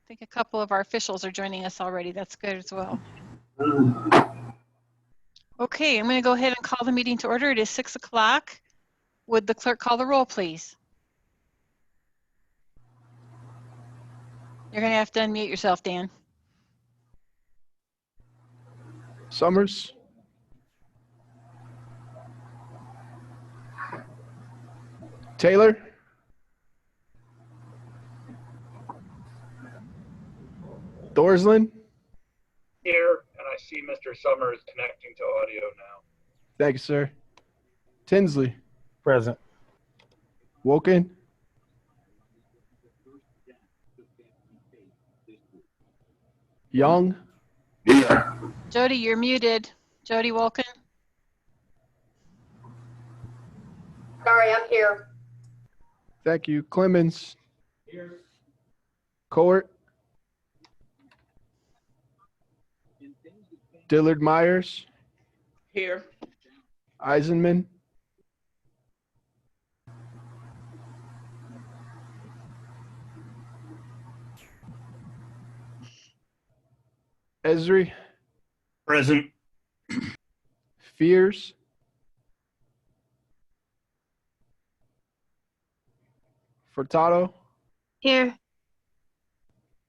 think a couple of our officials are joining us already. That's good as well. Okay, I'm going to go ahead and call the meeting to order. It is 6 o'clock. Would the clerk call the roll, please? You're going to have to unmute yourself, Dan. Summers. Taylor. Thorsland. Here, and I see Mr. Summers connecting to audio now. Thank you, sir. Tinsley. Present. Woken. Young. Jody, you're muted. Jody Wolken. Sorry, I'm here. Thank you. Clemens. Here. Court. Dillard Myers. Here. Eisenman. Esri. Present. Fears. Furtado. Here.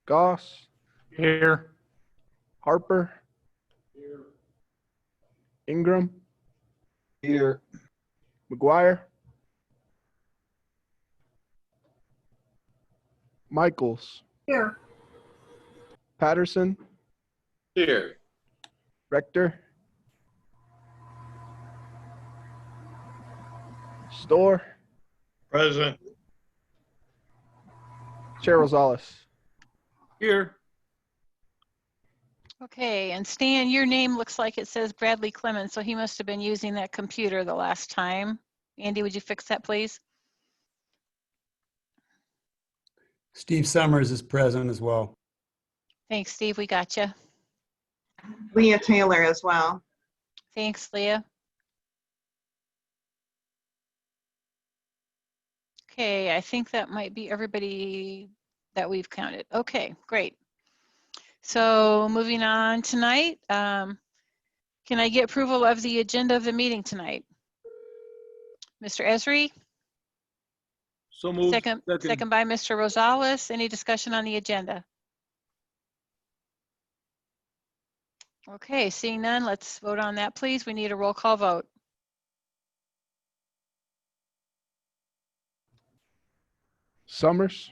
Goss. Here. Harper. Ingram. Here. McGuire. Michaels. Here. Patterson. Here. Rector. Store. Present. Chair Rosales. Here. Okay, and Stan, your name looks like it says Bradley Clemens, so he must have been using that computer the last time. Andy, would you fix that, please? Steve Summers is present as well. Thanks, Steve. We got you. Leah Taylor as well. Thanks, Leah. Okay, I think that might be everybody that we've counted. Okay, great. So moving on tonight, can I get approval of the agenda of the meeting tonight? Mr. Esri? So moved. Second by Mr. Rosales. Any discussion on the agenda? Okay, seeing none, let's vote on that, please. We need a roll call vote. Summers.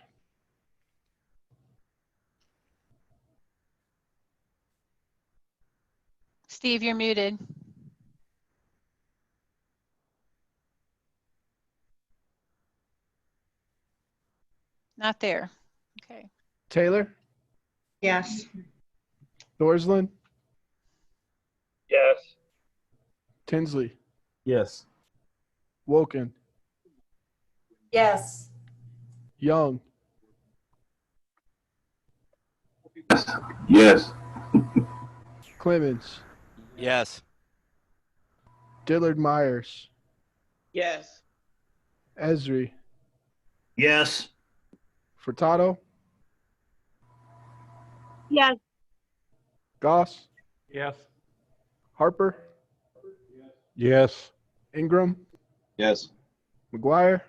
Steve, you're muted. Not there. Okay. Taylor. Yes. Thorsland. Yes. Tinsley. Yes. Woken. Yes. Young. Yes. Clemens. Yes. Dillard Myers. Yes. Esri. Yes. Furtado. Yes. Goss. Yes. Harper. Yes. Ingram. Yes. McGuire.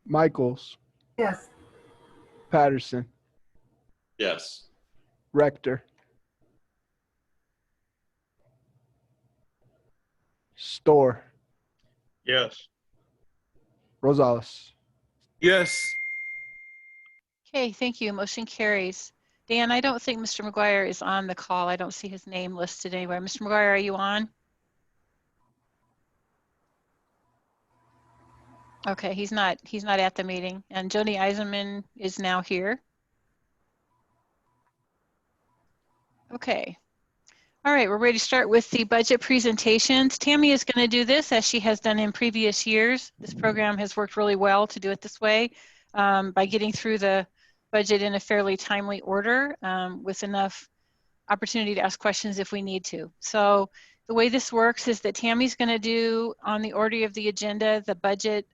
Michaels. Yes. Patterson. Yes. Rector. Store. Yes. Rosales. Yes. Okay, thank you. Motion carries. Dan, I don't think Mr. McGuire is on the call. I don't see his name listed anywhere. Mr. McGuire, are you on? Okay, he's not at the meeting. And Jody Eisenman is now here. Okay. All right, we're ready to start with the budget presentations. Tammy is going to do this as she has done in previous years. This program has worked really well to do it this way by getting through the budget in a fairly timely order with enough opportunity to ask questions if we need to. So the way this works is that Tammy's going to do on the order of the agenda the budget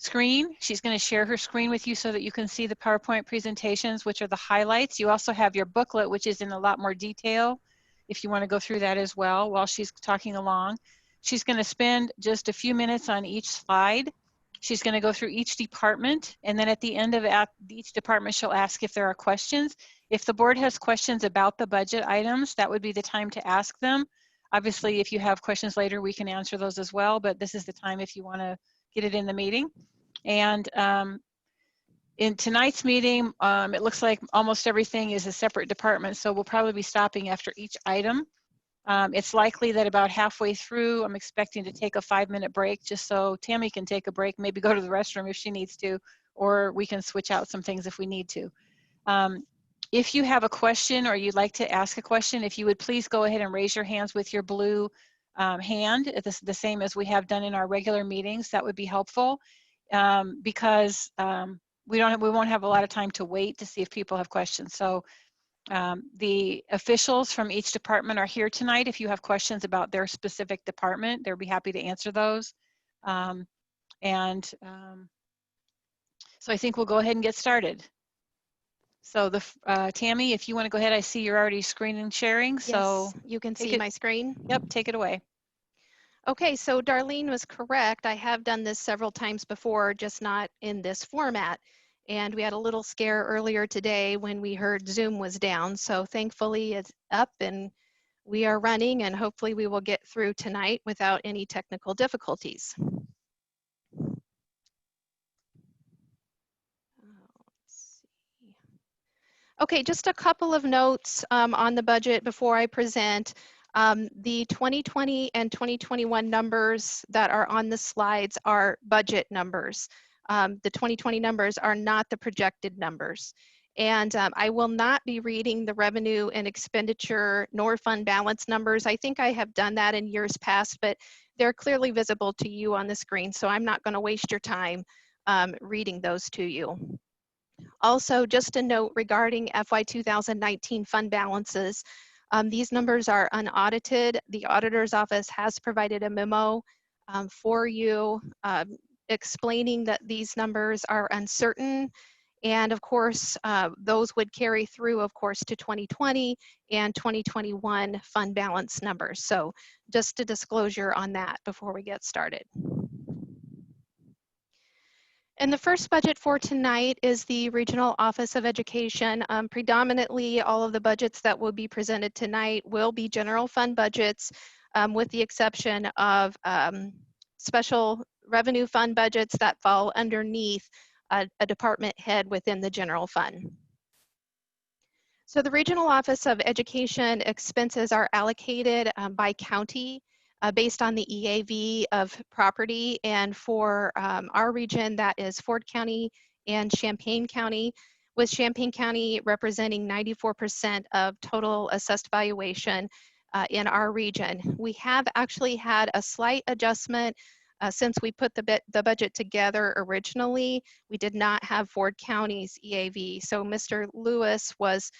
screen. She's going to share her screen with you so that you can see the PowerPoint presentations, which are the highlights. You also have your booklet, which is in a lot more detail if you want to go through that as well while she's talking along. She's going to spend just a few minutes on each slide. She's going to go through each department, and then at the end of each department, she'll ask if there are questions. If the board has questions about the budget items, that would be the time to ask them. Obviously, if you have questions later, we can answer those as well, but this is the time if you want to get it in the meeting. And in tonight's meeting, it looks like almost everything is a separate department, so we'll probably be stopping after each item. It's likely that about halfway through, I'm expecting to take a 5-minute break just so Tammy can take a break, maybe go to the restroom if she needs to, or we can switch out some things if we need to. If you have a question or you'd like to ask a question, if you would please go ahead and raise your hands with your blue hand, the same as we have done in our regular meetings, that would be helpful because we won't have a lot of time to wait to see if people have questions. So the officials from each department are here tonight. If you have questions about their specific department, they'll be happy to answer those. So I think we'll go ahead and get started. So Tammy, if you want to go ahead, I see you're already screen and sharing. So yes, you can see my screen. Yep, take it away. Okay, so Darlene was correct. I have done this several times before, just not in this format. And we had a little scare earlier today when we heard Zoom was down. So thankfully it's up and we are running, and hopefully we will get through tonight without any technical difficulties. Let's see. Okay, just a couple of notes on the budget before I present. The 2020 and 2021 numbers that are on the slides are budget numbers. The 2020 numbers are not the projected numbers. And I will not be reading the revenue and expenditure nor fund balance numbers. I think I have done that in years past, but they're clearly visible to you on the screen, so I'm not going to waste your time reading those to you. Also, just a note regarding FY 2019 fund balances. These numbers are unaudited. The auditor's office has provided a memo for you explaining that these numbers are uncertain. And of course, those would carry through, of course, to 2020 and 2021 fund balance numbers. So just a disclosure on that before we get started. And the first budget for tonight is the Regional Office of Education. Predominantly, all of the budgets that will be presented tonight will be general fund budgets, with the exception of special revenue fund budgets that fall underneath a department head within the general fund. So the Regional Office of Education expenses are allocated by county based on the EAV of property, and for our region that is Ford County and Champaign County, with Champaign County representing 94% of total assessed valuation in our region. We have actually had a slight adjustment since we put the budget together originally. We did not have Ford County's EAV, so Mr. Lewis was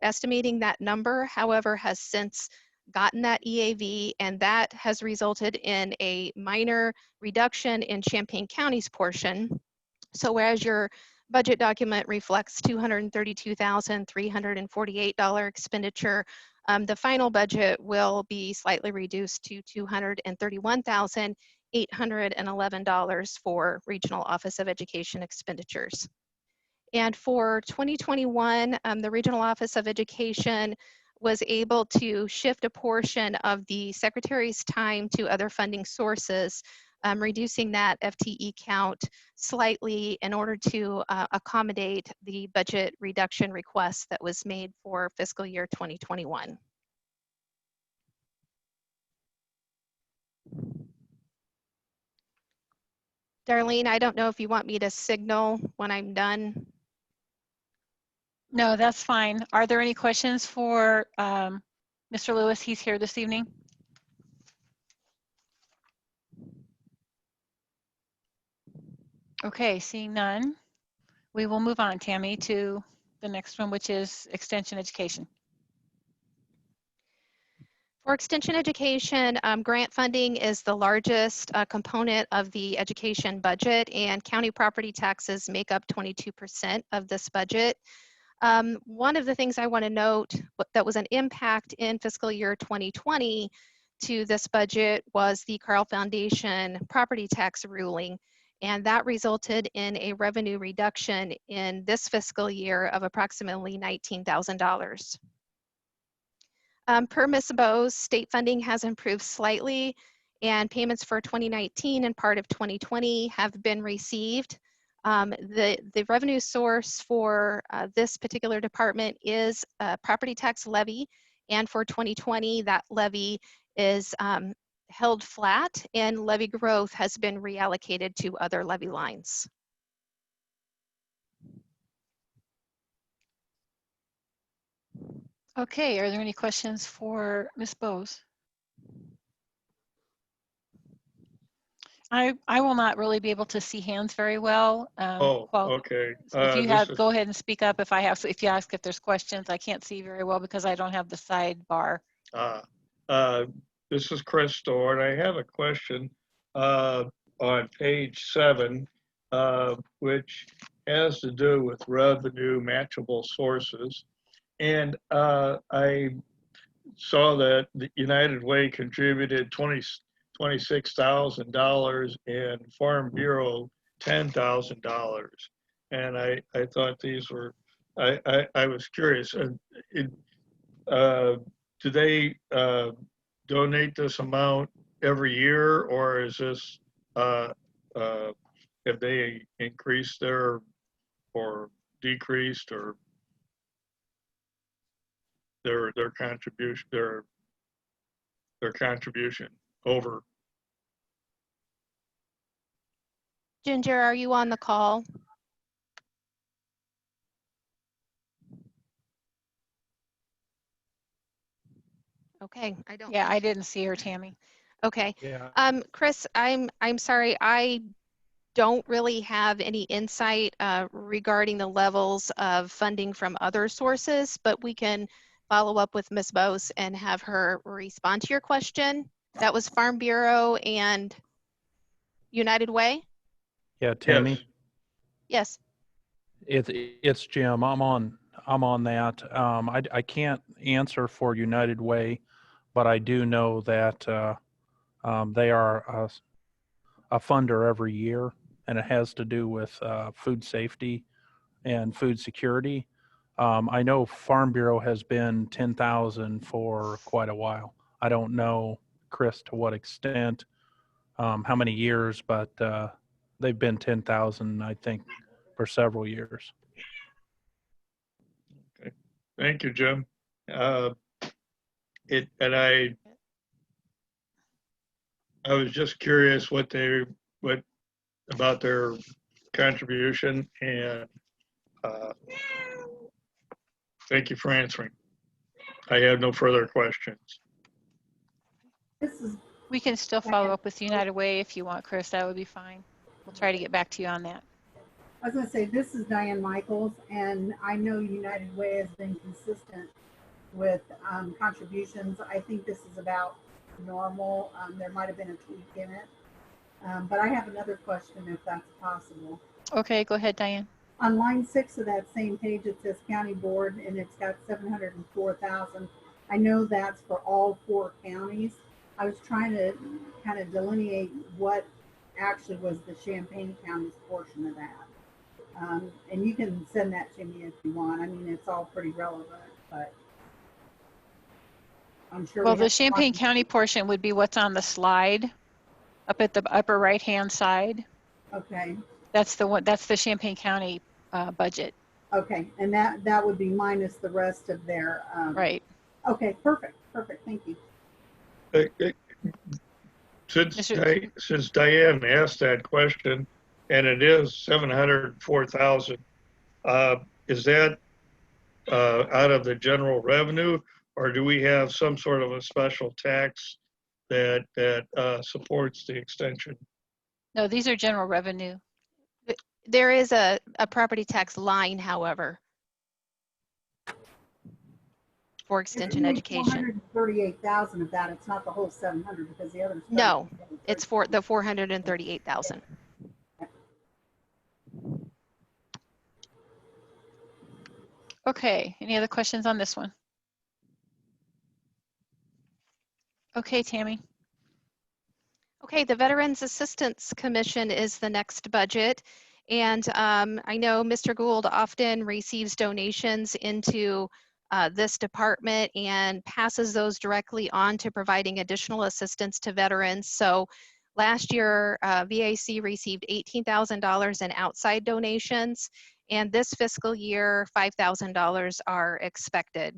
estimating that number, however, has since gotten that EAV, and that has resulted in a minor reduction in Champaign County's portion. So whereas your budget document reflects $232,348 expenditure, the final budget will be slightly reduced to $231,811 for Regional Office of Education expenditures. And for 2021, the Regional Office of Education was able to shift a portion of the Secretary's time to other funding sources, reducing that FTE count slightly in order to accommodate the budget reduction request that was made for fiscal year 2021. Darlene, I don't know if you want me to signal when I'm done. No, that's fine. Are there any questions for Mr. Lewis? He's here this evening. Okay, seeing none, we will move on, Tammy, to the next one, which is Extension Education. For extension education, grant funding is the largest component of the education budget, and county property taxes make up 22% of this budget. One of the things I want to note that was an impact in fiscal year 2020 to this budget was the Carl Foundation property tax ruling, and that resulted in a revenue reduction in this fiscal year of approximately $19,000. Per Ms. Bose, state funding has improved slightly, and payments for 2019 and part of 2020 have been received. The revenue source for this particular department is property tax levy, and for 2020, that levy is held flat, and levy growth has been reallocated to other levy lines. Okay, are there any questions for Ms. Bose? I will not really be able to see hands very well. Okay. So if you have, go ahead and speak up if I have, so if you ask if there's questions, I can't see very well because I don't have the sidebar. This is Chris Storr, and I have a question on page 7, which has to do with revenue matchable sources. And I saw that the United Way contributed $26,000 and Farm Bureau $10,000. And I thought these were, I was curious, do they donate this amount every year, or is this, have they increased their, or decreased, or their contribution, their contribution over? Ginger, are you on the call? Okay, I don't. Yeah, I didn't see her, Tammy. Okay. Yeah. Chris, I'm sorry, I don't really have any insight regarding the levels of funding from other sources, but we can follow up with Ms. Bose and have her respond to your question. That was Farm Bureau and United Way? Yeah, Tammy, Yes. it's Jim. I'm on that. I can't answer for United Way, but I do know that they are a funder every year, and it has to do with food safety and food security. I know Farm Bureau has been 10,000 for quite a while. I don't know, Chris, to what extent, how many years, but they've been 10,000, I think, for several years. Okay, thank you, Jim. And I was just curious what about their contribution, and thank you for answering. I have no further questions. We can still follow up with United Way if you want, Chris. That would be fine. We'll try to get back to you on that. I was going to say, this is Diane Michaels, and I know United Way has been consistent with contributions. I think this is about normal. There might have been a tweak in it. But I have another question, if that's possible. Okay, go ahead, Diane. On line 6 of that same page, it says county board, and it's got 704,000. I know that's for all 4 counties. I was trying to kind of delineate what actually was the Champaign County's portion of that. And you can send that to me if you want. I mean, it's all pretty relevant, but I'm sure. Well, the Champaign County portion would be what's on the slide up at the upper right-hand side. Okay. That's the one. That's the Champaign County budget. Okay, and that would be minus the rest of their. Right. Okay, perfect. Thank you. Since Diane asked that question, and it is 704,000, is that out of the general revenue, or do we have some sort of a special tax that supports the extension? No, these are general revenue. There is a property tax line, however. for extension education. 438,000 of that. It's not the whole 700 because the other. No, it's for the 438,000. Okay, any other questions on this one? Okay, Tammy. Okay, the Veterans Assistance Commission is the next budget. And I know Mr. Gould often receives donations into this department and passes those directly on to providing additional assistance to veterans. So last year, VAC received $18,000 in outside donations, and this fiscal year, $5,000 are expected.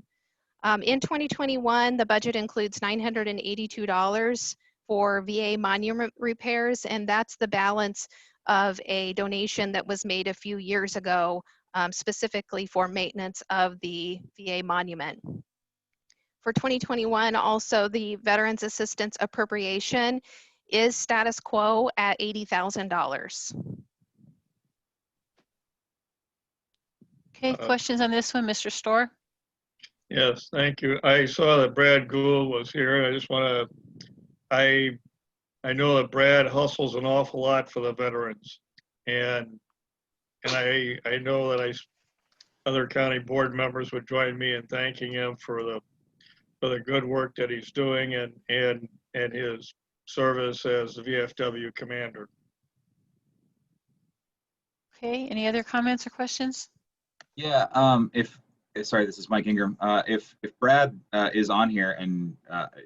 In 2021, the budget includes $982 for VA monument repairs, and that's the balance of a donation that was made a few years ago, specifically for maintenance of the VA monument. For 2021, also the Veterans Assistance appropriation is status quo at $80,000. Okay, questions on this one, Mr. Storr? Yes, thank you. I saw that Brad Gould was here. I just want to, I know that Brad hustles an awful lot for the veterans. And I know that other county board members would join me in thanking him for the good work that he's doing and his service as the VFW commander. Okay, any other comments or questions? Yeah, sorry, this is Mike Ingram. If Brad is on here and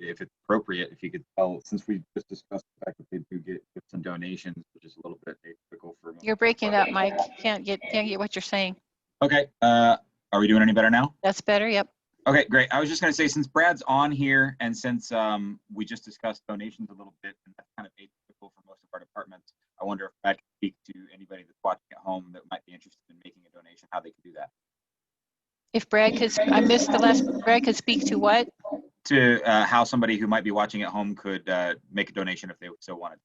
if it's appropriate, if you could tell, since we just discussed the fact that they do get some donations, which is a little bit atypical for. You're breaking up, Mike. Can't get what you're saying. Okay, are we doing any better now? That's better, yep. Okay, great. I was just going to say, since Brad's on here and since we just discussed donations a little bit, and that's kind of atypical for most of our departments, I wonder if Brad could speak to anybody that's watching at home that might be interested in making a donation, how they could do that. If Brad could, I missed the last, Brad could speak to what? To how somebody who might be watching at home could make a donation if they so wanted.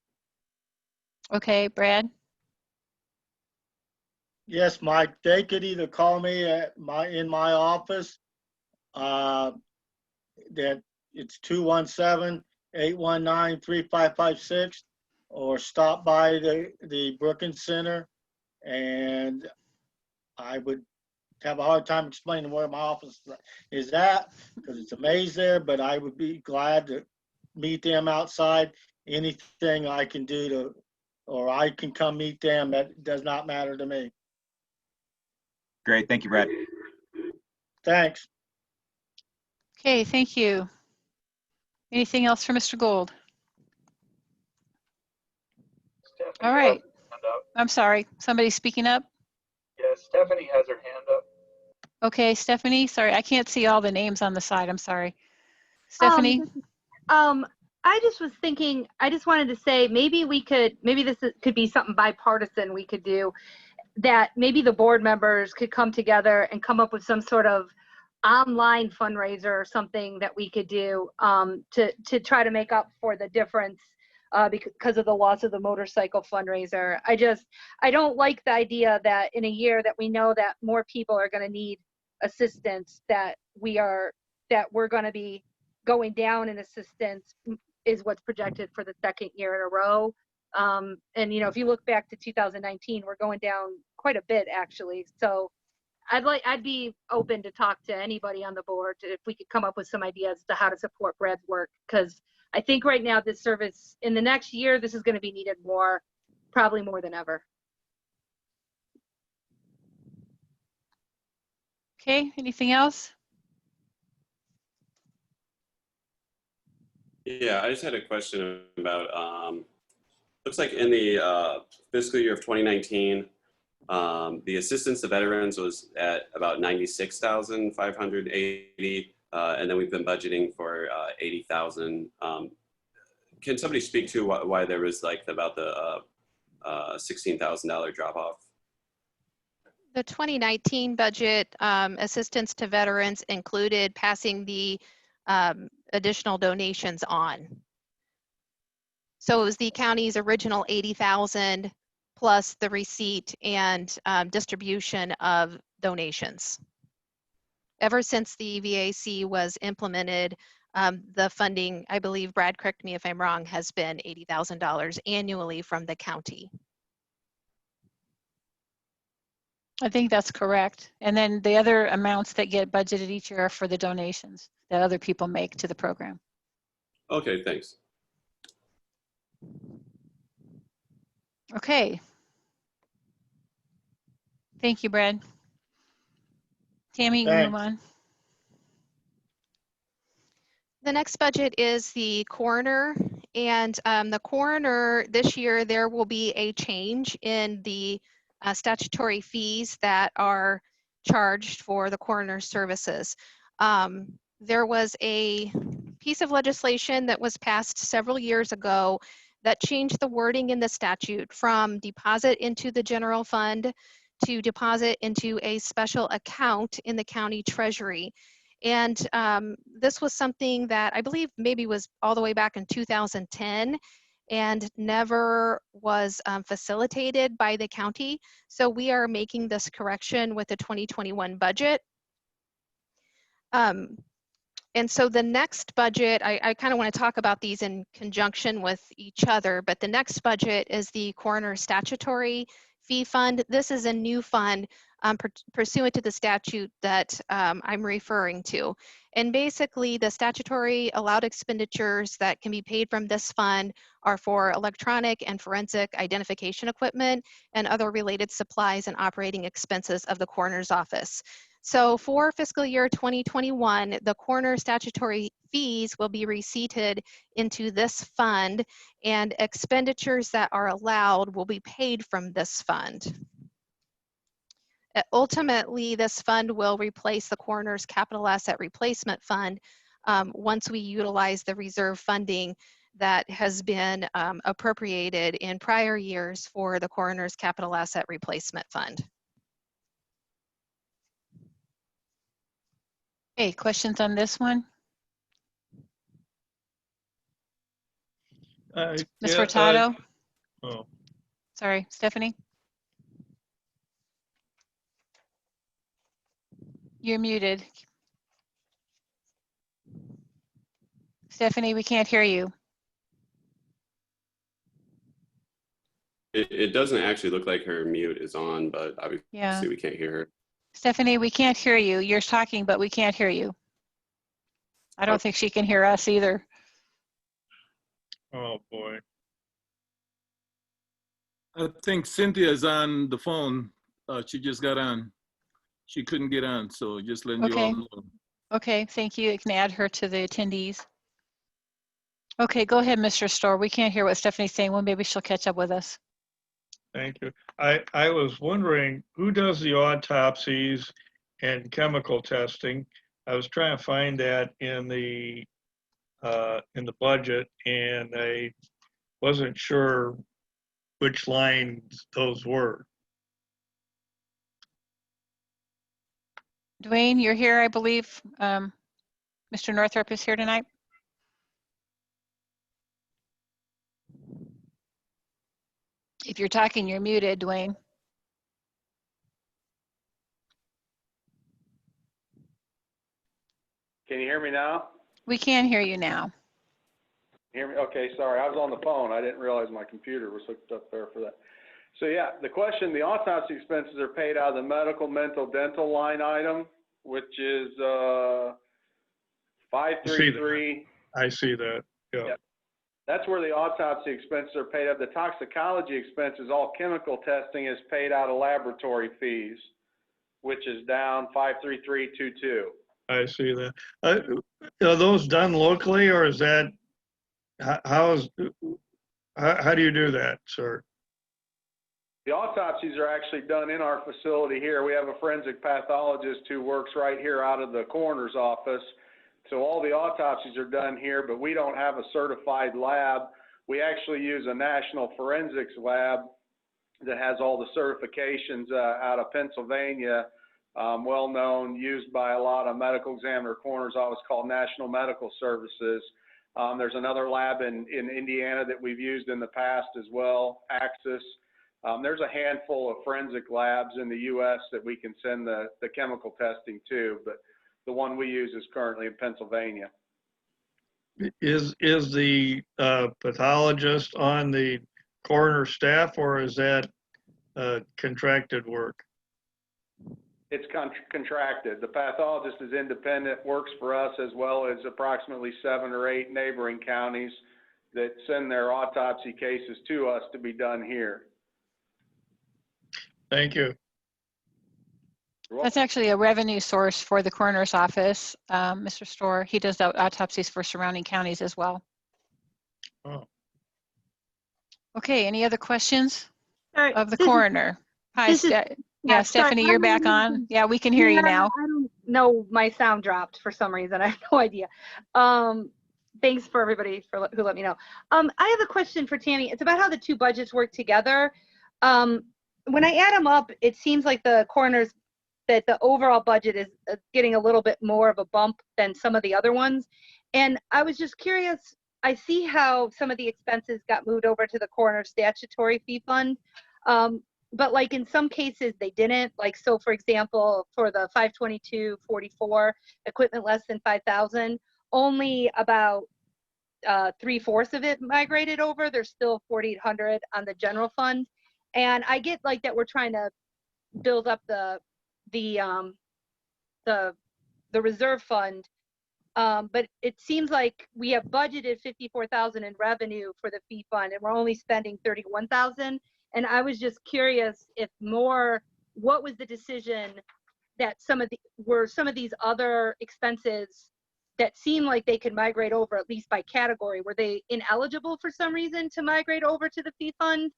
Okay, Brad? Yes, Mike, they could either call me at in my office, that it's 217-819-3556, or stop by the Brookings Center, and I would have a hard time explaining where my office is at because it's a maze there, but I would be glad to meet them outside. Anything I can do or I can come meet them, that does not matter to me. Great, thank you, Brad. Thanks. Okay, thank you. Anything else for Mr. Gould? Stephanie All right. has her hand up. I'm sorry, somebody speaking up? Yes, Stephanie has her hand up. Okay, Stephanie, sorry, I can't see all the names on the side, I'm sorry. Stephanie? I just was thinking, I just wanted to say, maybe this could be something bipartisan we could do, that maybe the board members could come together and come up with some sort of online fundraiser or something that we could do to try to make up for the difference because of the loss of the motorcycle fundraiser. I don't like the idea that in a year that we know that more people are going to need assistance, that we're going to be going down in assistance is what's projected for the second year in a row. And if you look back to 2019, we're going down quite a bit actually. So I'd be open to talk to anybody on the board if we could come up with some ideas to how to support Brad's work, because I think right now this service, in the next year, this is going to be needed more, probably more than ever. Okay, anything else? Yeah, I just had a question about, looks like in the fiscal year of 2019, the assistance to veterans was at about 96,580, and then we've been budgeting for 80,000. Can somebody speak to why there was like about the $16,000 drop off? The 2019 budget assistance to veterans included passing the additional donations on. So it was the county's original 80,000 plus the receipt and distribution of donations. ever since the EVAC was implemented, the funding, I believe, Brad, correct me if I'm wrong, has been $80,000 annually from the county. I think that's correct. And then the other amounts that get budgeted each year are for the donations that other people make to the program. Okay, thanks. Okay. Thank you, Brad. Tammy, you can move on. The next budget is the coroner, and the coroner this year, there will be a change in the statutory fees that are charged for the coroner services. There was a piece of legislation that was passed several years ago that changed the wording in the statute from deposit into the general fund to deposit into a special account in the county treasury. And this was something that I believe maybe was all the way back in 2010 and never was facilitated by the county. So we are making this correction with the 2021 budget. And so the next budget, I kind of want to talk about these in conjunction with each other, but the next budget is the coroner statutory fee fund. This is a new fund pursuant to the statute that I'm referring to. And basically the statutory allowed expenditures that can be paid from this fund are for electronic and forensic identification equipment and other related supplies and operating expenses of the coroner's office. So for fiscal year 2021, the coroner statutory fees will be receipted into this fund, and expenditures that are allowed will be paid from this fund. Ultimately, this fund will replace the coroner's capital asset replacement fund once we utilize the reserve funding that has been appropriated in prior years for the coroner's capital asset replacement fund. Okay, questions on this one? Ms. Furtado? Oh, Sorry, Stephanie? You're muted. Stephanie, we can't hear you. It doesn't actually look like her mute is on, but obviously we can't hear her. Stephanie, we can't hear you. You're talking, but we can't hear you. I don't think she can hear us either. oh boy. I think Cynthia's on the phone. She just got on. She couldn't get on, so just letting you all know. Okay, thank you. You can add her to the attendees. Okay, go ahead, Mr. Storr. We can't hear what Stephanie's saying. Well, maybe she'll catch up with us. Thank you. I was wondering who does the autopsies and chemical testing. I was trying to find that in the budget, and I wasn't sure which lines those were. Dwayne, you're here, I believe. Mr. Northrup is here tonight. If you're talking, you're muted, Dwayne. Can you hear me now? We can hear you now. Hear me? Okay, sorry. I was on the phone. I didn't realize my computer was hooked up there for that. So yeah, the question, the autopsy expenses are paid out of the medical, mental, dental line item, which is 533. I see that. Yeah. Yep. That's where the autopsy expenses are paid out. The toxicology expenses, all chemical testing, is paid out of laboratory fees, which is down 53322. I see that. Are those done locally, or is that how do you do that, sir? The autopsies are actually done in our facility here. We have a forensic pathologist who works right here out of the coroner's office. So all the autopsies are done here, but we don't have a certified lab. We actually use a national forensics lab that has all the certifications out of Pennsylvania, well known, used by a lot of medical examiner coroners office called National Medical Services. There's another lab in Indiana that we've used in the past as well, Axis. There's a handful of forensic labs in the U.S. that we can send the chemical testing to, but the one we use is currently in Pennsylvania. Is the pathologist on the coroner staff, or is that contracted work? It's contracted. The pathologist is independent, works for us as well as approximately 7 or 8 neighboring counties that send their autopsy cases to us to be done here. Thank you. That's actually a revenue source for the coroner's office, Mr. Storr. He does autopsies for surrounding counties as well. Oh. Okay, any other questions Sorry, of the this is- coroner? Hi, this is- yeah, sorry, Stephanie, I you're don't back know. on. Yeah, we can hear you Yeah, now. I don't know, my sound dropped for some reason. I have no idea. Thanks for everybody who let me know. I have a question for Tammy. It's about how the two budgets work together. When I add them up, it seems like the overall budget is getting a little bit more of a bump than some of the other ones. And I was just curious, I see how some of the expenses got moved over to the coroner statutory fee fund. But like in some cases they didn't, like, so for example, for the 522-44 equipment less than 5,000, only about 3/4 of it migrated over. There's still 4,800 on the general fund. And I get like that we're trying to build up the reserve fund. But it seems like we have budgeted 54,000 in revenue for the fee fund and we're only spending 31,000. And I was just curious what was the decision that some of these other expenses that seem like they could migrate over, at least by category, were they ineligible for some reason to migrate over to the fee fund?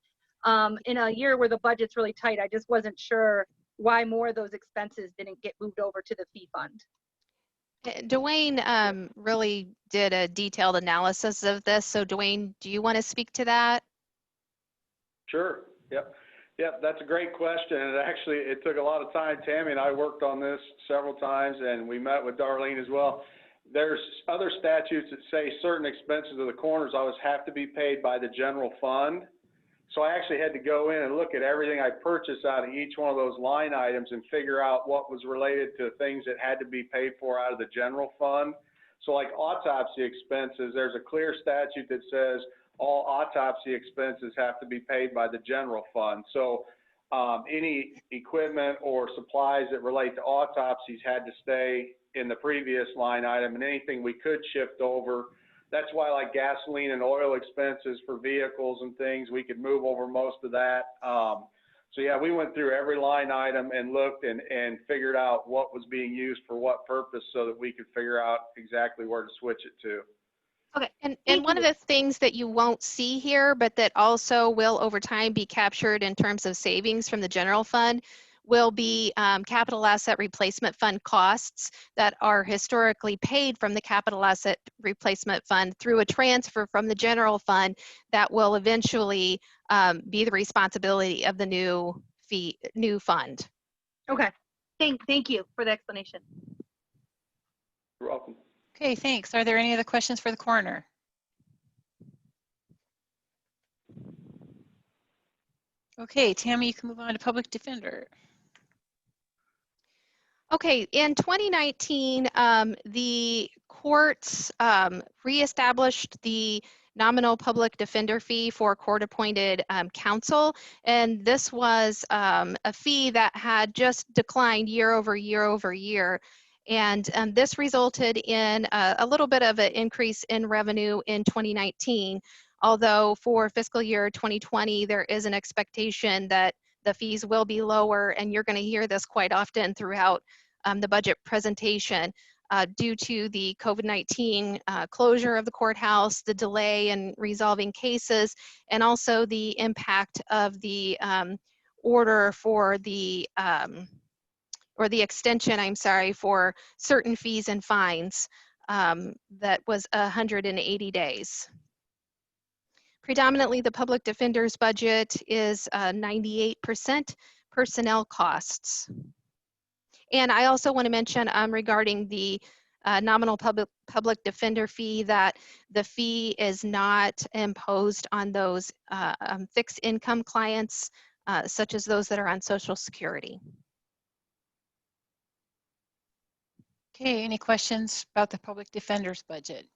In a year where the budget's really tight, I just wasn't sure why more of those expenses didn't get moved over to the fee fund. Dwayne really did a detailed analysis of this. So Dwayne, do you want to speak to that? Sure. Yep. That's a great question. And actually, it took a lot of time. Tammy and I worked on this several times, and we met with Darlene as well. There's other statutes that say certain expenses of the coroner's office have to be paid by the general fund. So I actually had to go in and look at everything I purchased out of each one of those line items and figure out what was related to things that had to be paid for out of the general fund. So like autopsy expenses, there's a clear statute that says all autopsy expenses have to be paid by the general fund. So any equipment or supplies that relate to autopsies had to stay in the previous line item, and anything we could shift over. That's why like gasoline and oil expenses for vehicles and things, we could move over most of that. So yeah, we went through every line item and looked and figured out what was being used for what purpose so that we could figure out exactly where to switch it to. Okay, and one of the things that you won't see here, but that also will over time be captured in terms of savings from the general fund, will be capital asset replacement fund costs that are historically paid from the capital asset replacement fund through a transfer from the general fund that will eventually be the responsibility of the new fund. Okay, thank you for the explanation. You're welcome. Okay, thanks. Are there any other questions for the coroner? Okay, Tammy, you can move on to public defender. Okay, in 2019, the courts reestablished the nominal public defender fee for court-appointed counsel, and this was a fee that had just declined year over year. And this resulted in a little bit of an increase in revenue in 2019, although for fiscal year 2020, there is an expectation that the fees will be lower, and you're going to hear this quite often throughout the budget presentation due to the COVID-19 closure of the courthouse, the delay in resolving cases, and also the impact of the order for the or the extension, I'm sorry, for certain fees and fines that was 180 days. Predominantly, the public defender's budget is 98% personnel costs. And I also want to mention regarding the nominal public defender fee that the fee is not imposed on those fixed income clients, such as those that are on Social Security. Okay, any questions about the public defender's budget?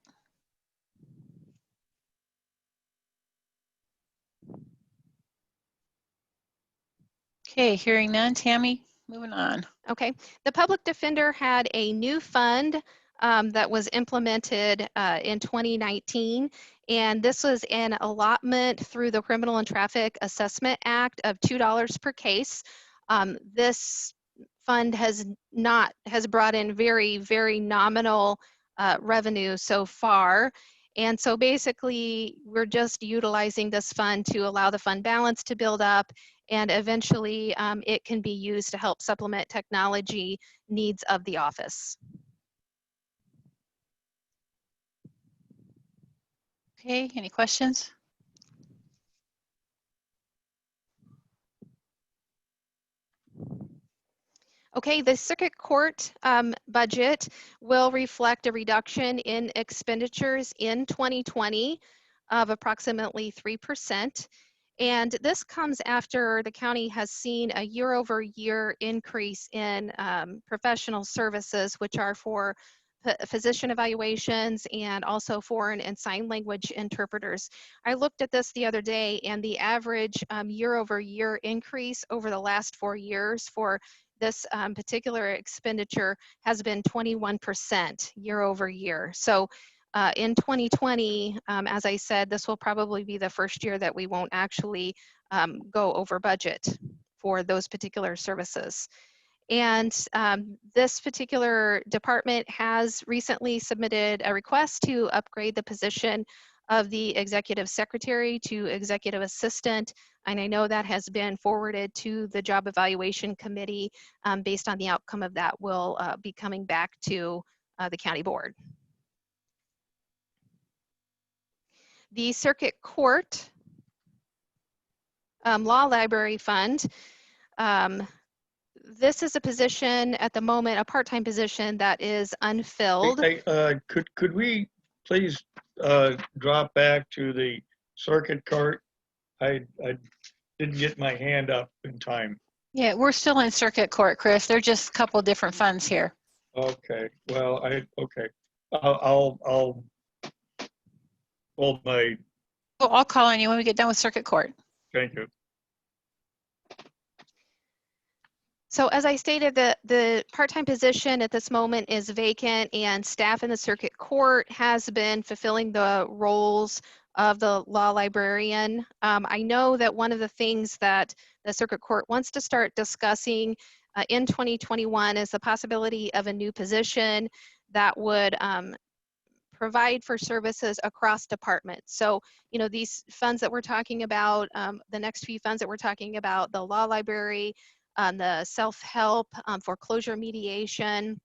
Okay, hearing none. Tammy, moving on. Okay, the public defender had a new fund that was implemented in 2019, and this was an allotment through the Criminal and Traffic Assessment Act of $2 per case. This fund has brought in very nominal revenue so far. And so basically, we're just utilizing this fund to allow the fund balance to build up, and eventually it can be used to help supplement technology needs of the office. Okay, any questions? Okay, the circuit court budget will reflect a reduction in expenditures in 2020 of approximately 3%. And this comes after the county has seen a year-over-year increase in professional services, which are for physician evaluations and also foreign and sign language interpreters. I looked at this the other day, and the average year-over-year increase over the last 4 years for this particular expenditure has been 21% year over year. So in 2020, as I said, this will probably be the first year that we won't actually go over budget for those particular services. And this particular department has recently submitted a request to upgrade the position of the executive secretary to executive assistant. And I know that has been forwarded to the job evaluation committee. Based on the outcome of that, will be coming back to the county board. The circuit court law library fund. This is a position at the moment, a part-time position that is unfilled. Could we please drop back to the circuit court? I didn't get my hand up in time. Yeah, we're still in circuit court, Chris. They're just a couple different funds here. Okay. Well, I'll hold my. Oh, I'll call on you when we get done with circuit court. Thank you. So as I stated, the part-time position at this moment is vacant, and staff in the circuit court has been fulfilling the roles of the law librarian. I know that one of the things that the circuit court wants to start discussing in 2021 is the possibility of a new position that would provide for services across departments. So, you know, these funds that we're talking about, the next few funds that we're talking about, the law library, the self-help, foreclosure mediation,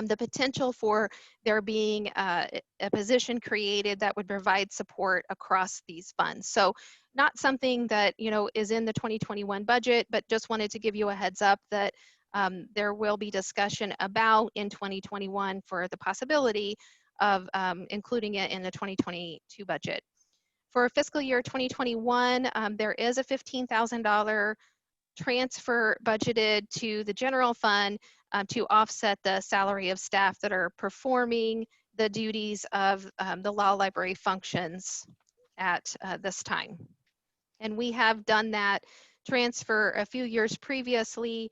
the potential for there being a position created that would provide support across these funds. So not something that, you know, is in the 2021 budget, but just wanted to give you a heads up that there will be discussion about in 2021 for the possibility of including it in the 2022 budget. For fiscal year 2021, there is a $15,000 transfer budgeted to the general fund to offset the salary of staff that are performing the duties of the law library functions at this time. And we have done that transfer a few years previously.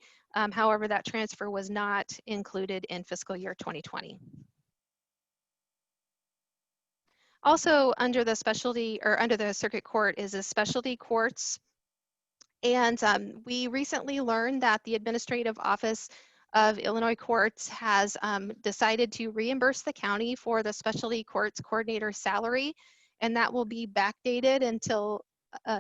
However, that transfer was not included in fiscal year 2020. Also under the specialty, or under the circuit court, is the specialty courts. And we recently learned that the Administrative Office of Illinois Courts has decided to reimburse the county for the specialty courts coordinator salary, and that will be backdated until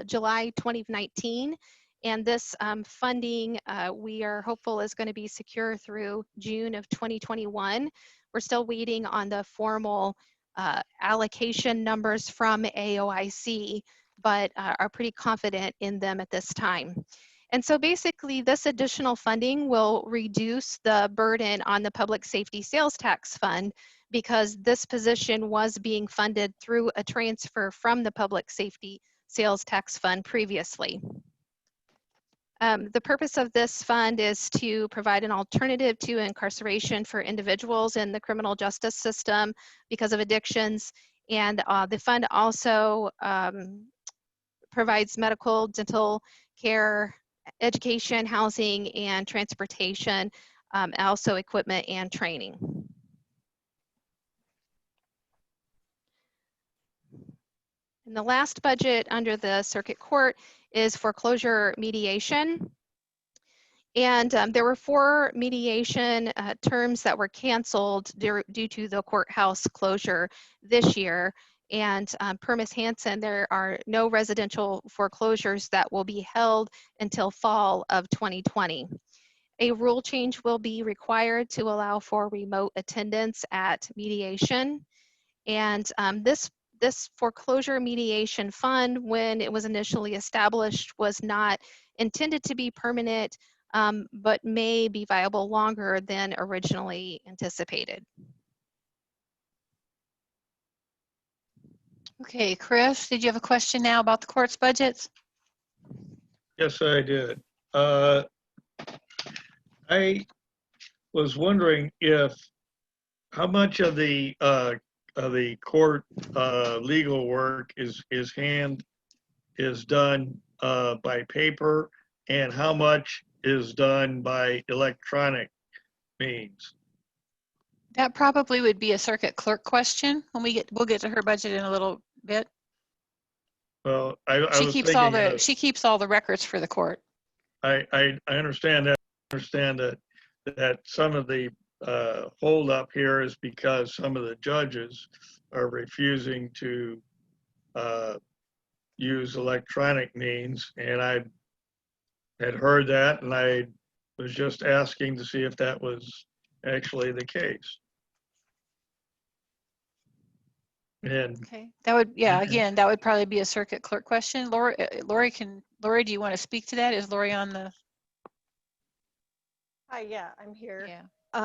July 2019. And this funding, we are hopeful, is going to be secure through June of 2021. We're still waiting on the formal allocation numbers from AOIC, but are pretty confident in them at this time. And so basically this additional funding will reduce the burden on the Public Safety Sales Tax Fund, because this position was being funded through a transfer from the Public Safety Sales Tax Fund previously. The purpose of this fund is to provide an alternative to incarceration for individuals in the criminal justice system because of addictions. And the fund also provides medical, dental care, education, housing, and transportation, also equipment and training. And the last budget under the circuit court is foreclosure mediation. And there were 4 mediation terms that were canceled due to the courthouse closure this year. And per Ms. Hanson, there are no residential foreclosures that will be held until fall of 2020. A rule change will be required to allow for remote attendance at mediation. And this foreclosure mediation fund, when it was initially established, was not intended to be permanent, but may be viable longer than originally anticipated. Okay, Chris, did you have a question now about the court's budgets? Yes, I did. I was wondering if how much of the court legal work is done by paper, and how much is done by electronic means. That probably would be a circuit clerk question when we'll get to her budget in a little bit. Well, I She was keeps thinking all the of- she keeps all the records for the court. I understand that. I understand that some of the hold up here is because some of the judges are refusing to use electronic means, and I had heard that, and I was just asking to see if that was actually the case. And Okay, that would, yeah, again, that would probably be a circuit clerk question. Lori, do you want to speak to that? Is Lori on the? Hi, yeah, I'm here. Yeah.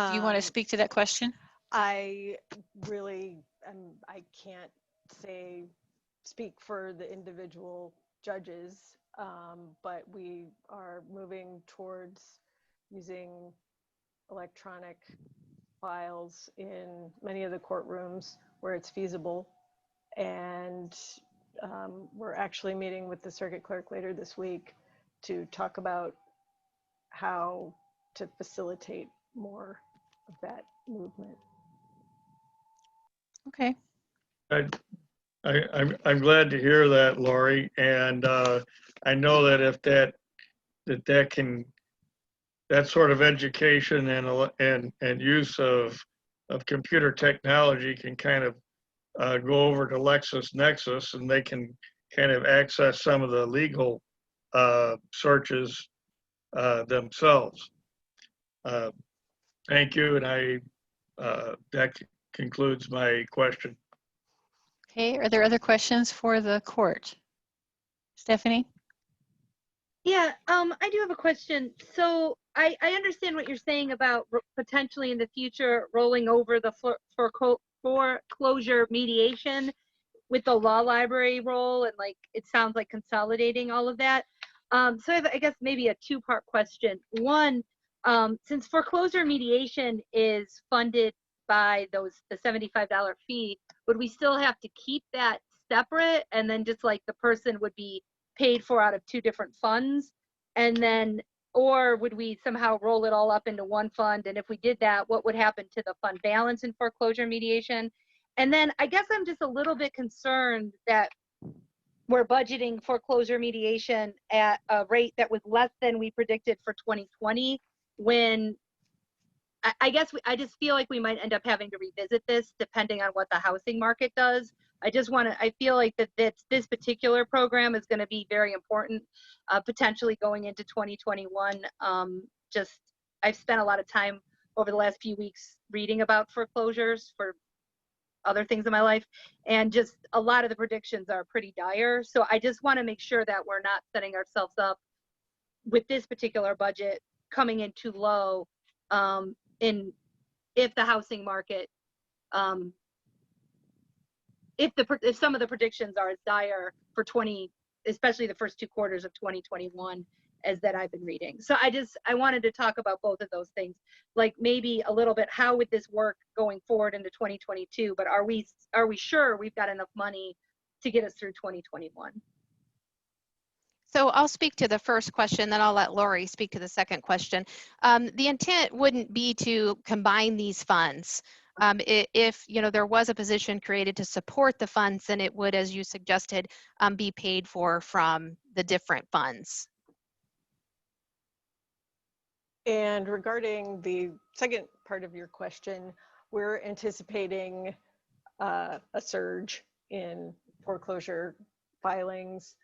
Do you want to speak to that question? I really, I can't speak for the individual judges, but we are moving towards using electronic files in many of the courtrooms where it's feasible. And we're actually meeting with the circuit clerk later this week to talk about how to facilitate more of that movement. Okay. I'm glad to hear that, Lori. And I know that if that sort of education and use of computer technology can kind of go over to LexisNexis, and they can kind of access some of the legal searches themselves. Thank you, and that concludes my question. Okay, are there other questions for the court? Stephanie? Yeah, I do have a question. So I understand what you're saying about potentially in the future rolling over the foreclosure mediation with the law library role, and like it sounds like consolidating all of that. So I have, I guess, maybe a 2-part question. One, since foreclosure mediation is funded by the $75 fee, would we still have to keep that separate, and then just like the person would be paid for out of 2 different funds? And then, or would we somehow roll it all up into one fund? And if we did that, what would happen to the fund balance in foreclosure mediation? And then I guess I'm just a little bit concerned that we're budgeting foreclosure mediation at a rate that was less than we predicted for 2020, when I guess I just feel like we might end up having to revisit this depending on what the housing market does. I feel like that this particular program is going to be very important, potentially going into 2021. I've spent a lot of time over the last few weeks reading about foreclosures for other things in my life, and just a lot of the predictions are pretty dire. So I just want to make sure that we're not setting ourselves up with this particular budget coming in too low, if the housing market, if some of the predictions are as dire for especially the first 2 quarters of 2021 as that I've been reading. So I wanted to talk about both of those things, like maybe a little bit, how would this work going forward into 2022, but are we sure we've got enough money to get us through 2021? So I'll speak to the first question, then I'll let Lori speak to the second question. The intent wouldn't be to combine these funds. If there was a position created to support the funds, then it would, as you suggested, be paid for from the different funds. And regarding the second part of your question, we're anticipating a surge in foreclosure filings.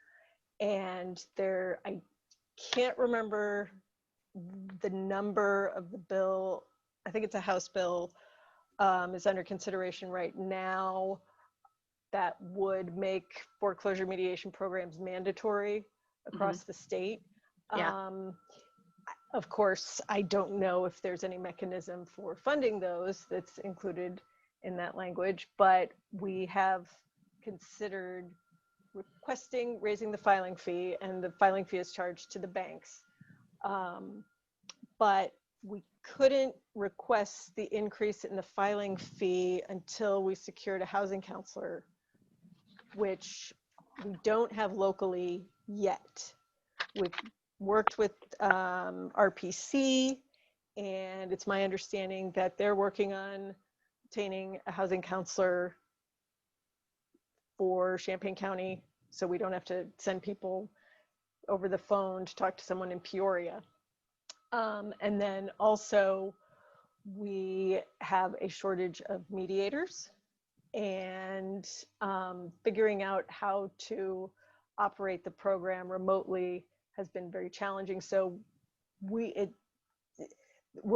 And I can't remember the number of the bill. I think it's a House bill is under consideration right now that would make foreclosure mediation programs mandatory across the state. Yeah. Of course, I don't know if there's any mechanism for funding those that's included in that language, but we have considered requesting raising the filing fee, and the filing fee is charged to the banks. But we couldn't request the increase in the filing fee until we secured a housing counselor, which we don't have locally yet. We've worked with RPC, and it's my understanding that they're working on obtaining a housing counselor for Champaign County, so we don't have to send people over the phone to talk to someone in Peoria. And then also we have a shortage of mediators, and figuring out how to operate the program remotely has been very challenging. So we're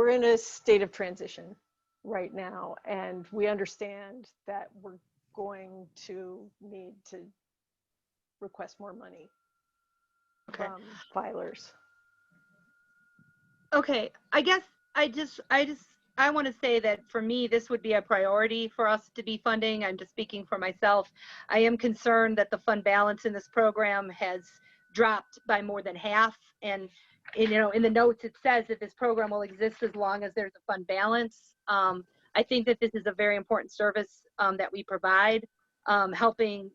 in a state of transition right now, and we understand that we're going to need to request more money from filers. Okay, I guess I want to say that for me, this would be a priority for us to be funding. I'm just speaking for myself. I am concerned that the fund balance in this program has dropped by more than half. And in the notes, it says that this program will exist as long as there's a fund balance. I think that this is a very important service that we provide, helping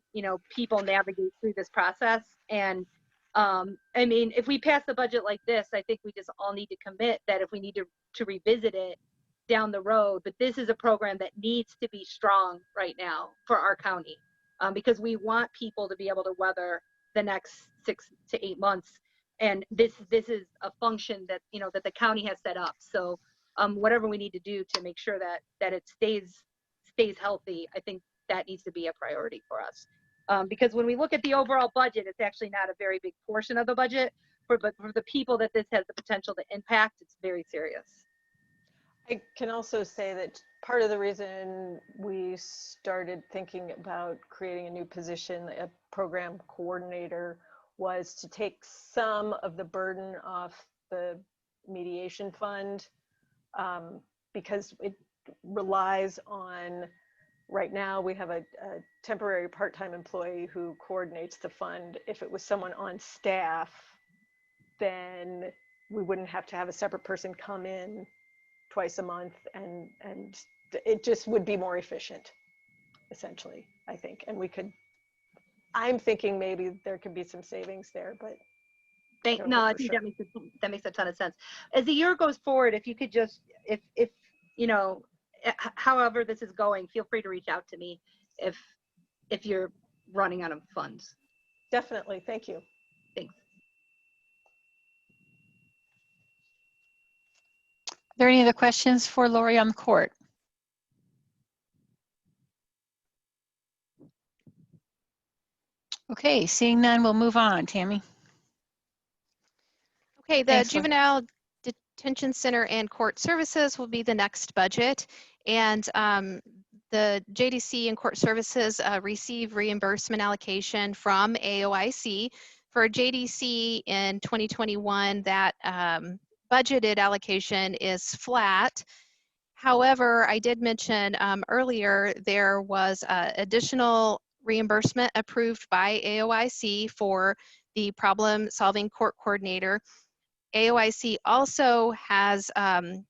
people navigate through this process. And I mean, if we pass the budget like this, I think we just all need to commit that if we need to revisit it down the road, but this is a program that needs to be strong right now for our county, because we want people to be able to weather the next 6 to 8 months. And this is a function that, that the county has set up. So whatever we need to do to make sure that it stays healthy, I think that needs to be a priority for us. Because when we look at the overall budget, it's actually not a very big portion of the budget, but for the people that this has the potential to impact, it's very serious. I can also say that part of the reason we started thinking about creating a new position, a program coordinator, was to take some of the burden off the mediation fund, because it relies on, right now we have a temporary part-time employee who coordinates the fund. If it was someone on staff, then we wouldn't have to have a separate person come in twice a month, and it just would be more efficient, essentially, I think. And I'm thinking maybe there could be some savings there, but I think that makes a ton of sense. As the year goes forward, if you could just, if however this is going, feel free to reach out to me if you're running out of funds. Definitely, thank you. Thanks. Are there any other questions for Lori on the court? Okay, seeing none, we'll move on. Tammy. Okay, the Thanks, Lori. Juvenile Detention Center and Court Services will be the next budget. And the JDC and Court Services receive reimbursement allocation from AOIC. For JDC in 2021, that budgeted allocation is flat. However, I did mention earlier there was additional reimbursement approved by AOIC for the problem-solving court coordinator. AOIC also has, and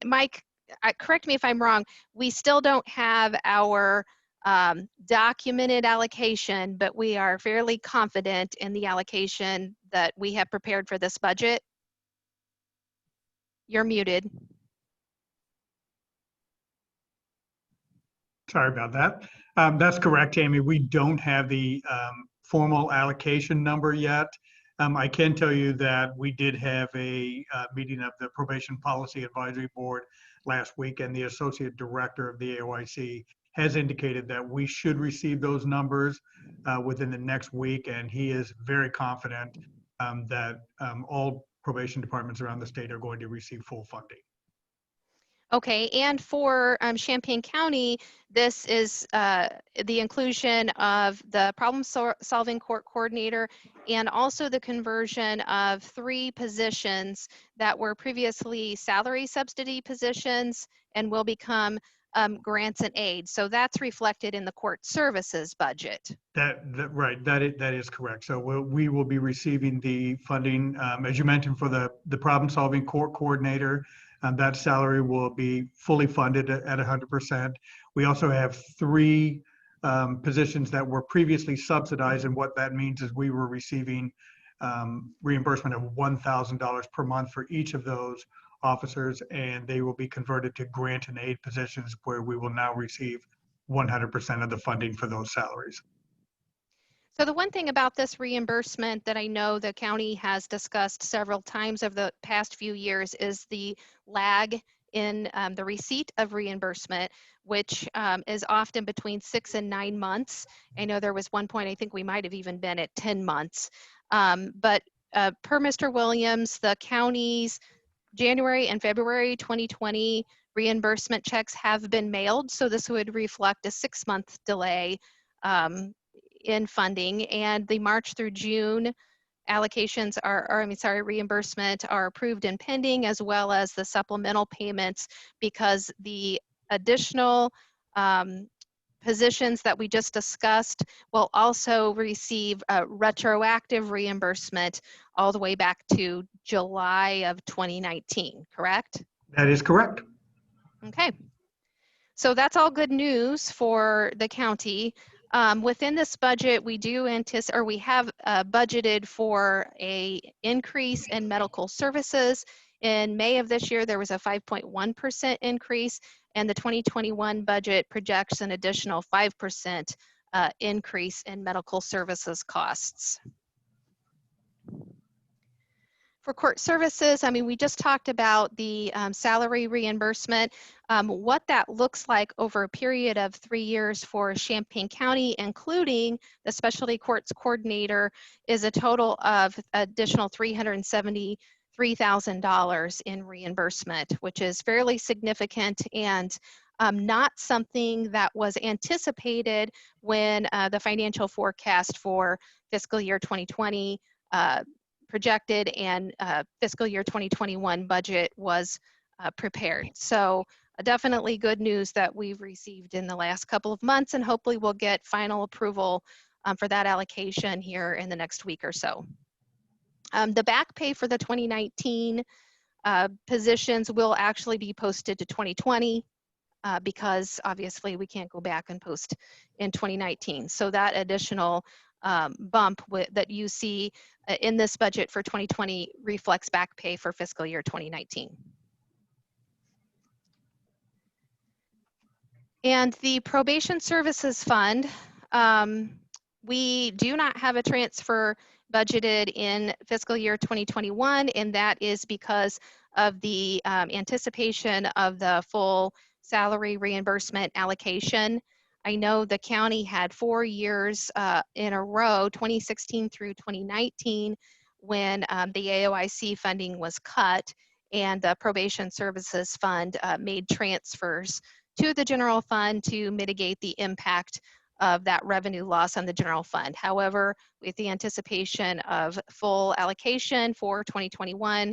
Mike, correct me if I'm wrong, we still don't have our documented allocation, but we are fairly confident in the allocation that we have prepared for this budget. You're muted. Sorry about that. That's correct, Tammy. We don't have the formal allocation number yet. I can tell you that we did have a meeting of the Probation Policy Advisory Board last week, and the Associate Director of the AOIC has indicated that we should receive those numbers within the next week, and he is very confident that all probation departments around the state are going to receive full funding. Okay, and for Champaign County, this is the inclusion of the problem-solving court coordinator and also the conversion of 3 positions that were previously salary subsidy positions and will become grants and aid. So that's reflected in the court services budget. Right, that is correct. So we will be receiving the funding, as you mentioned, for the problem-solving court coordinator. That salary will be fully funded at 100%. We also have 3 positions that were previously subsidized, and what that means is we were receiving reimbursement of $1,000 per month for each of those officers, and they will be converted to grant and aid positions where we will now receive 100% of the funding for those salaries. So the one thing about this reimbursement that I know the county has discussed several times over the past few years is the lag in the receipt of reimbursement, which is often between 6 and 9 months. I know there was one point, I think we might have even been at 10 months. But per Mr. Williams, the county's January and February 2020 reimbursement checks have been mailed. So this would reflect a 6-month delay in funding, and the March through June allocations reimbursement are approved and pending, as well as the supplemental payments, because the additional positions that we just discussed will also receive a retroactive reimbursement all the way back to July of 2019, correct? That is correct. Okay. So that's all good news for the county. Within this budget, we do anticipate, or we have budgeted for a increase in medical services. In May of this year, there was a 5.1% increase, and the 2021 budget projects an additional 5% increase in medical services costs. For court services, I mean, we just talked about the salary reimbursement. What that looks like over a period of 3 years for Champaign County, including the specialty courts coordinator, is a total of additional $373,000 in reimbursement, which is fairly significant and not something that was anticipated when the financial forecast for fiscal year 2020 projected and fiscal year 2021 budget was prepared. So definitely good news that we've received in the last couple of months, and hopefully we'll get final approval for that allocation here in the next week or so. The back pay for the 2019 positions will actually be posted to 2020 because obviously we can't go back and post in 2019. So that additional bump that you see in this budget for 2020 reflects back pay for fiscal year 2019. And the Probation Services Fund, we do not have a transfer budgeted in fiscal year 2021, and that is because of the anticipation of the full salary reimbursement allocation. I know the county had 4 years in a row, 2016 through 2019, when the AOIC funding was cut and the Probation Services Fund made transfers to the general fund to mitigate the impact of that revenue loss on the general fund. However, with the anticipation of full allocation for 2021,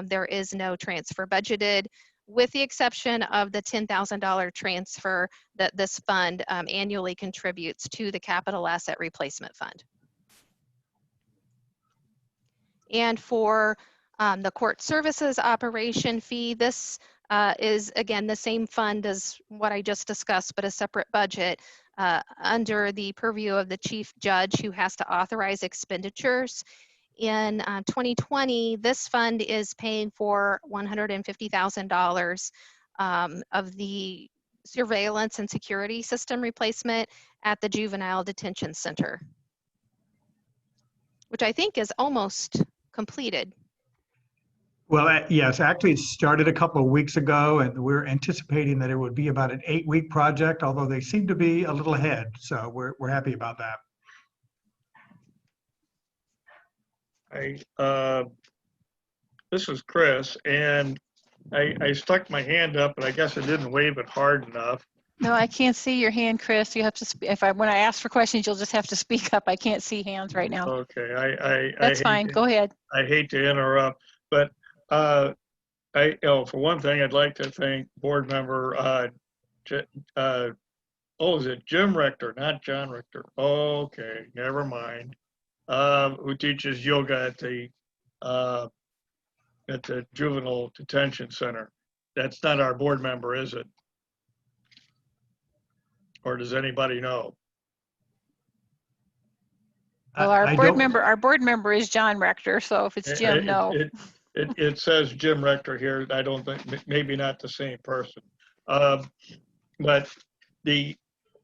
there is no transfer budgeted, with the exception of the $10,000 transfer that this fund annually contributes to the Capital Asset Replacement Fund. And for the court services operation fee, this is again the same fund as what I just discussed, but a separate budget under the purview of the chief judge, who has to authorize expenditures. In 2020, this fund is paying for $150,000 of the surveillance and security system replacement at the Juvenile Detention Center, which I think is almost completed. Well, yes, actually it started a couple of weeks ago, and we're anticipating that it would be about an 8-week project, although they seem to be a little ahead. So we're happy about that. This is Chris, and I stuck my hand up, but I guess I didn't wave it hard enough. No, I can't see your hand, Chris. You have to, when I ask for questions, you'll just have to speak up. I can't see hands right now. Okay, That's fine. Go ahead. I hate to interrupt, but for one thing, I'd like to thank board member, is it Jim Rector, not John Rector? Okay, never mind. Who teaches yoga at the Juvenile Detention Center. That's not our board member, is it? Or does anybody know? Well, our board member is John Rector, so if it's Jim, no. It says Jim Rector here. I don't think, maybe not the same person. But the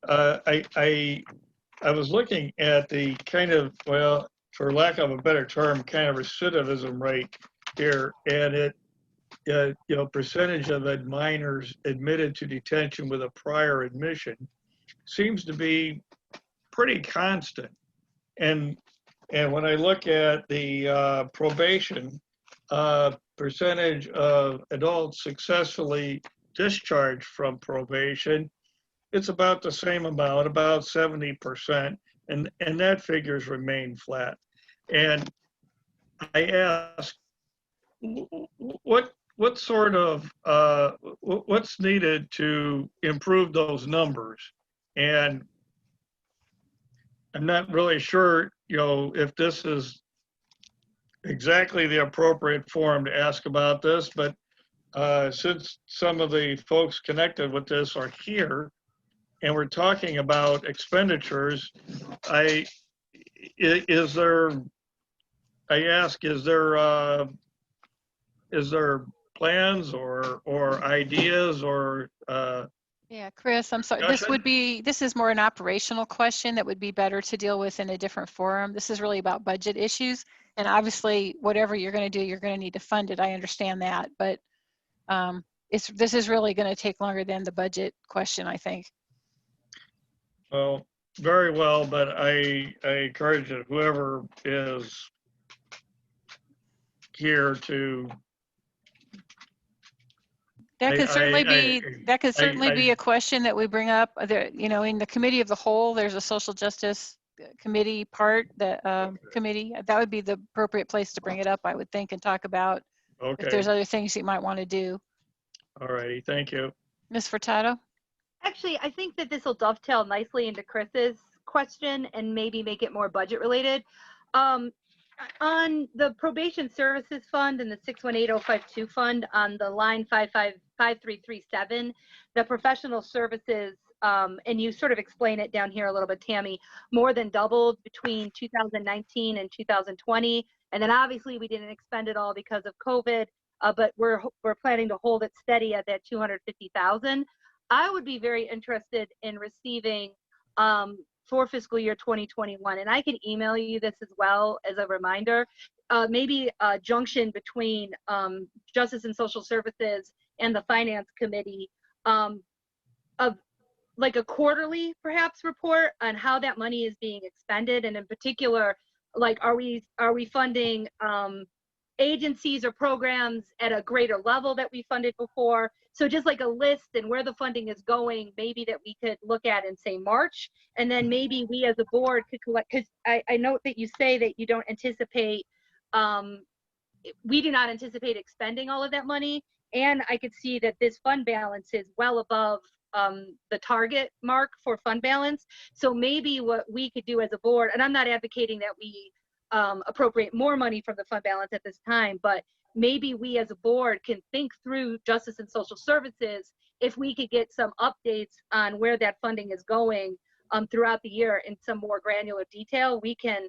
I was looking at the kind of, well, for lack of a better term, kind of recidivism rate here, and it percentage of minors admitted to detention with a prior admission seems to be pretty constant. And when I look at the probation percentage of adults successfully discharged from probation, it's about the same amount, about 70%, and that figures remain flat. And I ask, what sort of what's needed to improve those numbers? And I'm not really sure, if this is exactly the appropriate forum to ask about this, but since some of the folks connected with this are here, and we're talking about expenditures, is there plans or ideas or Yeah, Chris, I'm sorry. This is more an operational question that would be better to deal with in a different forum. This is really about budget issues. And obviously, whatever you're going to do, you're going to need to fund it. I understand that. But this is really going to take longer than the budget question, I think. Well, very well, but I encourage that whoever is here to. That could certainly be a question that we bring up. In the committee of the whole, there's a social justice committee part, committee. That would be the appropriate place to bring it up, I would think, and talk about if there's other things you might want to do. All righty, thank you. Ms. Furtado? Actually, I think that this will dovetail nicely into Chris's question and maybe make it more budget related. On the probation services fund and the 618052 fund on the line 555337, the professional services, and you sort of explain it down here a little bit, Tammy, more than doubled between 2019 and 2020. And then obviously we didn't expend it all because of COVID, but we're planning to hold it steady at that 250,000. I would be very interested in receiving for fiscal year 2021, and I can email you this as well as a reminder, maybe a junction between Justice and Social Services and the Finance Committee of like a quarterly perhaps report on how that money is being expended, and in particular, like are we funding agencies or programs at a greater level that we funded before? So just like a list and where the funding is going, maybe that we could look at in say March, and then maybe we as a board could collect, because I note that you say that you don't anticipate, we do not anticipate expending all of that money. And I could see that this fund balance is well above the target mark for fund balance. So maybe what we could do as a board, and I'm not advocating that we appropriate more money from the fund balance at this time, but maybe we as a board can think through Justice and Social Services if we could get some updates on where that funding is going throughout the year in some more granular detail. We can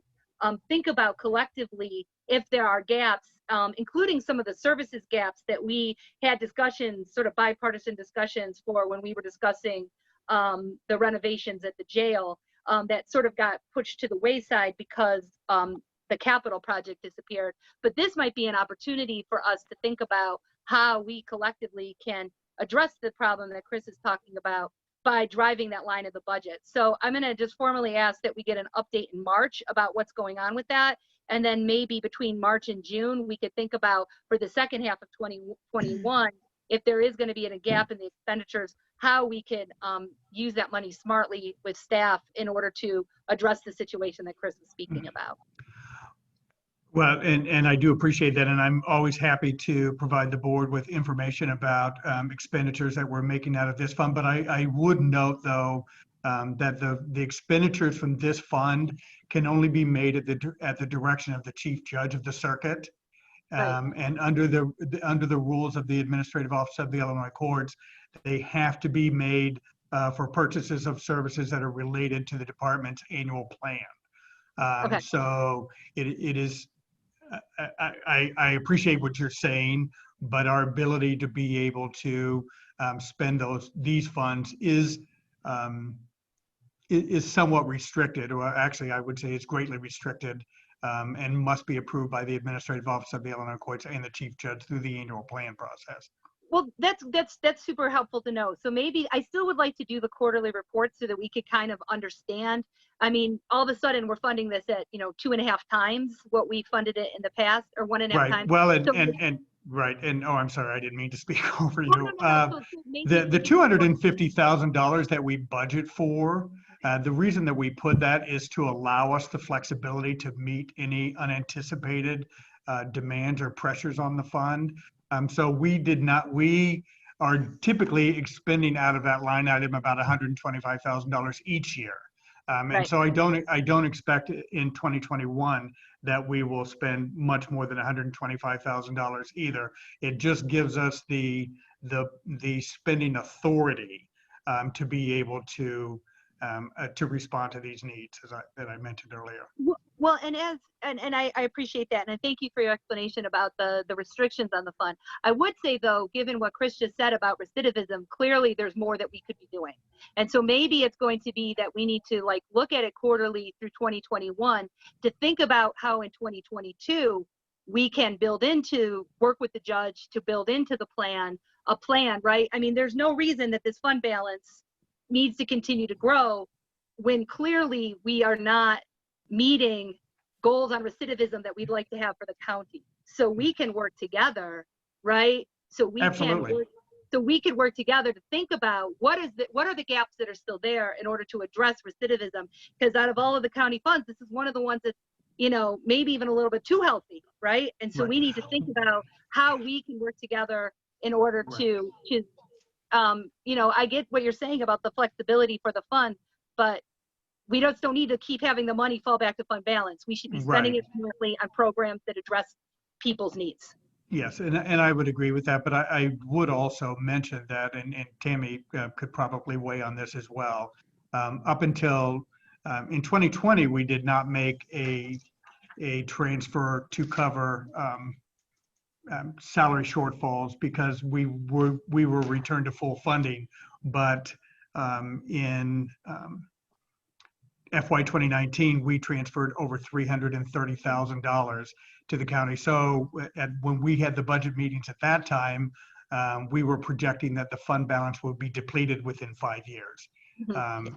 think about collectively if there are gaps, including some of the services gaps that we had discussions, sort of bipartisan discussions for when we were discussing the renovations at the jail that sort of got pushed to the wayside because the capital project disappeared. But this might be an opportunity for us to think about how we collectively can address the problem that Chris is talking about by driving that line of the budget. So I'm going to just formally ask that we get an update in March about what's going on with that. And then maybe between March and June, we could think about for the second half of 2021, if there is going to be a gap in the expenditures, how we could use that money smartly with staff in order to address the situation that Chris is speaking about. Well, and I do appreciate that, and I'm always happy to provide the board with information about expenditures that we're making out of this fund. But I would note, though, that the expenditures from this fund can only be made at the direction of the chief judge of the circuit, and under the rules of the Administrative Office of the Illinois Courts, they have to be made for purchases of services that are related to the department's annual plan. So it is. I appreciate what you're saying, but our ability to be able to spend these funds is somewhat restricted, or actually I would say it's greatly restricted, and must be approved by the Administrative Office of the Illinois Courts and the Chief Judge through the annual plan process. Well, that's super helpful to know. So maybe I still would like to do the quarterly report so that we could kind of understand. I mean, all of a sudden we're funding this at 2.5 times what we funded it in the past, or 1.5 right. times. Well, So oh, I'm sorry, I didn't mean to speak over you. So maybe The $250,000 that we budget for, the reason that we put that is to allow us the flexibility to meet any unanticipated demands or pressures on the fund. So we are typically expending out of that line item about $125,000 each year. And so I don't expect in 2021 that we will spend much more than $125,000 either. It just gives us the spending authority to be able to respond to these needs that I mentioned earlier. Well, and I appreciate that, and I thank you for your explanation about the restrictions on the fund. I would say, though, given what Chris just said about recidivism, clearly there's more that we could be doing. And so maybe it's going to be that we need to look at it quarterly through 2021 to think about how in 2022 we can work with the judge to build into the plan, a plan, right? I mean, there's no reason that this fund balance needs to continue to grow when clearly we are not meeting goals on recidivism that we'd like to have for the county. So we can work together, right? So we can work together to think about what are the gaps that are still there in order to address recidivism. Because out of all of the county funds, this is one of the ones that's, maybe even a little bit too healthy, right? And so we need to think about how we can work together in order to I get what you're saying about the flexibility for the fund, but we don't need to keep having the money fall back to fund balance. We should be spending it smartly on programs that address people's needs. Yes, and I would agree with that, but I would also mention that, and Tammy could probably weigh on this as well. Up until in 2020, we did not make a transfer to cover salary shortfalls because we were returned to full funding, but in FY 2019, we transferred over $330,000 to the county. So when we had the budget meetings at that time, we were projecting that the fund balance would be depleted within 5 years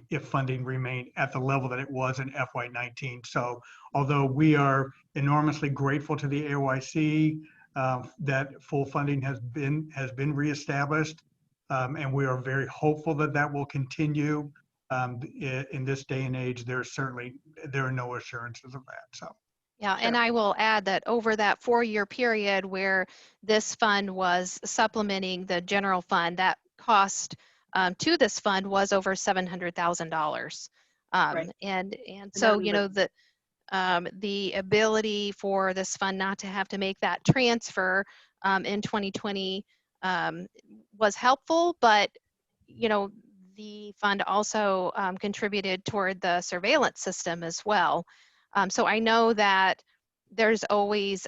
if funding remained at the level that it was in FY 19. So although we are enormously grateful to the AOIC that full funding has been reestablished, and we are very hopeful that that will continue. In this day and age, there are no assurances of that. So. Yeah, and I will add that over that 4-year period where this fund was supplementing the general fund, that cost to this fund was over $700,000. And so, the ability for this fund not to have to make that transfer in 2020 was helpful, but the fund also contributed toward the surveillance system as well. So I know that there's always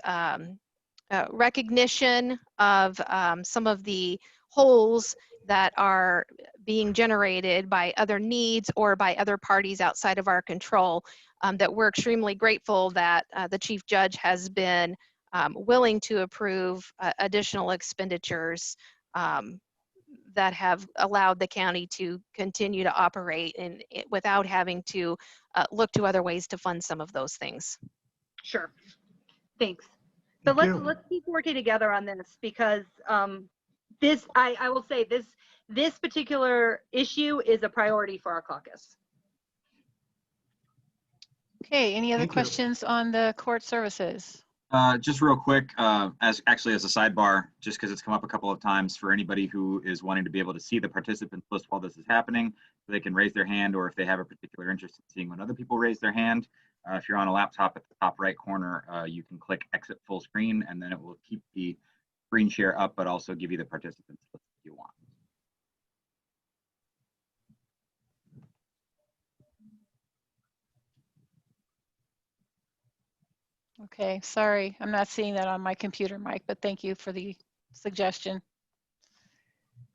recognition of some of the holes that are being generated by other needs or by other parties outside of our control, that we're extremely grateful that the Chief Judge has been willing to approve additional expenditures that have allowed the county to continue to operate without having to look to other ways to fund some of those things. Sure. Thanks. So let's keep working together on this, because this, I will say, this particular issue is a priority for our caucus. Okay, any other Thank you. questions on the court services? Just real quick, as a sidebar, just because it's come up a couple of times, for anybody who is wanting to be able to see the participants list while this is happening, so they can raise their hand, or if they have a particular interest in seeing when other people raise their hand, if you're on a laptop, at the top right corner, you can click exit full screen, and then it will keep the screen share up, but also give you the participants list if you want. Okay, sorry, I'm not seeing that on my computer, Mike, but thank you for the suggestion.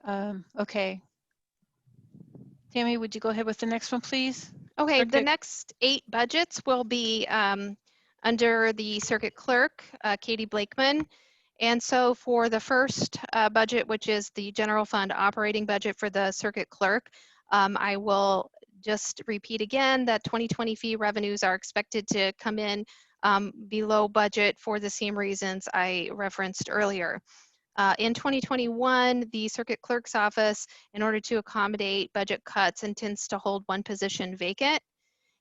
Okay. Tammy, would you go ahead with the next one, please? Okay, the Circuit. next 8 budgets will be under the circuit clerk, Katie Blakeman. And so for the first budget, which is the general fund operating budget for the circuit clerk, I will just repeat again that 2020 fee revenues are expected to come in below budget for the same reasons I referenced earlier. In 2021, the circuit clerk's office, in order to accommodate budget cuts, intends to hold 1 position vacant.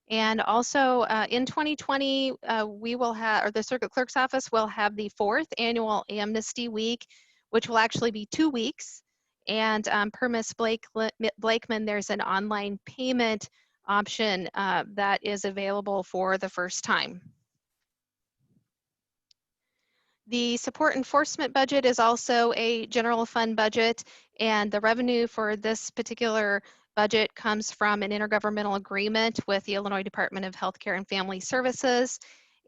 And also in 2020, we will have, or the circuit clerk's office will have the 4th annual amnesty week, which will actually be 2 weeks. And per Ms. Blakeman, there's an online payment option that is available for the first time. The support enforcement budget is also a general fund budget, and the revenue for this particular budget comes from an intergovernmental agreement with the Illinois Department of Healthcare and Family Services.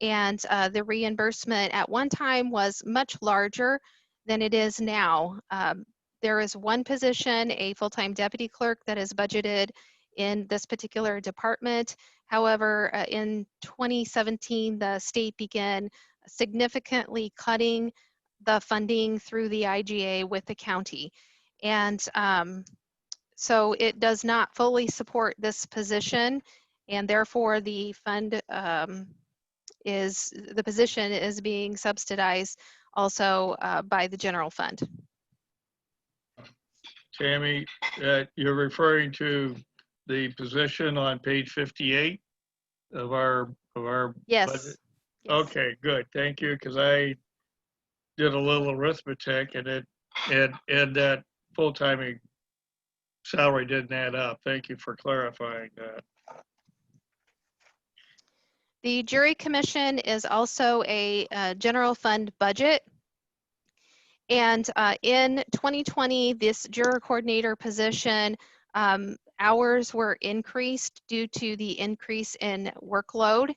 And the reimbursement at one time was much larger than it is now. There is 1 position, a full-time deputy clerk, that is budgeted in this particular department. However, in 2017, the state began significantly cutting the funding through the IGA with the county. And so it does not fully support this position, and therefore the fund the position is being subsidized also by the general fund. Tammy, you're referring to the position on page 58 of our Yes. budget? Yes. Okay, good. Thank you, because I did a little arithmetic and that full-time salary didn't add up. Thank you for clarifying that. The jury commission is also a general fund budget. And in 2020, this juror coordinator position, hours were increased due to the increase in workload.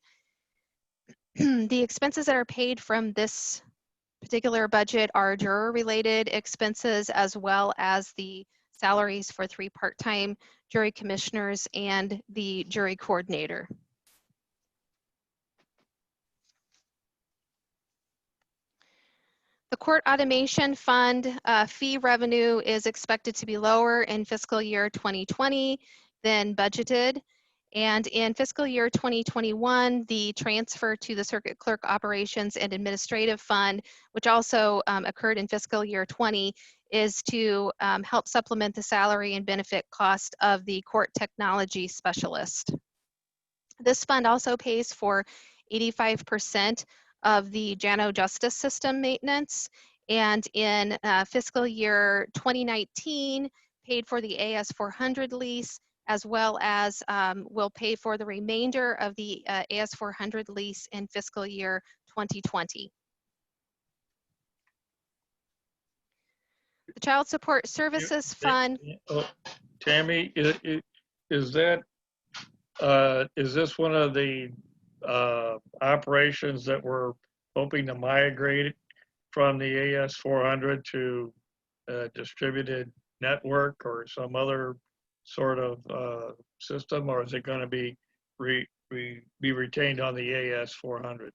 The expenses that are paid from this particular budget are juror-related expenses, as well as the salaries for 3 part-time jury commissioners and the jury coordinator. The court automation fund fee revenue is expected to be lower in fiscal year 2020 than budgeted. And in fiscal year 2021, the transfer to the circuit clerk operations and administrative fund, which also occurred in fiscal year 20, is to help supplement the salary and benefit cost of the court technology specialist. This fund also pays for 85% of the JANO Justice System maintenance, and in fiscal year 2019, paid for the AS400 lease as well as will pay for the remainder of the AS400 lease in fiscal year 2020. The Child Support Services Fund. Tammy, is that, is this one of the operations that we're hoping to migrate from the AS400 to a distributed network or some other sort of system, or is it going to be retained on the AS400?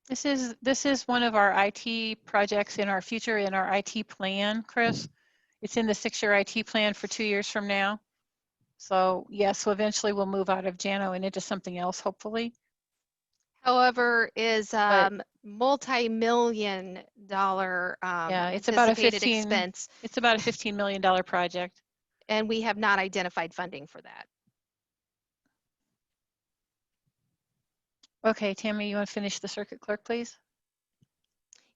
This is one of our IT projects in our future, in our IT plan, Chris. It's in the 6-year IT plan for 2 years from now. So yes, so eventually we'll move out of JANO and into something else, hopefully. However, is multi-million dollar yeah, it's about a expense. It's about a $15 million project. And we have not identified funding for that. Okay, Tammy, you want to finish the circuit clerk, please?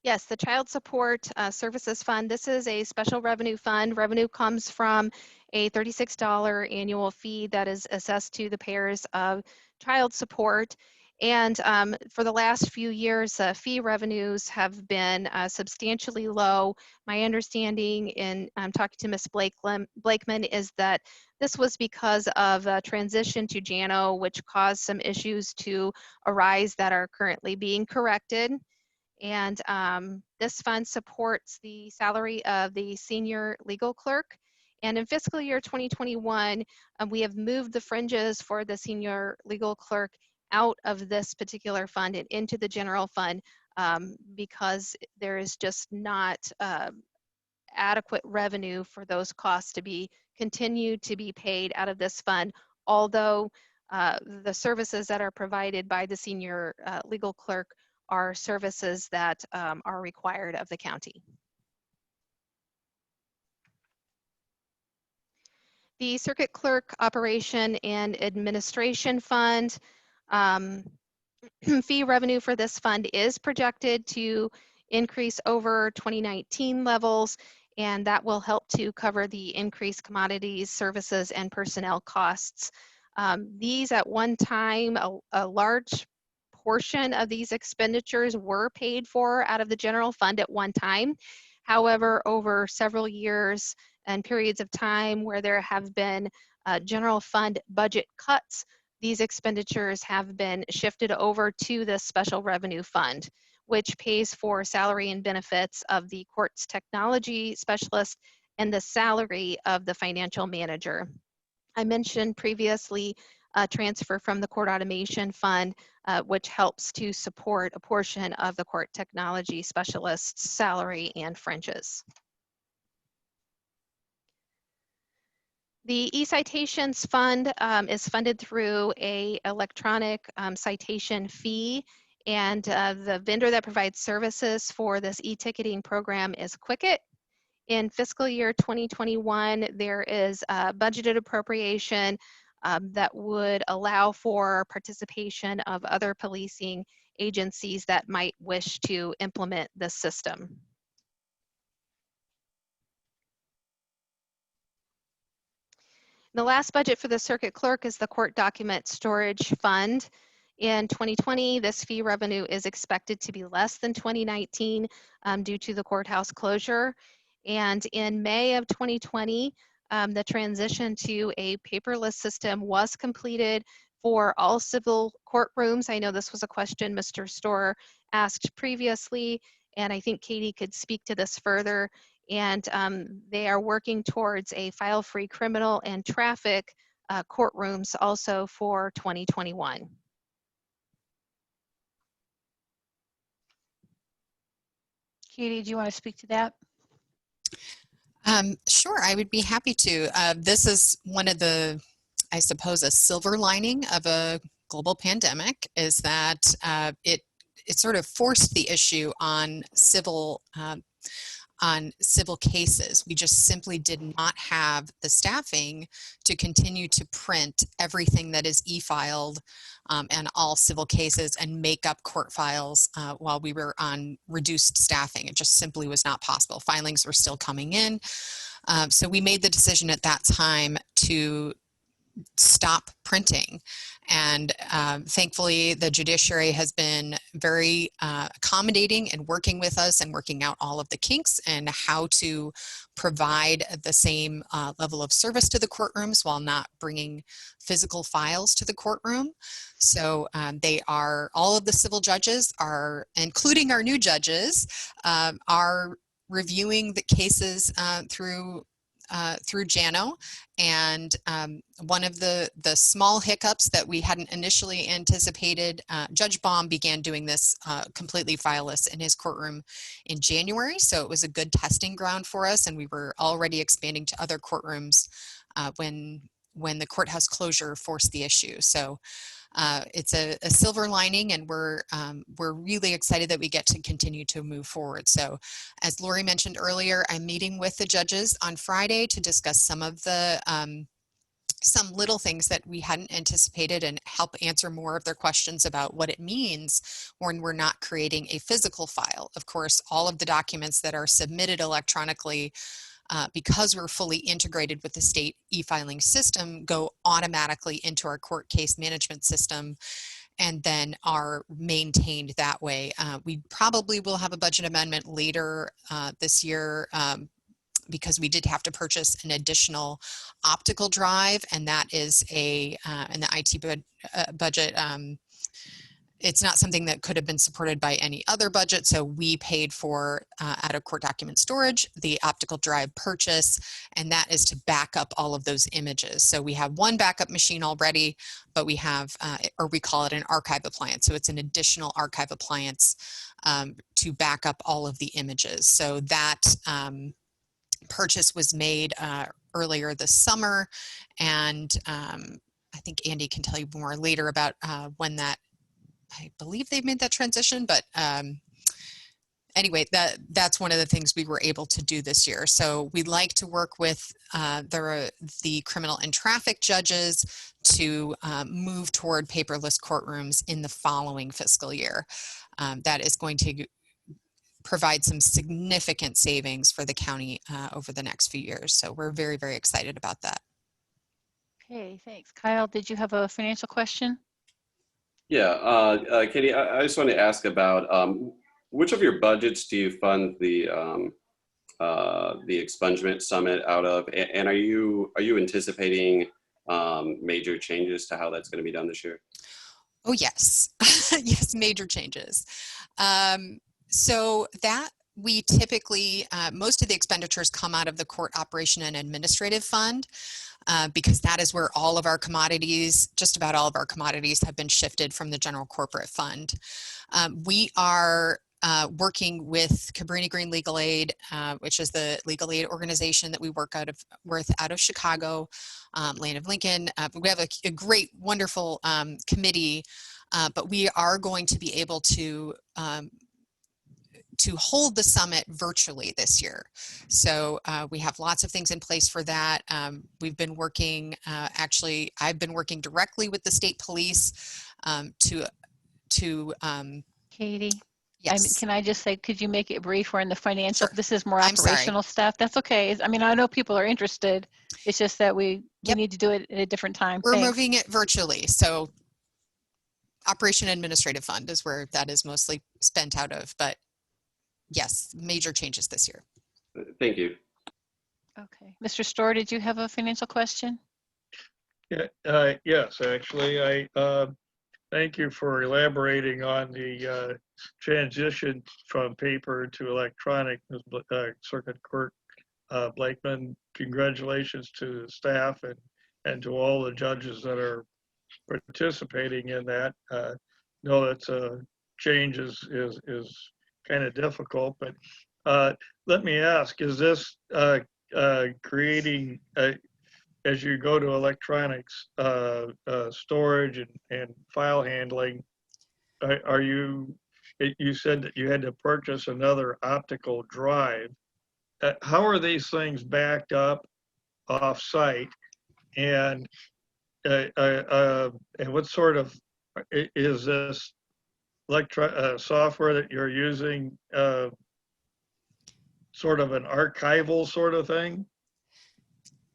Yes, the Child Support Services Fund. This is a special revenue fund. Revenue comes from a $36 annual fee that is assessed to the payers of child support. And for the last few years, fee revenues have been substantially low. My understanding in talking to Ms. Blakeman is that this was because of a transition to JANO, which caused some issues to arise that are currently being corrected. And this fund supports the salary of the senior legal clerk. And in fiscal year 2021, we have moved the fringes for the senior legal clerk out of this particular fund and into the general fund because there is just not adequate revenue for those costs to be continued to be paid out of this fund, although the services that are provided by the senior legal clerk are services that are required of the county. The Circuit Clerk Operation and Administration Fund, fee revenue for this fund is projected to increase over 2019 levels, and that will help to cover the increased commodities, services, and personnel costs. These at one time, a large portion of these expenditures were paid for out of the general fund at one time. However, over several years and periods of time where there have been general fund budget cuts, these expenditures have been shifted over to the special revenue fund, which pays for salary and benefits of the court's technology specialist and the salary of the financial manager. I mentioned previously a transfer from the court automation fund, which helps to support a portion of the court technology specialist's salary and fringes. The eCitations Fund is funded through a electronic citation fee, and the vendor that provides services for this e-ticketing program is Quicket. In fiscal year 2021, there is a budgeted appropriation that would allow for participation of other policing agencies that might wish to implement this system. The last budget for the circuit clerk is the Court Document Storage Fund. In 2020, this fee revenue is expected to be less than 2019 due to the courthouse closure. And in May of 2020, the transition to a paperless system was completed for all civil courtrooms. I know this was a question Mr. Storer asked previously, and I think Katie could speak to this further. And they are working towards a file-free criminal and traffic courtrooms also for 2021. Katie, do you want to speak to that? Sure, I would be happy to. This is one of the, I suppose, a silver lining of a global pandemic is that it sort of forced the issue on civil cases. We just simply did not have the staffing to continue to print everything that is e-filed and all civil cases and make up court files while we were on reduced staffing. It just simply was not possible. Filings were still coming in. So we made the decision at that time to stop printing. And thankfully, the judiciary has been very accommodating and working with us and working out all of the kinks and how to provide the same level of service to the courtrooms while not bringing physical files to the courtroom. So all of the civil judges are, including our new judges, are reviewing the cases through JANO. And one of the small hiccups that we hadn't initially anticipated, Judge Baum began doing this completely fileless in his courtroom in January. So it was a good testing ground for us, and we were already expanding to other courtrooms when the courthouse closure forced the issue. So it's a silver lining, and we're really excited that we get to continue to move forward. So as Lori mentioned earlier, I'm meeting with the judges on Friday to discuss some of the some little things that we hadn't anticipated and help answer more of their questions about what it means when we're not creating a physical file. Of course, all of the documents that are submitted electronically, because we're fully integrated with the state e-filing system, go automatically into our court case management system and then are maintained that way. We probably will have a budget amendment later this year because we did have to purchase an additional optical drive, and that is in the IT budget. It's not something that could have been supported by any other budget, so we paid for out-of-court document storage, the optical drive purchase, and that is to back up all of those images. So we have one backup machine already, but we have, or we call it an archive appliance. So it's an additional archive appliance to back up all of the images. So that purchase was made earlier this summer, and I think Andy can tell you more later about when that, I believe they made that transition, but anyway, that's one of the things we were able to do this year. So we'd like to work with the criminal and traffic judges to move toward paperless courtrooms in the following fiscal year. That is going to provide some significant savings for the county over the next few years. So we're very, very excited about that. Okay, thanks. Kyle, did you have a financial question? Yeah, Katie, I just want to ask about which of your budgets do you fund the expungement summit out of, and are you anticipating major changes to how that's going to be done this year? Oh yes, yes, major changes. So that we typically, most of the expenditures come out of the court operation and administrative fund. Because that is where all of our commodities, just about all of our commodities, have been shifted from the general corporate fund. We are working with Cabrini Green Legal Aid, which is the legal aid organization that we work out of Chicago, Land of Lincoln. We have a great, wonderful committee, but we are going to be able to hold the summit virtually this year. So we have lots of things in place for that. We've been working, actually, I've been working directly with the state police to Katie? Yes. Can I just say, could you make it brief? We're in the financial, sure. This is more operational stuff. That's okay. I mean, I know people are interested. It's just that we need to do it at a different time. We're moving it virtually. So Operation Administrative Fund is where that is mostly spent out of, but yes, major changes this year. Thank you. Okay. Mr. Storr, did you have a financial question? Yeah, yes, actually, I thank you for elaborating on the transition from paper to electronic, Circuit Clerk Blakeman. Congratulations to the staff and to all the judges that are participating in that. Know that change is kind of difficult, but let me ask, is this creating, as you go to electronics storage and file handling, you said that you had to purchase another optical drive. How are these things backed up off-site, and what sort of, is this software that you're using sort of an archival sort of thing?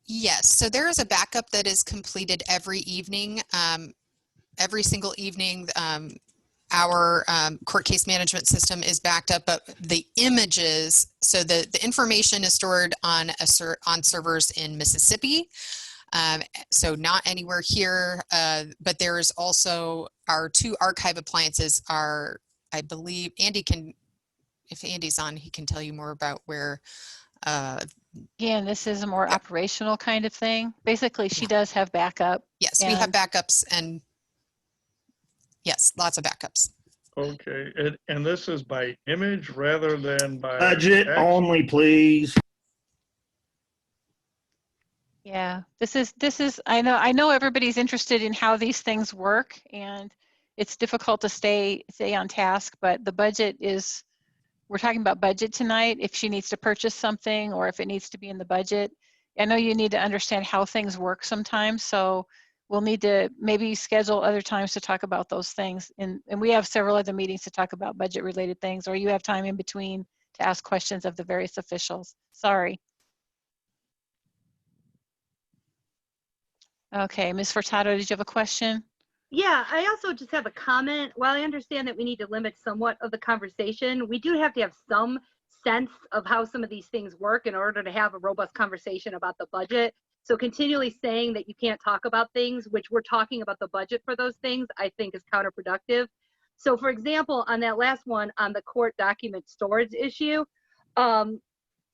Yes, so there is a backup that is completed every evening. Every single evening, our court case management system is backed up, but the images, so the information is stored on on servers in Mississippi. So not anywhere here, but there's also our 2 archive appliances are, I believe, Andy can, if Andy's on, he can tell you more about where. Again, this is a more operational kind of thing. Basically, she does have backup. Yes, we have backups, and yes, lots of backups. Okay, and this is by image rather than by Budget text? only, please. Yeah, this is, I know everybody's interested in how these things work, and it's difficult to stay on task, but the budget is, we're talking about budget tonight. If she needs to purchase something or if it needs to be in the budget, I know you need to understand how things work sometimes, so we'll need to maybe schedule other times to talk about those things. And we have several other meetings to talk about budget related things, or you have time in between to ask questions of the various officials. Sorry. Okay, Ms. Furtado, did you have a question? Yeah, I also just have a comment. While I understand that we need to limit somewhat of the conversation, we do have to have some sense of how some of these things work in order to have a robust conversation about the budget. So continually saying that you can't talk about things, which we're talking about the budget for those things, I think is counterproductive. So for example, on that last one, on the court document storage issue,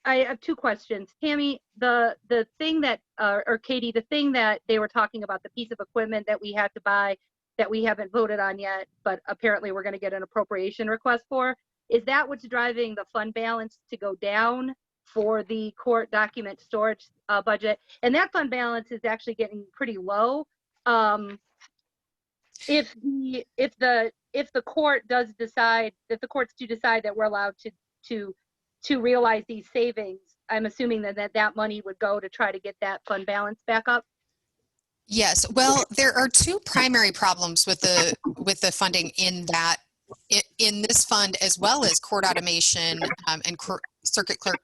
I have 2 questions. Tammy, the thing that, or Katie, the thing that they were talking about, the piece of equipment that we had to buy that we haven't voted on yet, but apparently we're going to get an appropriation request for, is that what's driving the fund balance to go down for the court document storage budget? And that fund balance is actually getting pretty low. If the court does decide, if the courts do decide that we're allowed to realize these savings, I'm assuming that money would go to try to get that fund balance back up. Yes, well, there are 2 primary problems with the funding in this fund, as well as court automation and circuit clerk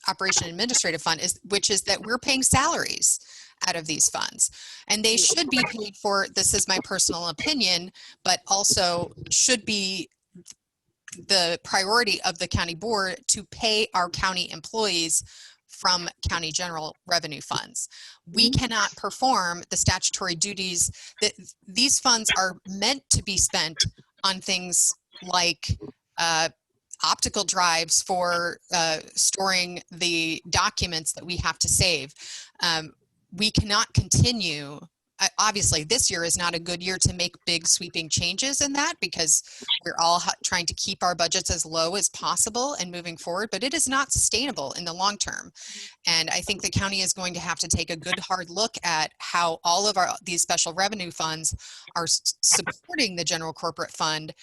operation administrative fund, which is that we're paying salaries out of these funds, and they should be paid for. This is my personal opinion, but also should be the priority of the county board to pay our county employees from county general revenue funds. We cannot perform the statutory duties that these funds are meant to be spent on, things like optical drives for storing the documents that we have to save. We cannot continue. Obviously, this year is not a good year to make big sweeping changes in that, because we're all trying to keep our budgets as low as possible and moving forward, but it is not sustainable in the long term. And I think the county is going to have to take a good hard look at how all of these special revenue funds are supporting the general corporate fund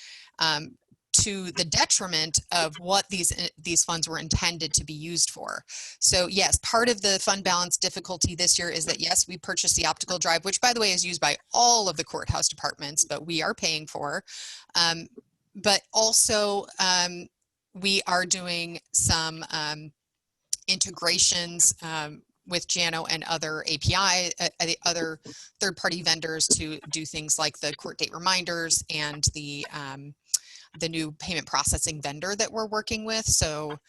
to the detriment of what these funds were intended to be used for. So yes, part of the fund balance difficulty this year is that, yes, we purchased the optical drive, which by the way is used by all of the courthouse departments, but we are paying for. But also we are doing some integrations with JANO and other API, other third-party vendors to do things like the court date reminders and the new payment processing vendor that we're working with. So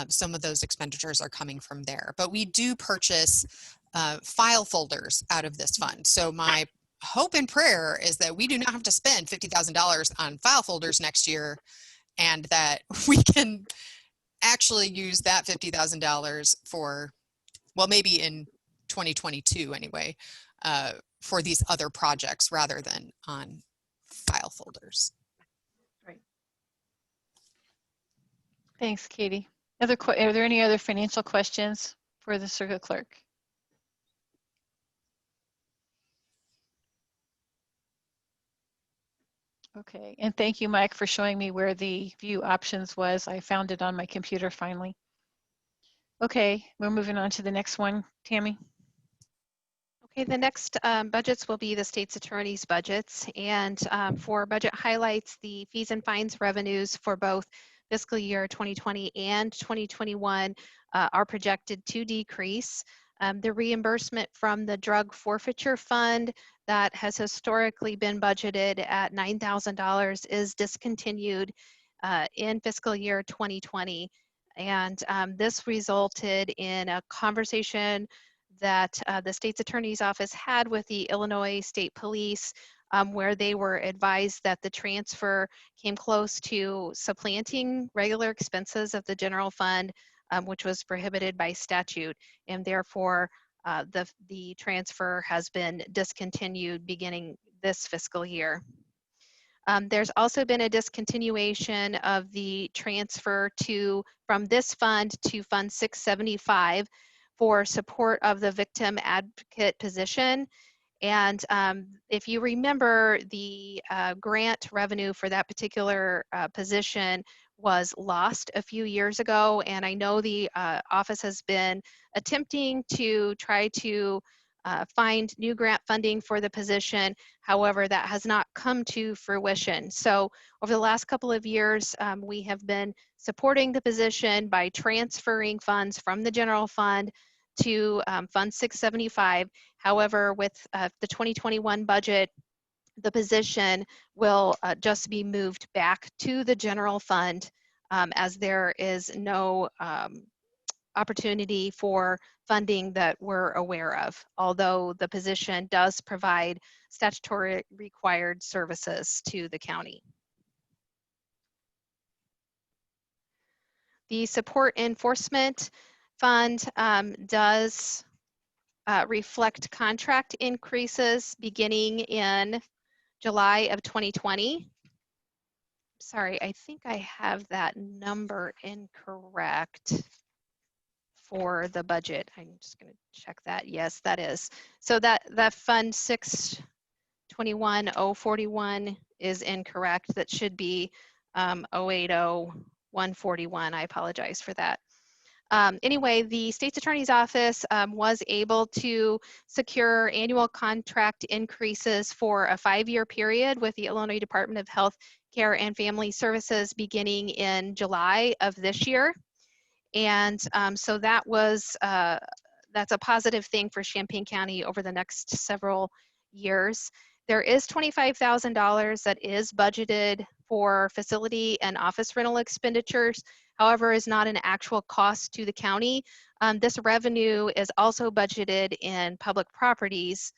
some of those expenditures are coming from there. But we do purchase file folders out of this fund. So my hope and prayer is that we do not have to spend $50,000 on file folders next year, and that we can actually use that $50,000 for, well, maybe in 2022 anyway, for these other projects rather than on file folders. Thanks, Katie. Are there any other financial questions for the circuit clerk? Okay, and thank you, Mike, for showing me where the view options was. I found it on my computer finally. Okay, we're moving on to the next one. Tammy? Okay, the next budgets will be the state's attorney's budgets. And for budget highlights, the fees and fines revenues for both fiscal year 2020 and 2021 are projected to decrease. The reimbursement from the drug forfeiture fund that has historically been budgeted at $9,000 is discontinued in fiscal year 2020. And this resulted in a conversation that the state's attorney's office had with the Illinois State Police, where they were advised that the transfer came close to supplanting regular expenses of the general fund, which was prohibited by statute, and therefore the transfer has been discontinued beginning this fiscal year. There's also been a discontinuation of the transfer from this fund to Fund 675 for support of the victim advocate position. And if you remember, the grant revenue for that particular position was lost a few years ago, and I know the office has been attempting to try to find new grant funding for the position. However, that has not come to fruition. So over the last couple of years, we have been supporting the position by transferring funds from the general fund to Fund 675. However, with the 2021 budget, the position will just be moved back to the general fund, as there is no opportunity for funding that we're aware of, although the position does provide statutory required services to the county. The support enforcement fund does reflect contract increases beginning in July of 2020. Sorry, I think I have that number incorrect for the budget. I'm just going to check that. Yes, that is. So that Fund 621-041 is incorrect. That should be 080-141. I apologize for that. Anyway, the state's attorney's office was able to secure annual contract increases for a 5-year period with the Illinois Department of Health Care and Family Services beginning in July of this year. And so that was, that's a positive thing for Champaign County over the next several years. There is $25,000 that is budgeted for facility and office rental expenditures, however, is not an actual cost to the county. This revenue is also budgeted in public properties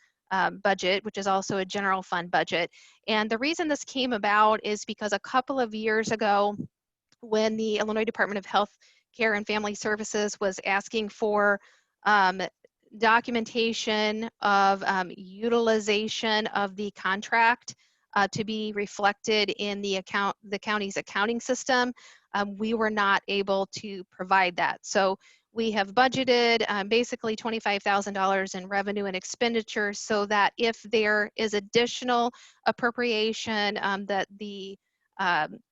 budget, which is also a general fund budget. And the reason this came about is because a couple of years ago, when the Illinois Department of Health Care and Family Services was asking for documentation of utilization of the contract to be reflected in the county's accounting system, we were not able to provide that. So we have budgeted basically $25,000 in revenue and expenditures so that if there is additional appropriation that the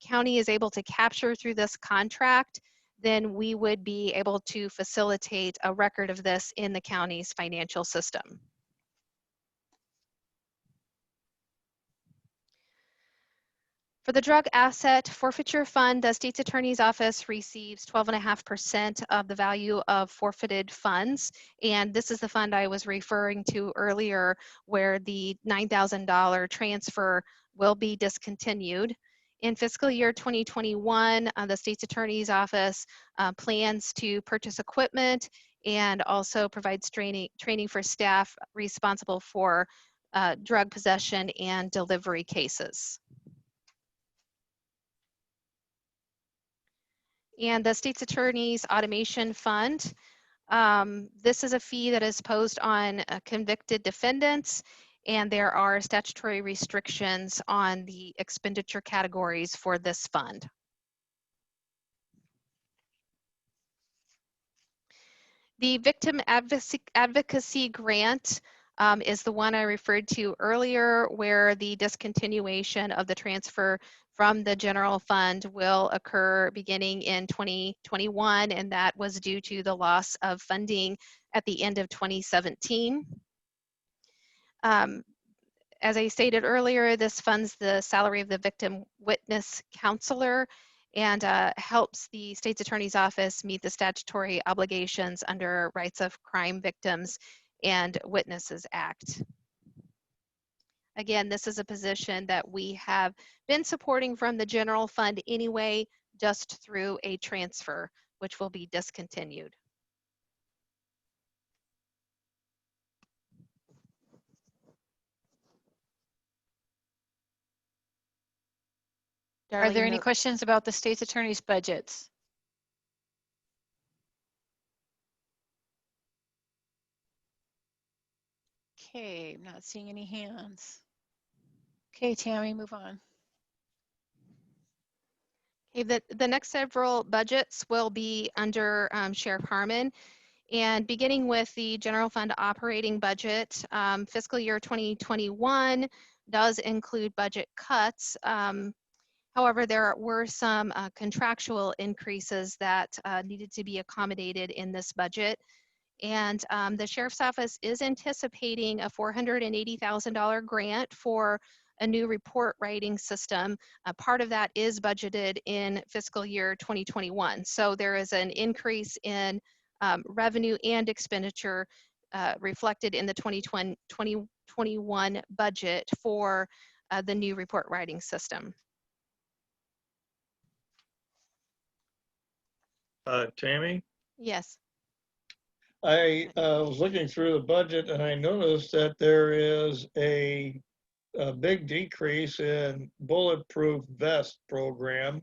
county is able to capture through this contract, then we would be able to facilitate a record of this in the county's financial system. For the drug asset forfeiture fund, the state's attorney's office receives 12.5% of the value of forfeited funds. And this is the fund I was referring to earlier, where the $9,000 transfer will be discontinued. In fiscal year 2021, the state's attorney's office plans to purchase equipment and also provides training for staff responsible for drug possession and delivery cases. And the state's attorney's automation fund. This is a fee that is imposed on convicted defendants, and there are statutory restrictions on the expenditure categories for this fund. The victim advocacy grant is the one I referred to earlier, where the discontinuation of the transfer from the general fund will occur beginning in 2021, and that was due to the loss of funding at the end of 2017. As I stated earlier, this funds the salary of the victim witness counselor, and helps the state's attorney's office meet the statutory obligations under Rights of Crime Victims and Witnesses Act. Again, this is a position that we have been supporting from the general fund anyway, just through a transfer, which will be discontinued. Are there Darlene, any questions about the state's attorney's budgets? Okay, I'm not seeing any hands. Okay, Tammy, move on. Okay, the next several budgets will be under Sheriff Harmon. And beginning with the general fund operating budget, fiscal year 2021 does include budget cuts. However, there were some contractual increases that needed to be accommodated in this budget. And the Sheriff's Office is anticipating a $480,000 grant for a new report writing system. Part of that is budgeted in fiscal year 2021. So there is an increase in revenue and expenditure reflected in the 2021 budget for the new report writing system. Tammy? Yes. I was looking through the budget and I noticed that there is a big decrease in bulletproof vest program.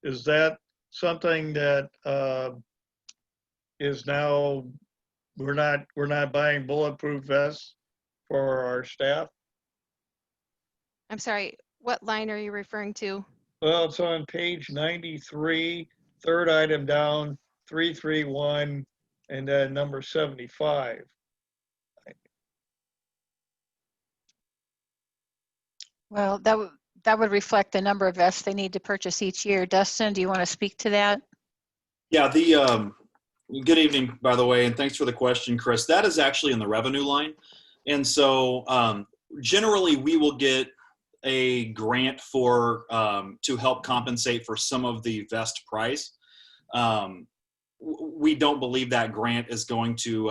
Is that something that is now we're not buying bulletproof vests for our staff? I'm sorry, what line are you referring to? Well, it's on page 93, third item down, 331, and then number 75. Well, that would reflect the number of vests they need to purchase each year. Dustin, do you want to speak to that? Yeah, good evening, by the way, and thanks for the question, Chris. That is actually in the revenue line. And so generally we will get a grant for to help compensate for some of the vest price. We don't believe that grant is going to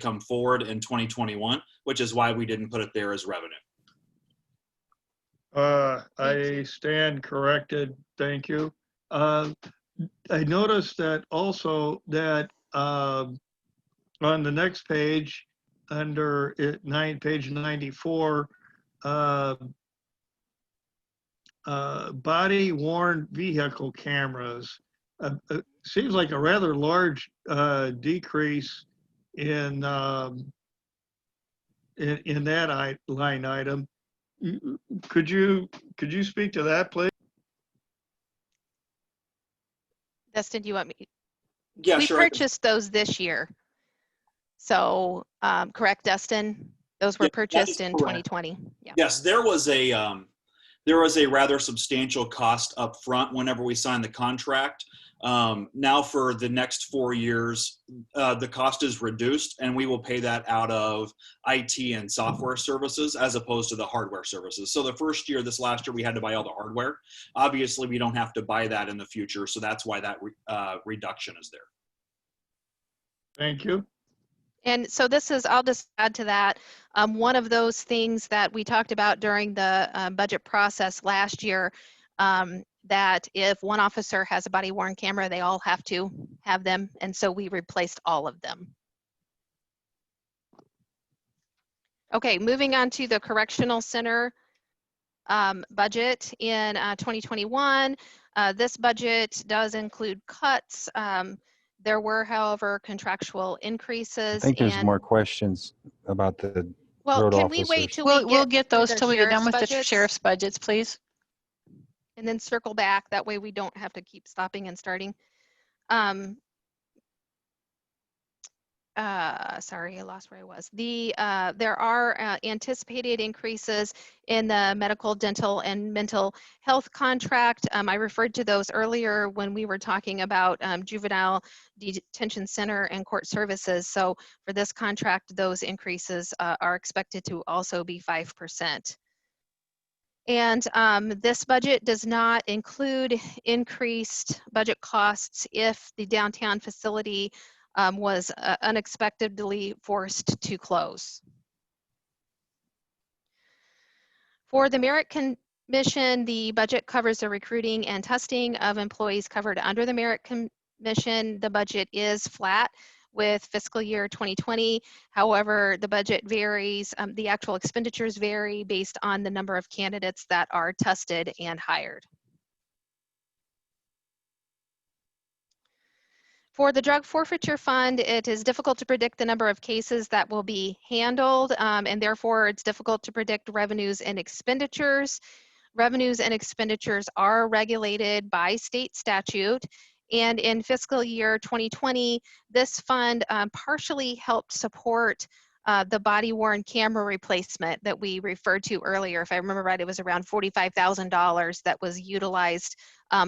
come forward in 2021, which is why we didn't put it there as revenue. I stand corrected. Thank you. I noticed that also that on the next page, under page 94, body worn vehicle cameras. Seems like a rather large decrease in that line item. Could you speak to that, please? Dustin, do you want me? Yeah, we sure. purchased those this year. So, correct, Dustin? Those were purchased in 2020. Yeah. Yes, there was a rather substantial cost up front whenever we signed the contract. Now for the next 4 years, the cost is reduced and we will pay that out of IT and software services as opposed to the hardware services. So the first year, this last year, we had to buy all the hardware. Obviously, we don't have to buy that in the future. So that's why that reduction is there. Thank you. And so this is, I'll just add to that, one of those things that we talked about during the budget process last year, that if one officer has a body worn camera, they all have to have them. And so we replaced all of them. Okay, moving on to the Correctional Center budget in 2021. This budget does include cuts. There were, however, contractual increases. I think there's more questions about the well, road can we officers. wait till we'll get those till we get done with the budgets? sheriff's budgets, please. And then circle back. That way we don't have to keep stopping and starting. Sorry, I lost where I was. There are anticipated increases in the medical, dental, and mental health contract. I referred to those earlier when we were talking about juvenile detention center and court services. So for this contract, those increases are expected to also be 5%. And this budget does not include increased budget costs if the downtown facility was unexpectedly forced to close. For the Merit Commission, the budget covers the recruiting and testing of employees covered under the Merit Commission. The budget is flat with fiscal year 2020. However, the budget varies, the actual expenditures vary based on the number of candidates that are tested and hired. For the drug forfeiture fund, it is difficult to predict the number of cases that will be handled, and therefore it's difficult to predict revenues and expenditures. Revenues and expenditures are regulated by state statute. And in fiscal year 2020, this fund partially helped support the body-worn camera replacement that we referred to earlier. If I remember right, it was around $45,000 that was utilized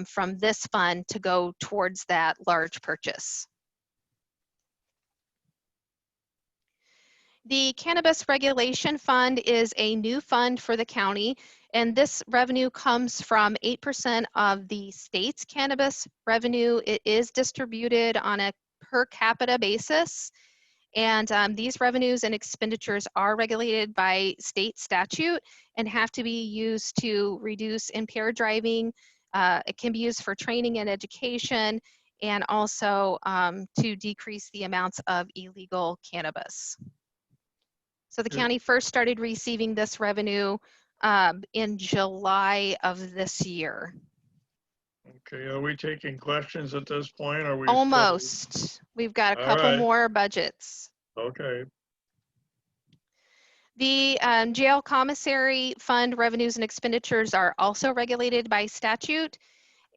from this fund to go towards that large purchase. The Cannabis Regulation Fund is a new fund for the county, and this revenue comes from 8% of the state's cannabis revenue. It is distributed on a per capita basis, and these revenues and expenditures are regulated by state statute and have to be used to reduce impaired driving. It can be used for training and education, and also to decrease the amounts of illegal cannabis. So the county first started receiving this revenue in July of this year. Okay, are we taking questions at this point? Are we? Almost. We've got a couple more budgets. Okay. The jail commissary fund revenues and expenditures are also regulated by statute,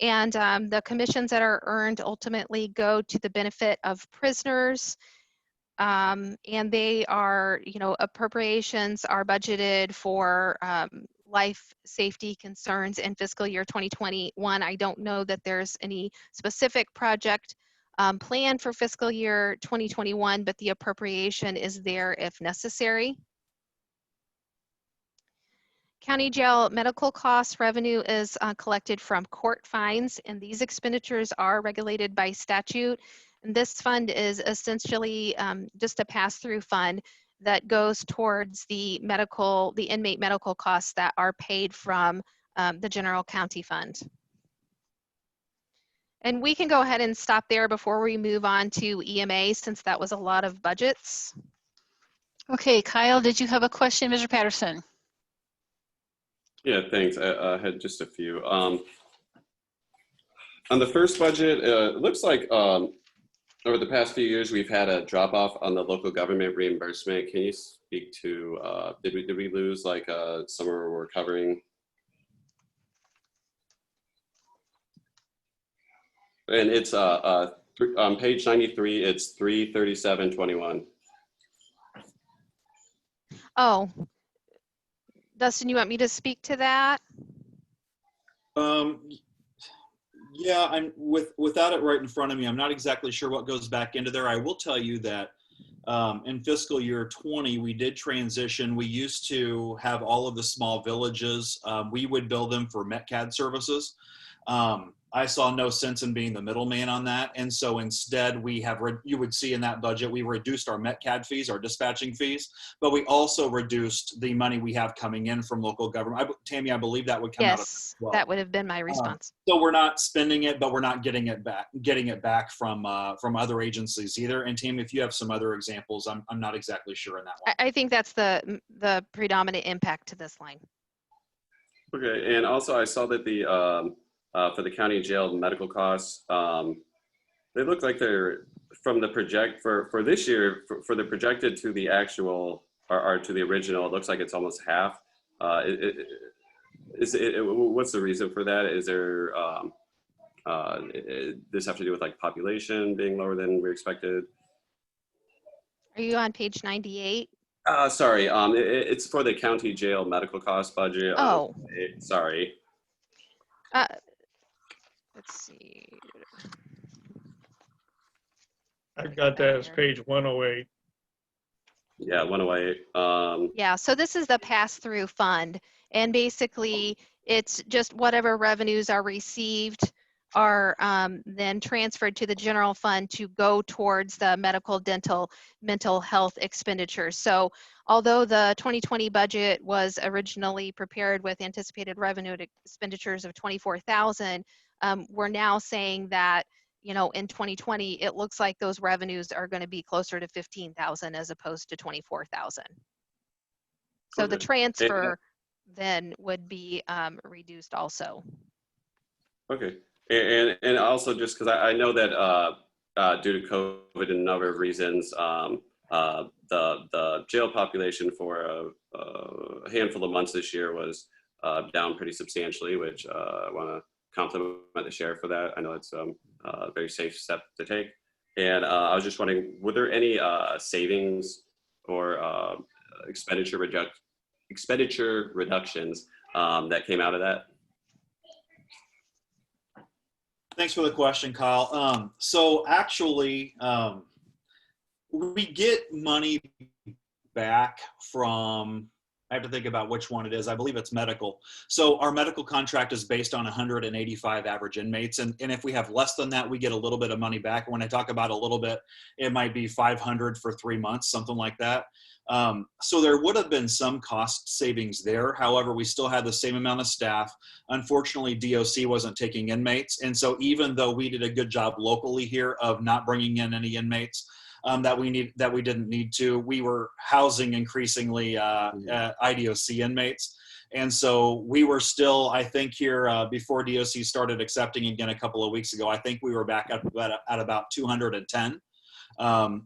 and the commissions that are earned ultimately go to the benefit of prisoners. And they are, appropriations are budgeted for life safety concerns in fiscal year 2021. I don't know that there's any specific project planned for fiscal year 2021, but the appropriation is there if necessary. County jail medical costs revenue is collected from court fines, and these expenditures are regulated by statute. And this fund is essentially just a pass-through fund that goes towards the inmate medical costs that are paid from the general county fund. And we can go ahead and stop there before we move on to EMA, since that was a lot of budgets. Okay, Kyle, did you have a question, Mr. Patterson? Yeah, thanks. I had just a few. On the first budget, it looks like over the past few years, we've had a drop off on the local government reimbursement. Can you speak to, did we lose like summer we're covering? And it's on page 93, it's 337.21. Oh, Dustin, you want me to speak to that? Yeah, without it right in front of me, I'm not exactly sure what goes back into there. I will tell you that in fiscal year 20, we did transition. We used to have all of the small villages. We would bill them for METCAD services. I saw no sense in being the middleman on that. And so instead we have, you would see in that budget, we reduced our METCAD fees, our dispatching fees, but we also reduced the money we have coming in from local government. Tammy, I believe that would come out of Yes, as well. that would have been my response. So we're not spending it, but we're not getting it back from other agencies either. And Tammy, if you have some other examples, I'm not exactly sure on that one. I think that's the predominant impact to this line. Okay, and also I saw that the for the county jail medical costs, they look like they're from the for this year for the projected to the actual or to the original. It looks like it's almost half. What's the reason for that? Is there this have to do with like population being lower than we expected? Are you on page 98? Sorry, it's for the county jail medical cost budget. Oh. Sorry. Let's see. I've got that as page 108. Yeah, 108. Yeah, so this is the pass-through fund, and basically it's just whatever revenues are received are then transferred to the general fund to go towards the medical, dental, mental health expenditures. So although the 2020 budget was originally prepared with anticipated revenue and expenditures of 24,000, we're now saying that, you know, in 2020, it looks like those revenues are going to be closer to 15,000 as opposed to 24,000. So the Okay. transfer then would be reduced also. Okay. And also just because I know that due to COVID and a number of reasons, the jail population for a handful of months this year was down pretty substantially, which I want to compliment the sheriff for that. I know it's a very safe step to take. And I was just wondering, were there any savings or expenditure reductions that came out of that? Thanks for the question, Kyle. So actually, we get money back from, I have to think about which one it is. I believe it's medical. So our medical contract is based on 185 average inmates. And if we have less than that, we get a little bit of money back. When I talk about a little bit, it might be 500 for 3 months, something like that. So there would have been some cost savings there. However, we still had the same amount of staff. Unfortunately, DOC wasn't taking inmates. And so even though we did a good job locally here of not bringing in any inmates that we didn't need to, we were housing increasingly IDOC inmates. And so we were still, I think here before DOC started accepting again a couple of weeks ago, I think we were back up at about 210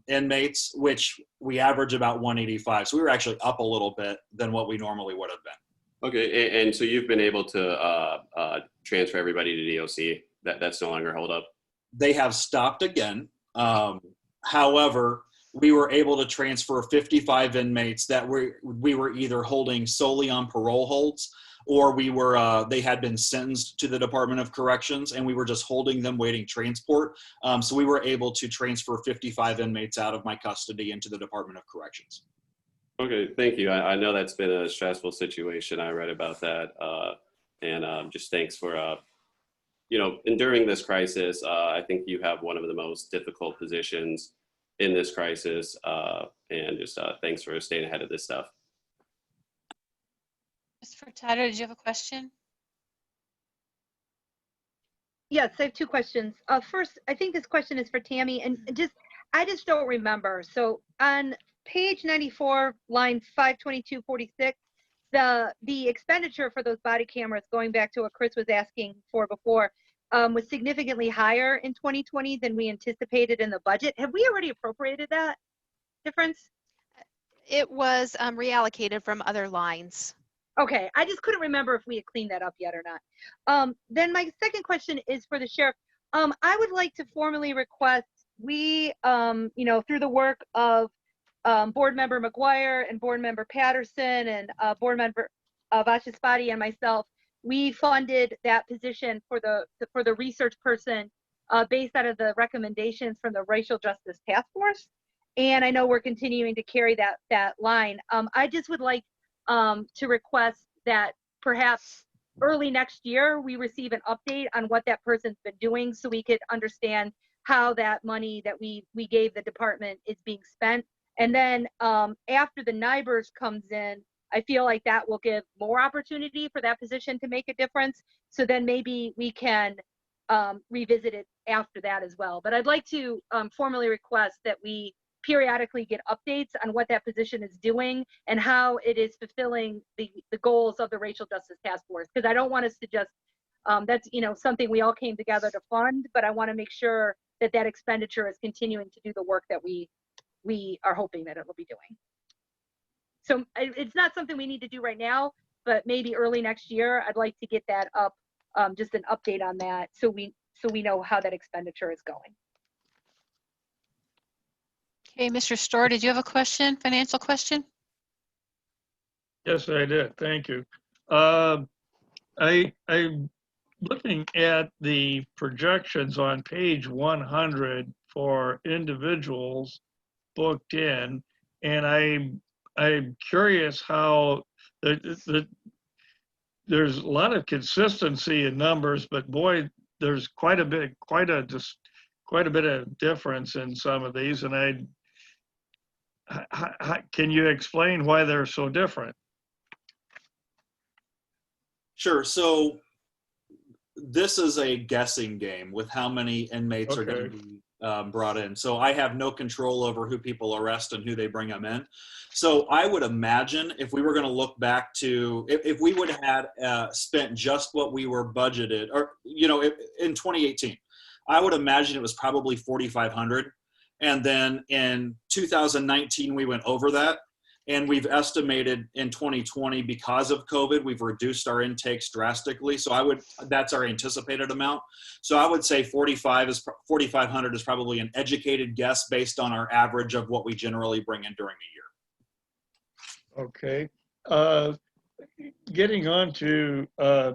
inmates, which we average about 185. So we were actually up a little bit than what we normally would have been. Okay, and so you've been able to transfer everybody to DOC. That's no longer hold up. They have stopped again. However, we were able to transfer 55 inmates that we were either holding solely on parole holds, or they had been sentenced to the Department of Corrections, and we were just holding them waiting transport. So we were able to transfer 55 inmates out of my custody into the Department of Corrections. Okay, thank you. I know that's been a stressful situation. I read about that, and just thanks for enduring this crisis. I think you have one of the most difficult positions in this crisis, and just thanks for staying ahead of this stuff. Mr. Furtado, did you have a question? Yes, I have two questions. First, I think this question is for Tammy, and I just don't remember. So on page 94, line 52246, the expenditure for those body cameras, going back to what Chris was asking for before, was significantly higher in 2020 than we anticipated in the budget. Have we already appropriated that difference? It was reallocated from other lines. Okay, I just couldn't remember if we had cleaned that up yet or not. Then my second question is for the sheriff. I would like to formally request we, through the work of Board Member McGuire and Board Member Patterson and Board Member Vachespati and myself, we funded that position for the research person based out of the recommendations from the Racial Justice Task Force. And I know we're continuing to carry that line. I just would like to request that perhaps early next year we receive an update on what that person's been doing, so we could understand how that money that we gave the department is being spent. And then after the NIBRS comes in, I feel like that will give more opportunity for that position to make a difference. So then maybe we can revisit it after that as well. But I'd like to formally request that we periodically get updates on what that position is doing and how it is fulfilling the goals of the Racial Justice Task Force. Because I don't want us to just, that's something we all came together to fund, but I want to make sure that that expenditure is continuing to do the work that we are hoping that it will be doing. So it's not something we need to do right now, but maybe early next year, I'd like to get that up, just an update on that, so we know how that expenditure is going. Okay, Mr. Storr, did you have a question, financial question? Yes, I did. Thank you. I'm looking at the projections on page 100 for individuals booked in, and I'm curious how there's a lot of consistency in numbers, but boy, there's quite a bit of difference in some of these, and can you explain why they're so different? Sure. So this is a guessing game with how many inmates are going to be brought in. So I have no control over who people arrest and who they bring them in. So I would imagine if we were going to look back to, if we would have had spent just what we were budgeted, or, in 2018, I would imagine it was probably 4,500. And then in 2019, we went over that. And we've estimated in 2020, because of COVID, we've reduced our intakes drastically. So that's our anticipated amount. So I would say 4,500 is probably an educated guess based on our average of what we generally bring in during the year. Okay. Getting on to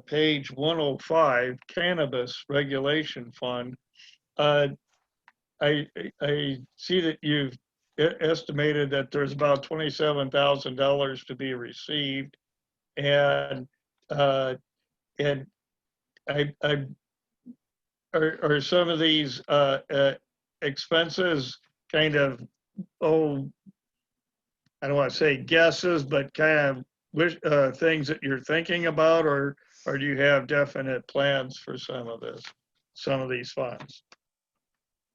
page 105, Cannabis Regulation Fund. I see that you've estimated that there's about $27,000 to be received, and are some of these expenses kind of, I don't want to say guesses, but kind of things that you're thinking about, or do you have definite plans for some of these funds?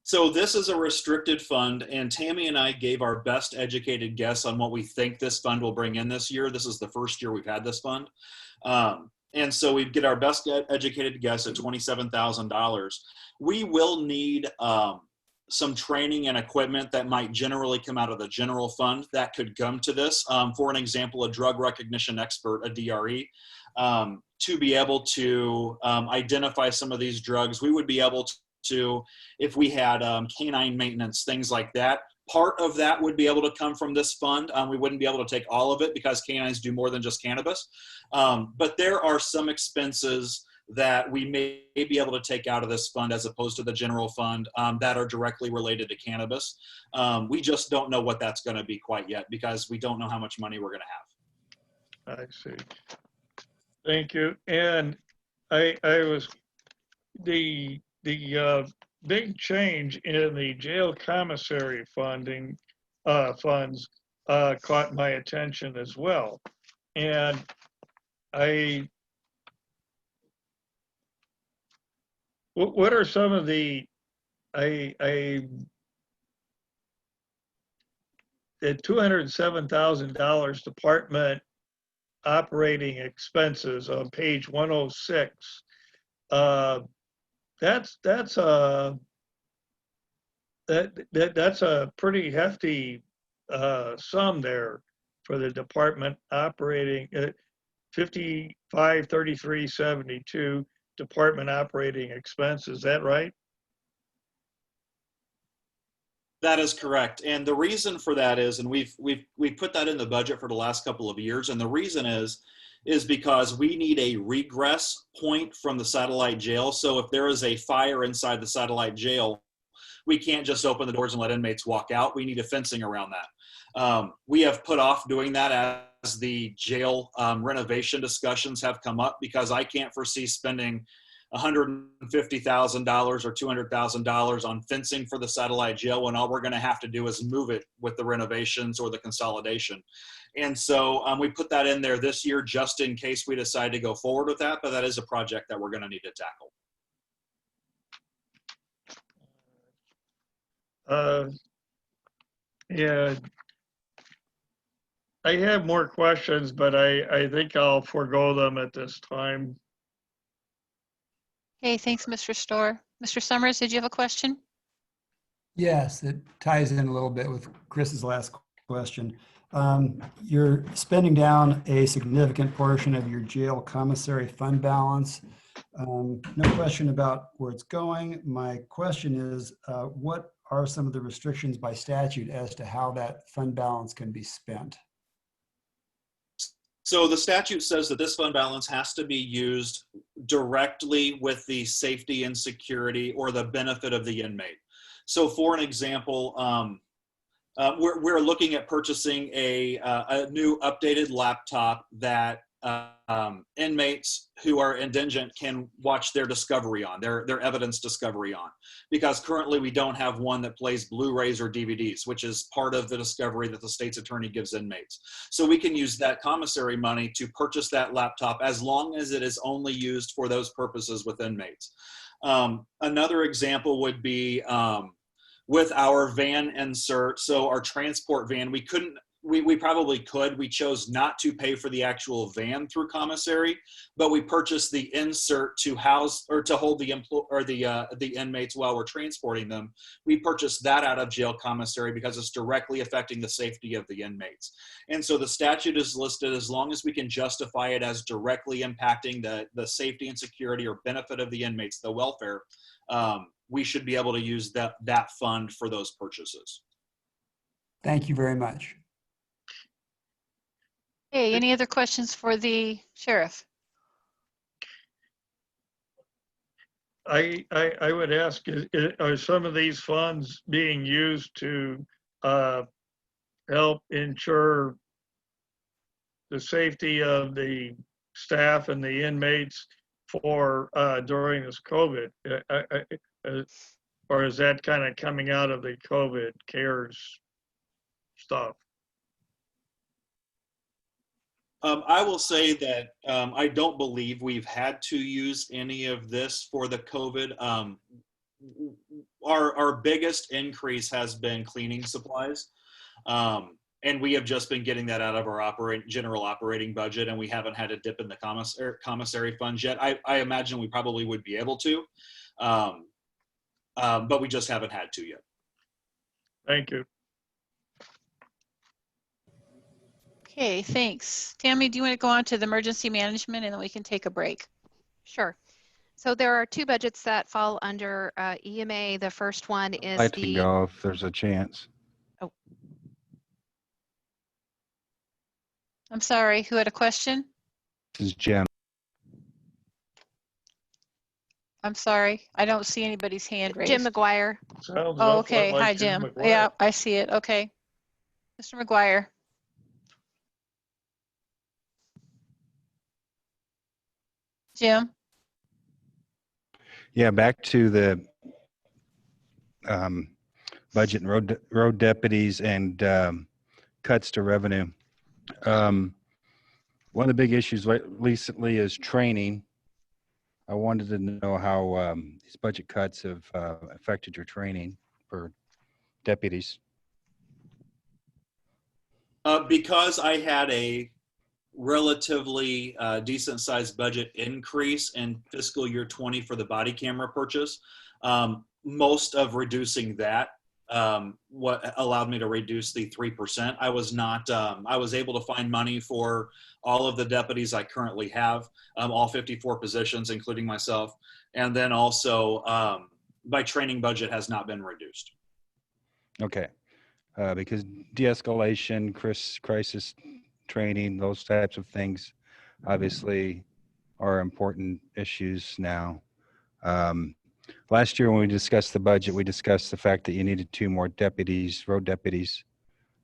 So this is a restricted fund, and Tammy and I gave our best educated guess on what we think this fund will bring in this year. This is the first year we've had this fund. And so we get our best educated guess at $27,000. We will need some training and equipment that might generally come out of the general fund that could come to this. For an example, a drug recognition expert, a DRE, to be able to identify some of these drugs. We would be able to, if we had canine maintenance, things like that. Part of that would be able to come from this fund. We wouldn't be able to take all of it because canines do more than just cannabis. But there are some expenses that we may be able to take out of this fund as opposed to the general fund that are directly related to cannabis. We just don't know what that's going to be quite yet because we don't know how much money we're going to have. I see. Thank you. And the big change in the jail commissary funds caught my attention as well. And what are some of the $207,000 department operating expenses on page 106? That's a pretty hefty sum there for the department operating 553372 department operating expenses. Is that right? That is correct. And the reason for that is, and we've put that in the budget for the last couple of years, and the reason is because we need a regress point from the satellite jail. So if there is a fire inside the satellite jail, we can't just open the doors and let inmates walk out. We need a fencing around that. We have put off doing that as the jail renovation discussions have come up because I can't foresee spending $150,000 or $200,000 on fencing for the satellite jail when all we're going to have to do is move it with the renovations or the consolidation. And so we put that in there this year just in case we decide to go forward with that, but that is a project that we're going to need to tackle. Yeah, I have more questions, but I think I'll forego them at this time. Okay, thanks, Mr. Storr. Mr. Summers, did you have a question? Yes, it ties in a little bit with Chris's last question. You're spending down a significant portion of your jail commissary fund balance. No question about where it's going. My question is, what are some of the restrictions by statute as to how that fund balance can be spent? So the statute says that this fund balance has to be used directly with the safety and security or the benefit of the inmate. So for an example, we're looking at purchasing a new updated laptop that inmates who are indigent can watch their discovery on, their evidence discovery on, because currently we don't have one that plays Blu-rays or DVDs, which is part of the discovery that the state's attorney gives inmates. So we can use that commissary money to purchase that laptop as long as it is only used for those purposes with inmates. Another example would be with our van insert. So our transport van, we probably could. We chose not to pay for the actual van through commissary, but we purchased the insert to house or to hold the inmates while we're transporting them. We purchased that out of jail commissary because it's directly affecting the safety of the inmates. And so the statute is listed as long as we can justify it as directly impacting the safety and security or benefit of the inmates, the welfare. We should be able to use that fund for those purchases. Thank you very much. Hey, any other questions for the sheriff? I would ask, are some of these funds being used to help ensure the safety of the staff and the inmates for during this COVID? Or is that kind of coming out of the COVID CARES stuff? I will say that I don't believe we've had to use any of this for the COVID. Our biggest increase has been cleaning supplies. And we have just been getting that out of our general operating budget, and we haven't had to dip in the commissary funds yet. I imagine we probably would be able to, but we just haven't had to yet. Thank you. Okay, thanks. Tammy, do you want to go on to the emergency management and then we can take a break? Sure. So there are two budgets that fall under EMA. The first one is I'd like to go if there's a chance. Oh. I'm sorry, who had a question? This is Jim. I'm sorry, I don't see anybody's hand raised. Jim McGuire. Oh, okay. Hi, Jim. Yeah, I see it. Okay. Mr. McGuire. Jim? Yeah, back to the budget and road deputies and cuts to revenue. One of the big issues recently is training. I wanted to know how these budget cuts have affected your training for deputies. Because I had a relatively decent sized budget increase in fiscal year 20 for the body camera purchase, most of reducing that what allowed me to reduce the 3%. I was able to find money for all of the deputies I currently have, all 54 positions, including myself. And then also my training budget has not been reduced. Okay. Because de-escalation, crisis training, those types of things obviously are important issues now. Last year when we discussed the budget, we discussed the fact that you needed 2 more deputies, road deputies.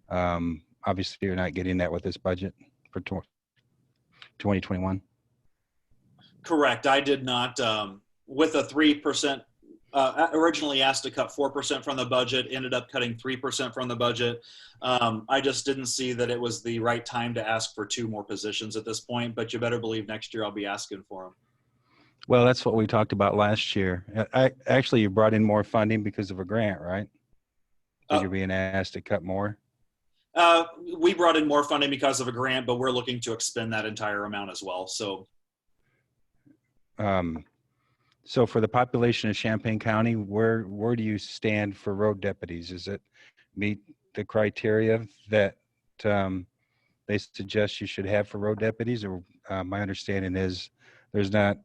Obviously you're not getting that with this budget for 2021. Correct. I did not, with a 3%, originally asked to cut 4% from the budget, ended up cutting 3% from the budget. I just didn't see that it was the right time to ask for 2 more positions at this point, but you better believe next year I'll be asking for them. Well, that's what we talked about last year. Actually, you brought in more funding because of a grant, right? So you're being asked to cut more? We brought in more funding because of a grant, but we're looking to expend that entire amount as well. So for the population of Champaign County, where do you stand for road deputies? Does it meet the criteria that they suggest you should have for road deputies? Or my understanding is there's not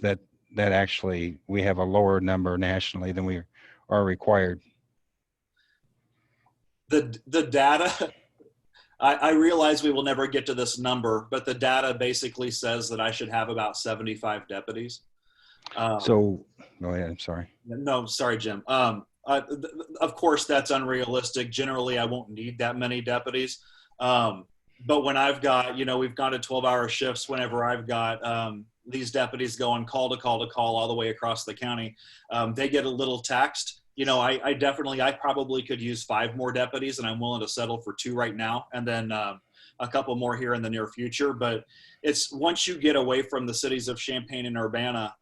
that actually we have a lower number nationally than we are required. The data, I realize we will never get to this number, but the data basically says that I should have about 75 deputies. So, go ahead. I'm sorry. No, sorry, Jim. of course, that's unrealistic. Generally, I won't need that many deputies. But when I've got, we've gone to 12-hour shifts whenever I've got these deputies going call to call to call all the way across the county, they get a little taxed. I probably could use 5 more deputies, and I'm willing to settle for 2 right now, and then a couple more here in the near future. But it's once you get away from the cities of Champaign and Urbana,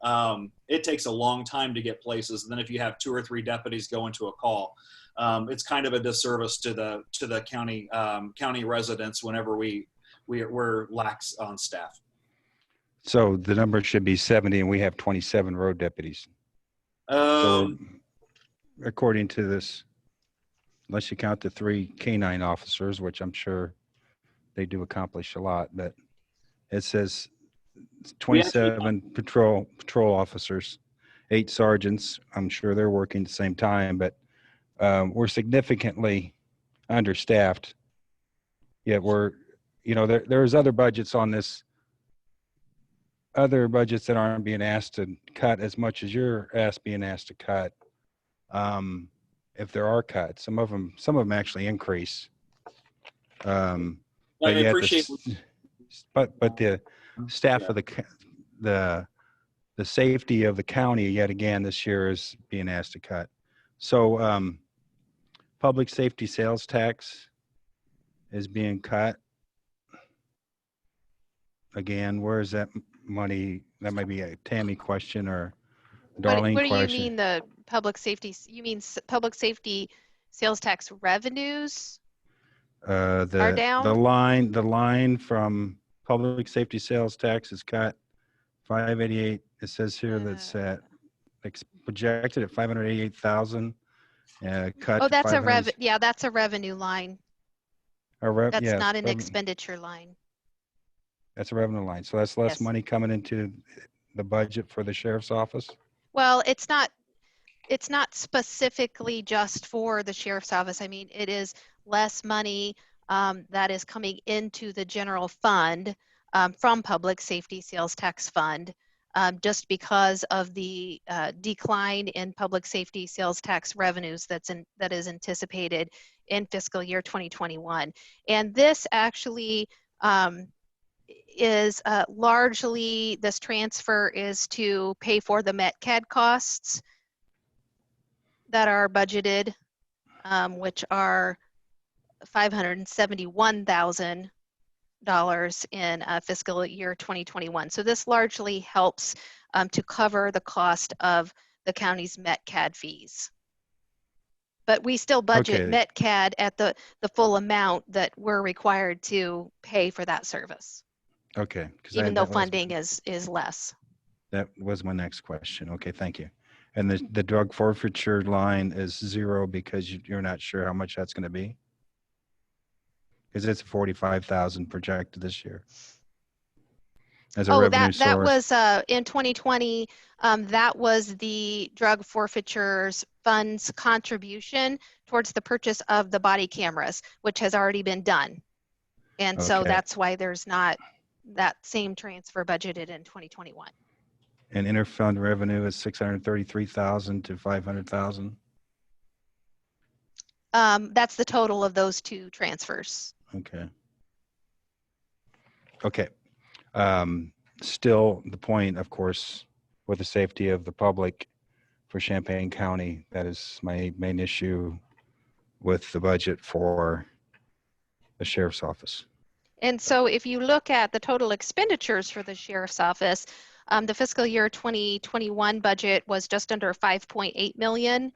it takes a long time to get places. And then if you have 2 or 3 deputies go into a call, it's kind of a disservice to the county residents whenever we're lax on staff. So the number should be 70, and we have 27 road deputies. So according to this, unless you count the 3 canine officers, which I'm sure they do accomplish a lot, but it says 27 patrol officers, 8 sergeants. I'm sure they're working at the same time, but we're significantly understaffed. Yet there's other budgets on this, other budgets that aren't being asked to cut as much as you're being asked to cut. If there are cuts, some of them actually increase. I appreciate. But the staff of the safety of the county yet again this year is being asked to cut. So public safety sales tax is being cut. Again, where is that money? That might be a Tammy question or a Darlene What do you question. mean the public safety? You mean public safety sales tax revenues are down? The line from public safety sales tax is cut 588. It says here that's projected at 588,000. Cut. Oh, that's that's a revenue line. That's yes, not an expenditure line. That's a revenue line. So that's less money coming into the budget for the sheriff's office. Well, it's not specifically just for the sheriff's office. I mean, it is less money that is coming into the general fund from public safety sales tax fund, just because of the decline in public safety sales tax revenues that is anticipated in fiscal year 2021. And this actually is largely, this transfer is to pay for the MetCAD costs that are budgeted, which are $571,000 in fiscal year 2021. So this largely helps to cover the cost of the county's MetCAD fees. But we still budget MetCAD at the full amount that we're required to pay for that service. Okay. Even though funding is less. That was my next question. Okay, thank you. And the drug forfeiture line is 0 because you're not sure how much that's going to be? Because it's 45,000 projected this year. As a revenue source. That was in 2020. That was the drug forfeitures funds contribution towards the purchase of the body cameras, which has already been done. And so that's why there's not that same transfer budgeted in 2021. And interfund revenue is 633,000 to 500,000. That's the total of those 2 transfers. Okay. Okay. Still, the point, of course, with the safety of the public for Champaign County, that is my main issue with the budget for the sheriff's office. And so if you look at the total expenditures for the sheriff's office, the fiscal year 2021 budget was just under 5.8 million.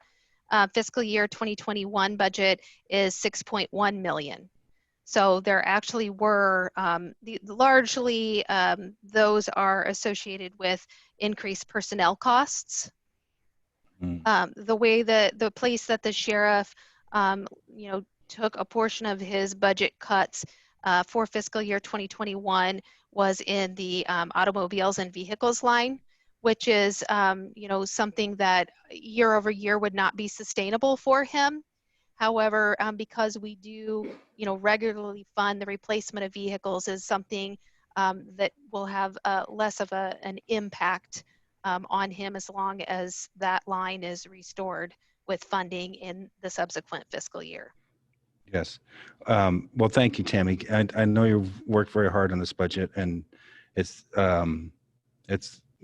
Fiscal year 2021 budget is 6.1 million. So there actually were, largely those are associated with increased personnel costs. The way that the place that the sheriff, took a portion of his budget cuts for fiscal year 2021 was in the automobiles and vehicles line, which is, something that year over year would not be sustainable for him. However, because we do, regularly fund the replacement of vehicles is something that will have less of an impact on him as long as that line is restored with funding in the subsequent fiscal year. Yes. Well, thank you, Tammy. I know you've worked very hard on this budget, and it's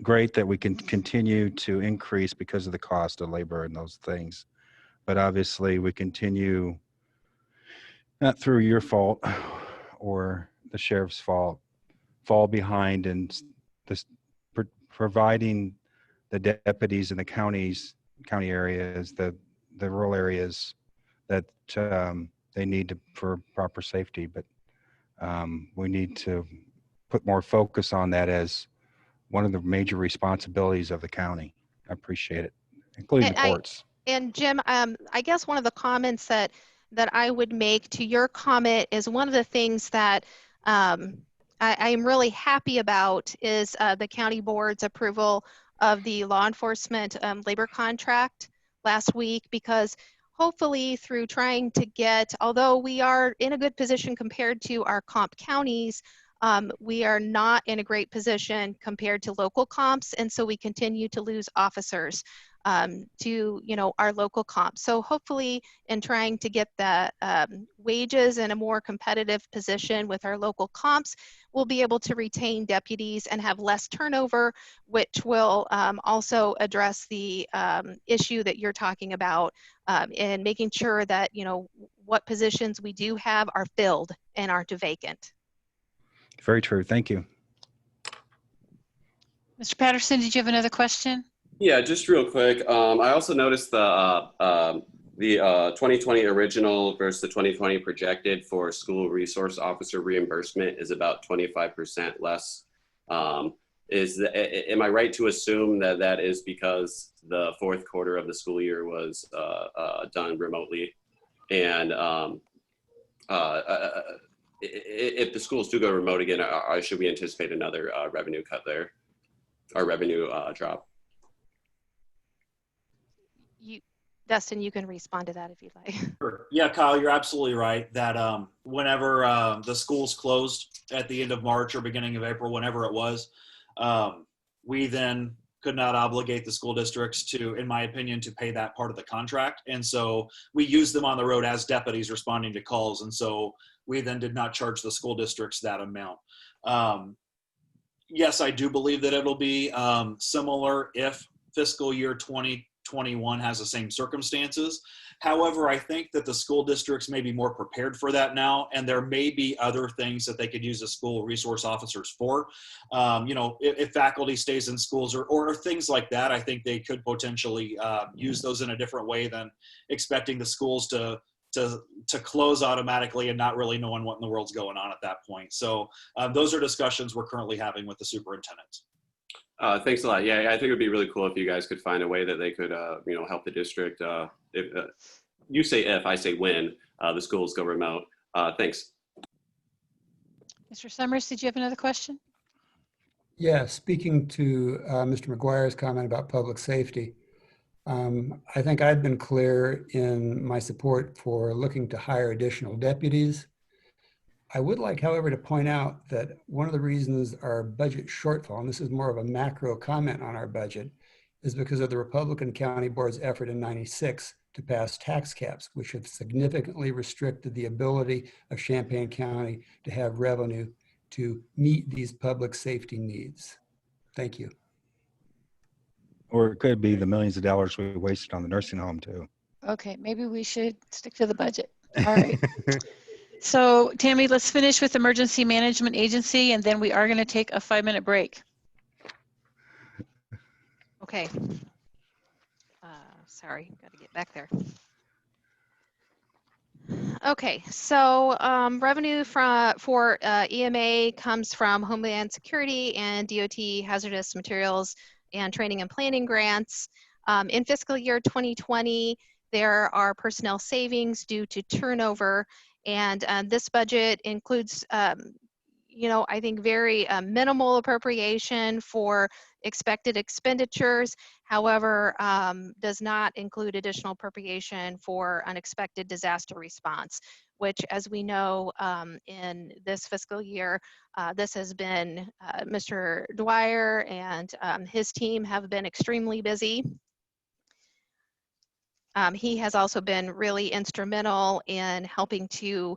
great that we can continue to increase because of the cost of labor and those things. But obviously, we continue, not through your fault or the sheriff's fault, fall behind in this providing the deputies in the county areas, the rural areas that they need for proper safety. But we need to put more focus on that as one of the major responsibilities of the county. I appreciate it, including the courts. And Jim, I guess one of the comments that I would make to your comment is one of the things that I am really happy about is the county board's approval of the law enforcement labor contract last week, because hopefully through trying to get, although we are in a good position compared to our comp counties, we are not in a great position compared to local comps, and so we continue to lose officers to our local comps. So hopefully in trying to get the wages in a more competitive position with our local comps, we'll be able to retain deputies and have less turnover, which will also address the issue that you're talking about in making sure that what positions we do have are filled and aren't vacant. Very true. Thank you. Mr. Patterson, did you have another question? Yeah, just real quick. I also noticed the 2020 original versus the 2020 projected for school resource officer reimbursement is about 25% less. Am I right to assume that that is because the fourth quarter of the school year was done remotely? And if the schools do go remote again, should we anticipate another revenue cut there, or revenue drop? Dustin, you can respond to that if you'd like. Sure. Yeah, Kyle, you're absolutely right that whenever the schools closed at the end of March or beginning of April, whenever it was, we then could not obligate the school districts to, in my opinion, to pay that part of the contract. And so we used them on the road as deputies responding to calls. And so we then did not charge the school districts that amount. Yes, I do believe that it'll be similar if fiscal year 2021 has the same circumstances. However, I think that the school districts may be more prepared for that now, and there may be other things that they could use the school resource officers for. If faculty stays in schools or things like that, I think they could potentially use those in a different way than expecting the schools to close automatically and not really knowing what in the world's going on at that point. So those are discussions we're currently having with the superintendent. Thanks a lot. Yeah, I think it would be really cool if you guys could find a way that they could, help the district. If you say if, I say when the schools go remote. Thanks. Mr. Summers, did you have another question? Yeah, speaking to Mr. McGuire's comment about public safety, I think I've been clear in my support for looking to hire additional deputies. I would like, however, to point out that one of the reasons our budget shortfall, and this is more of a macro comment on our budget, is because of the Republican County Board's effort in '96 to pass tax caps, which have significantly restricted the ability of Champaign County to have revenue to meet these public safety needs. Thank you. Or it could be the millions of dollars we wasted on the nursing home too. Okay, maybe we should stick to the budget. All right. So Tammy, let's finish with Emergency Management Agency, and then we are going to take a 5-minute break. Okay. Sorry, got to get back there. Okay, so revenue for EMA comes from Homeland Security and DOT hazardous materials and training and planning grants. In fiscal year 2020, there are personnel savings due to turnover, and this budget includes, I think very minimal appropriation for expected expenditures. However, does not include additional appropriation for unexpected disaster response, which, as we know, in this fiscal year, this has been Mr. Dwyer and his team have been extremely busy. He has also been really instrumental in helping to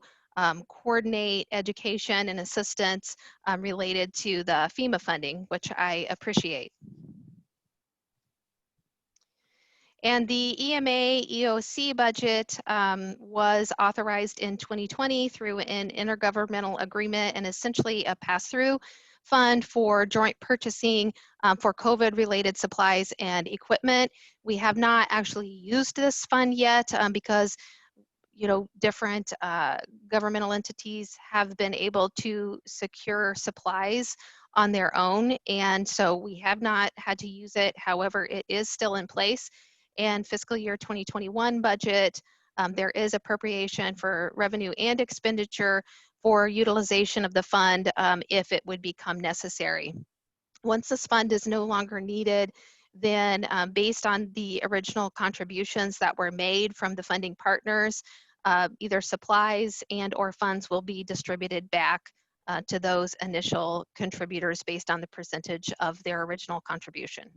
coordinate education and assistance related to the FEMA funding, which I appreciate. And the EMA EOC budget was authorized in 2020 through an intergovernmental agreement and essentially a pass-through fund for joint purchasing for COVID-related supplies and equipment. We have not actually used this fund yet because different governmental entities have been able to secure supplies on their own, and so we have not had to use it. However, it is still in place. And fiscal year 2021 budget, there is appropriation for revenue and expenditure for utilization of the fund if it would become necessary. Once this fund is no longer needed, then based on the original contributions that were made from the funding partners, either supplies and or funds will be distributed back to those initial contributors based on the percentage of their original contribution.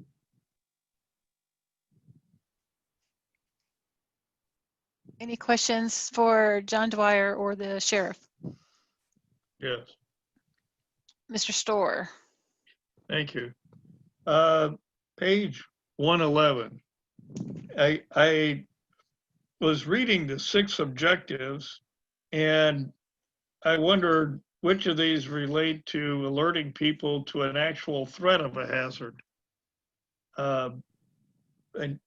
Any questions for John Dwyer or the sheriff? Yes. Mr. Storr. Thank you. Page 111. I was reading the 6 objectives, and I wondered which of these relate to alerting people to an actual threat of a hazard. And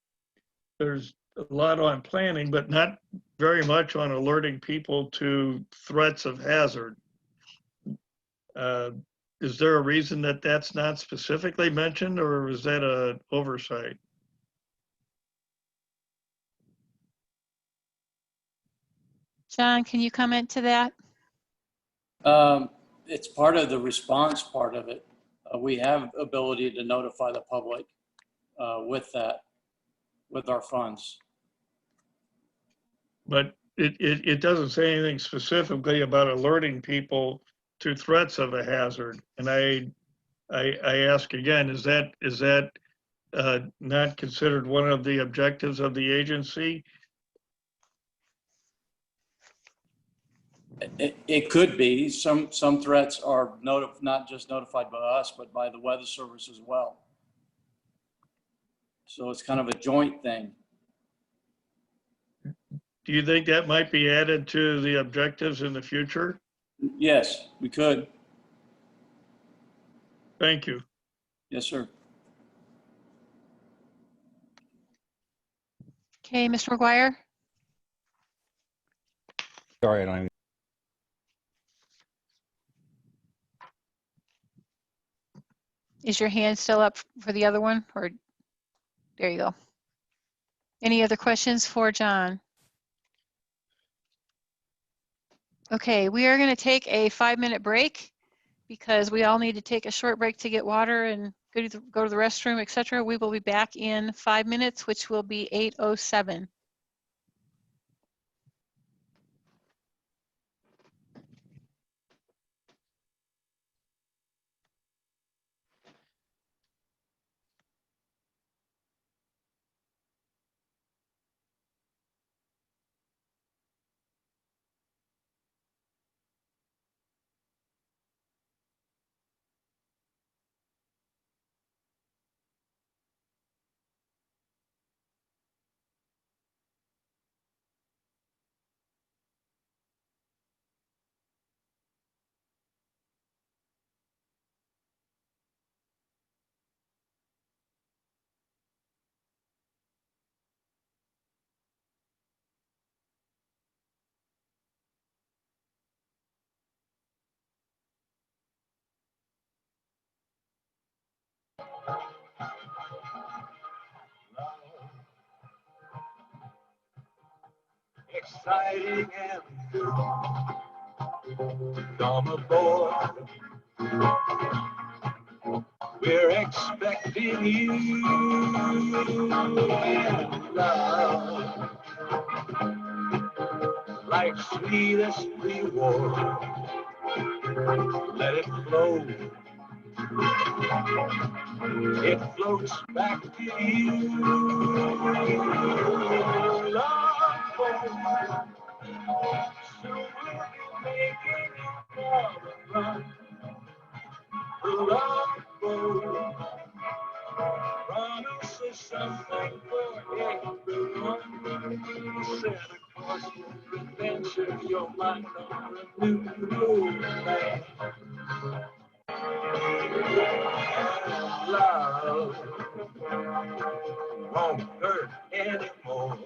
there's a lot on planning, but not very much on alerting people to threats of hazard. Is there a reason that that's not specifically mentioned, or is that an oversight? John, can you comment to that? It's part of the response part of it. We have ability to notify the public with our funds. But it doesn't say anything specifically about alerting people to threats of a hazard. And I ask again, is that not considered one of the objectives of the agency? It could be. Some threats are not just notified by us, but by the Weather Service as well. So it's kind of a joint thing. Do you think that might be added to the objectives in the future? Yes, we could. Thank you. Yes, sir. Okay, Mr. McGuire. Sorry, I don't even. Is your hand still up for the other one? Or there you go. Any other questions for John? Okay, we are going to take a 5-minute break because we all need to take a short break to get water and go to the restroom, etc. We will be back in 5 minutes, which will be 8:07. Exciting and new. Come aboard. We're expecting you in love. Life's sweetest reward. Let it flow It floats back to you. Love boat, soon we'll be making it for the run. The love boat promises something for everyone. Set a course for adventure, your mind on a new road. Love won't hurt anymore.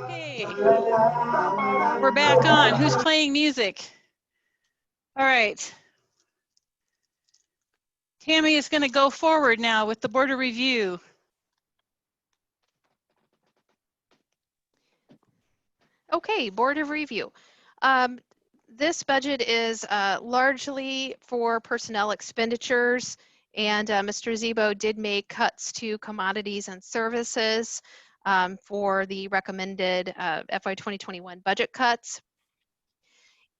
Okay, Okay. We're back on. Who's playing music? All right. Tammy is going to go forward now with the Board of Review. Okay, Board of Review. This budget is largely for personnel expenditures, and Mr. Zebo did make cuts to commodities and services for the recommended FY 2021 budget cuts.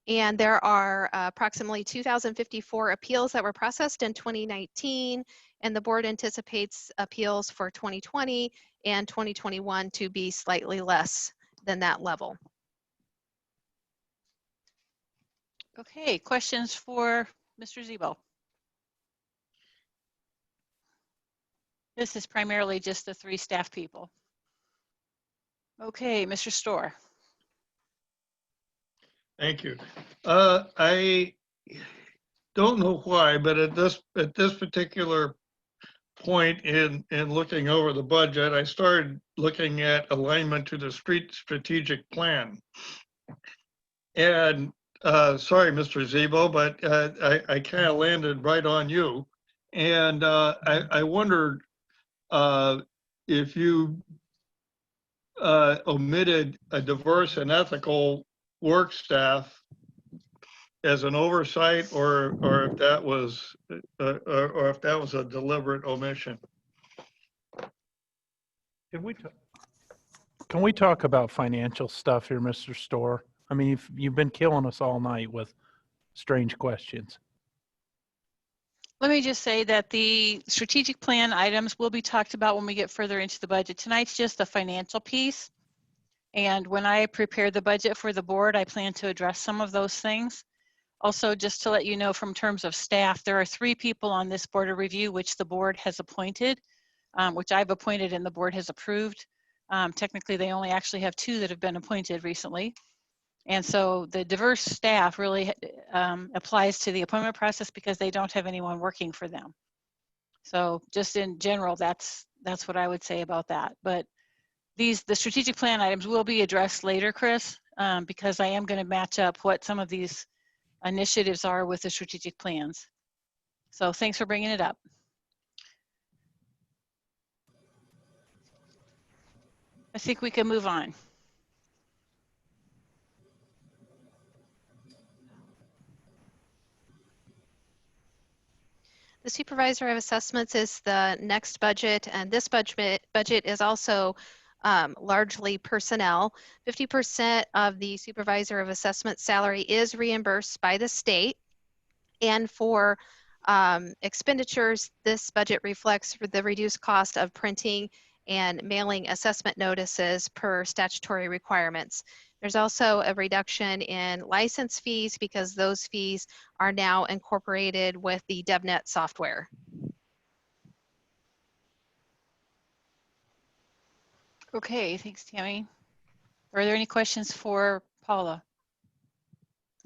And there are approximately 2,054 appeals that were processed in 2019, and the board anticipates appeals for 2020 and 2021 to be slightly less than that level. Okay, questions for Mr. Zebo? This is primarily just the 3 staff people. Okay, Mr. Storr. Thank you. I don't know why, but at this particular point in looking over the budget, I started looking at alignment to the strategic plan. And sorry, Mr. Zebo, but I kind of landed right on you. And I wondered if you omitted a diverse and ethical work staff as an oversight, or if that was a deliberate omission. Can we talk about financial stuff here, Mr. Storr? I mean, you've been killing us all night with strange questions. Let me just say that the strategic plan items will be talked about when we get further into the budget. Tonight's just the financial piece. And when I prepare the budget for the board, I plan to address some of those things. Also, just to let you know, from terms of staff, there are 3 people on this Board of Review which the board has appointed, which I've appointed and the board has approved. Technically, they only actually have 2 that have been appointed recently. And so the diverse staff really applies to the appointment process because they don't have anyone working for them. So just in general, that's what I would say about that. But the strategic plan items will be addressed later, Chris, because I am going to match up what some of these initiatives are with the strategic plans. So thanks for bringing it up. I think we can move on. The Supervisor of Assessments is the next budget, and this budget is also largely personnel. 50% of the Supervisor of Assessment salary is reimbursed by the state. And for expenditures, this budget reflects the reduced cost of printing and mailing assessment notices per statutory requirements. There's also a reduction in license fees because those fees are now incorporated with the DevNet software. Okay, thanks, Tammy. Are there any questions for Paula?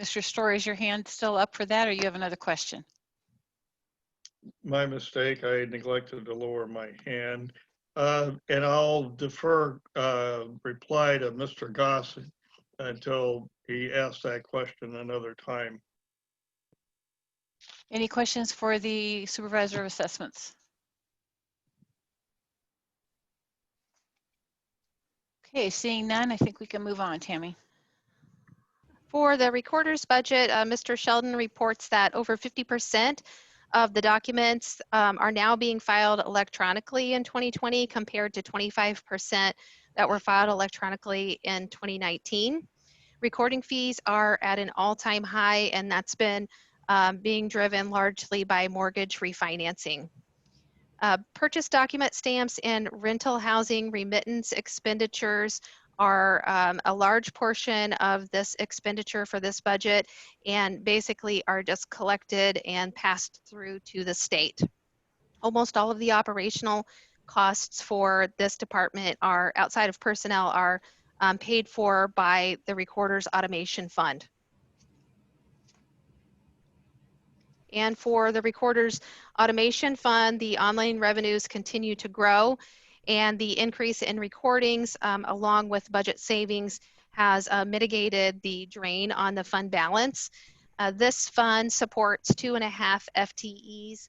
Mr. Storr, is your hand still up for that, or you have another question? My mistake. I neglected to lower my hand. And I'll defer reply to Mr. Goss until he asks that question another time. Any questions for the Supervisor of Assessments? Okay, seeing none, I think we can move on, Tammy. For the recorder's budget, Mr. Sheldon reports that over 50% of the documents are now being filed electronically in 2020 compared to 25% that were filed electronically in 2019. Recording fees are at an all-time high, and that's been being driven largely by mortgage refinancing. Purchase document stamps and rental housing remittance expenditures are a large portion of this expenditure for this budget, and basically are just collected and passed through to the state. Almost all of the operational costs for this department are outside of personnel are paid for by the Recorder's Automation Fund. And for the Recorder's Automation Fund, the online revenues continue to grow, And the increase in recordings, along with budget savings, has mitigated the drain on the fund balance. This fund supports 2.5 FTEs.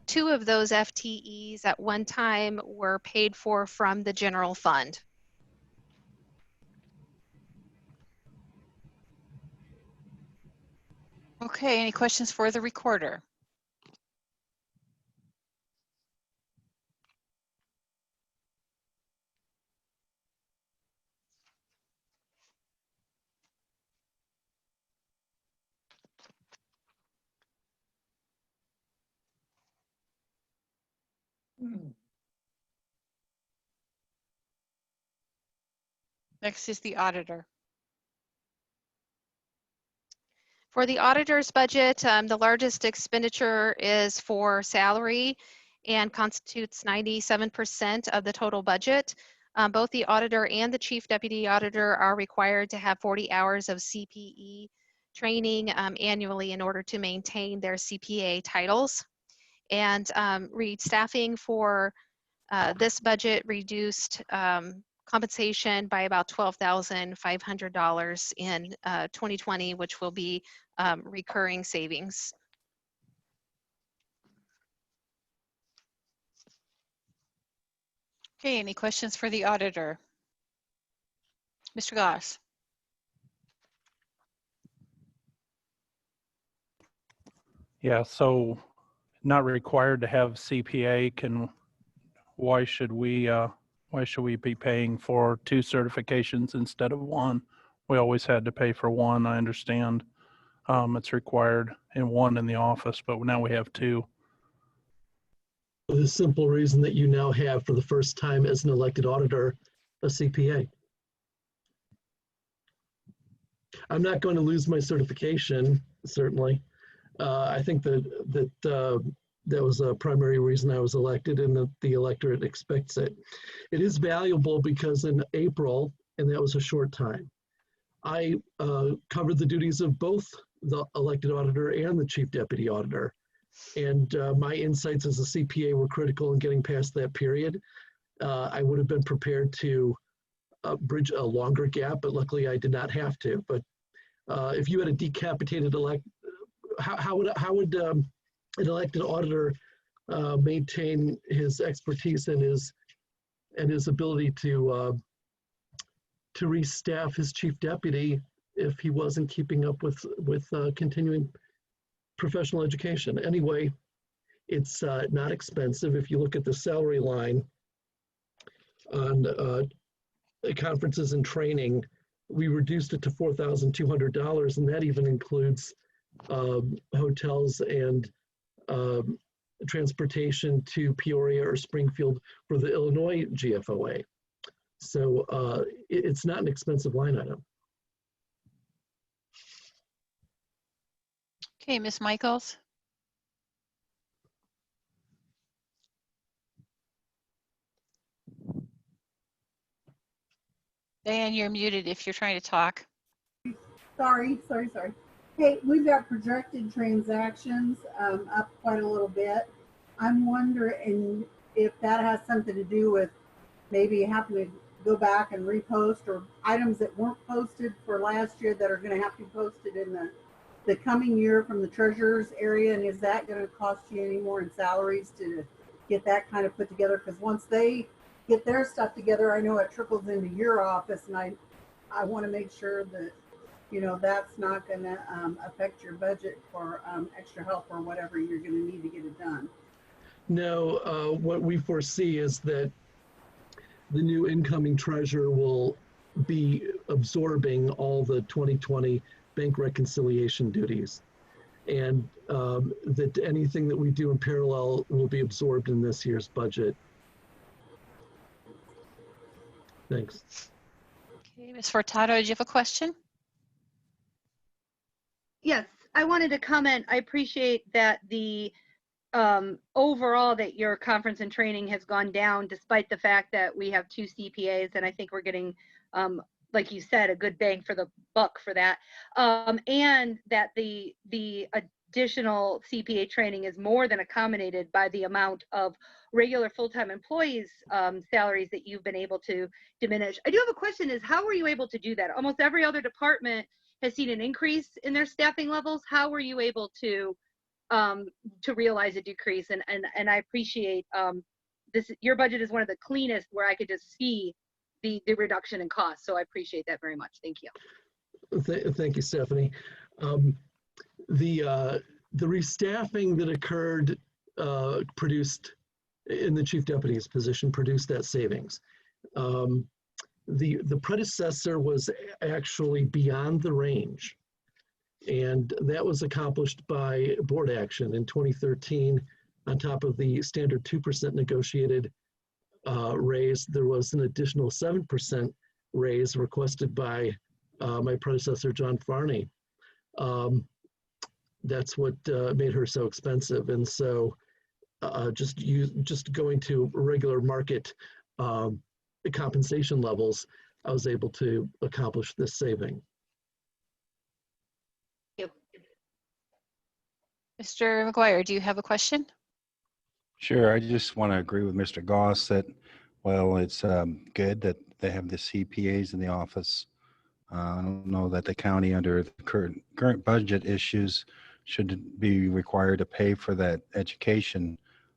2 of those FTEs at one time were paid for from the general fund. Okay, any questions for the recorder? Next is the auditor. For the auditor's budget, the largest expenditure is for salary and constitutes 97% of the total budget. Both the auditor and the chief deputy auditor are required to have 40 hours of CPE training annually in order to maintain their CPA titles. And staffing for this budget reduced compensation by about $12,500 in 2020, which will be recurring savings. Okay, any questions for the auditor? Mr. Goss. Yeah, so not required to have CPA. Why should we be paying for 2 certifications instead of 1? We always had to pay for 1. I understand it's required in 1 in the office, but now we have 2. For the simple reason that you now have, for the first time as an elected auditor, a CPA. I'm not going to lose my certification, certainly. I think that was a primary reason I was elected, and that the electorate expects it. It is valuable because in April, and that was a short time, I covered the duties of both the elected auditor and the chief deputy auditor. And my insights as a CPA were critical in getting past that period. I would have been prepared to bridge a longer gap, but luckily I did not have to. But if you had a decapitated how would an elected auditor maintain his expertise and his ability to restaff his chief deputy if he wasn't keeping up with continuing professional education? Anyway, it's not expensive. If you look at the salary line on conferences and training, we reduced it to $4,200, and that even includes hotels and transportation to Peoria or Springfield for the Illinois GFOA. So it's not an expensive line item. Okay, Ms. Michaels. Diane, you're muted if you're trying to talk. Sorry. Hey, we've got projected transactions up quite a little bit. I'm wondering if that has something to do with maybe having to go back and repost, or items that weren't posted for last year that are going to have to be posted in the coming year from the treasurer's area. And is that going to cost you any more in salaries to get that kind of put together? Because once they get their stuff together, I know it trickles into your office, and I want to make sure that, you know, that's not going to affect your budget for extra help or whatever you're going to need to get it done. No, what we foresee is that the new incoming treasurer will be absorbing all the 2020 bank reconciliation duties, and that anything that we do in parallel will be absorbed in this year's budget. Thanks. Okay, Ms. Furtado, did you have a question? Yes, I wanted to comment. I appreciate that the overall that your conference and training has gone down despite the fact that we have 2 CPAs, and I think we're getting, like you said, a good bang for the buck for that, and that the additional CPA training is more than accommodated by the amount of regular full-time employees' salaries that you've been able to diminish. I do have a question: is how were you able to do that? Almost every other department has seen an increase in their staffing levels. How were you able to realize a decrease? And I appreciate this. Your budget is one of the cleanest where I could just see the reduction in cost. So I appreciate that very much. Thank you. Thank you, Stephanie. The restaffing that occurred produced in the chief deputy's position produced that savings. The predecessor was actually beyond the range, and that was accomplished by board action in 2013. On top of the standard 2% negotiated raise, there was an additional 7% raise requested by my predecessor, John Farney. That's what made her so expensive. And so just going to regular market compensation levels, I was able to accomplish this saving. Mr. McGuire, do you have a question? Sure. I just want to agree with Mr. Goss that, well, it's good that they have the CPAs in the office. I don't know that the county, under the current budget issues, should be required to pay for that education.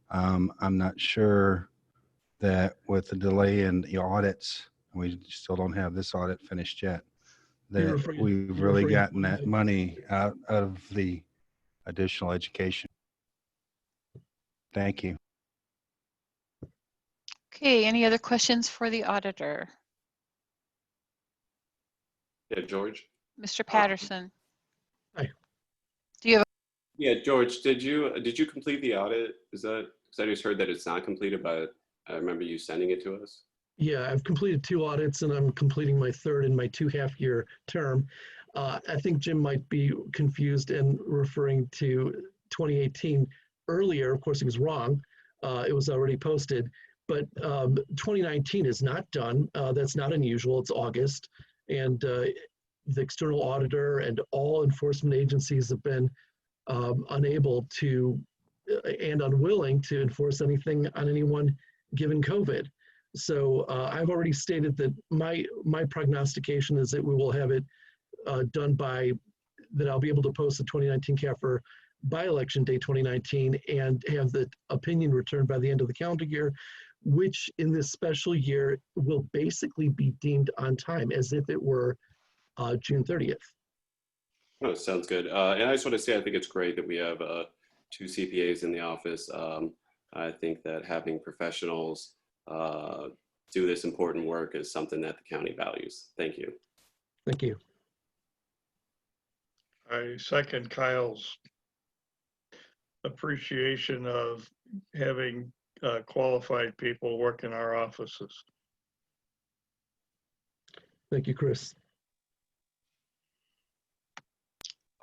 I'm not sure that with the delay in the audits, we still don't have this audit finished yet, that we've really gotten that money out of the additional education. Thank you. Okay, any other questions for the auditor? Yeah, George. Mr. Patterson. Hi. Do you have Yeah, George, did you complete the audit? Is that, because I just heard that it's not completed, but I remember you sending it to us. Yeah, I've completed 2 audits and I'm completing my 3rd in my 2.5-year term. I think Jim might be confused and referring to 2018 earlier. Of course, he was wrong. It was already posted, but 2019 is not done. That's not unusual. It's August, and the external auditor and all enforcement agencies have been unable to and unwilling to enforce anything on anyone given COVID. So I've already stated that my prognostication is that we will have it done by, that I'll be able to post the 2019 CAFR by election day 2019 and have the opinion returned by the end of the calendar year, which in this special year will basically be deemed on time as if it were June 30th. Oh, sounds good. And I just want to say, I think it's great that we have 2 CPAs in the office. I think that having professionals do this important work is something that the county values. Thank you. Thank you. I second Kyle's appreciation of having qualified people work in our offices. Thank you, Chris.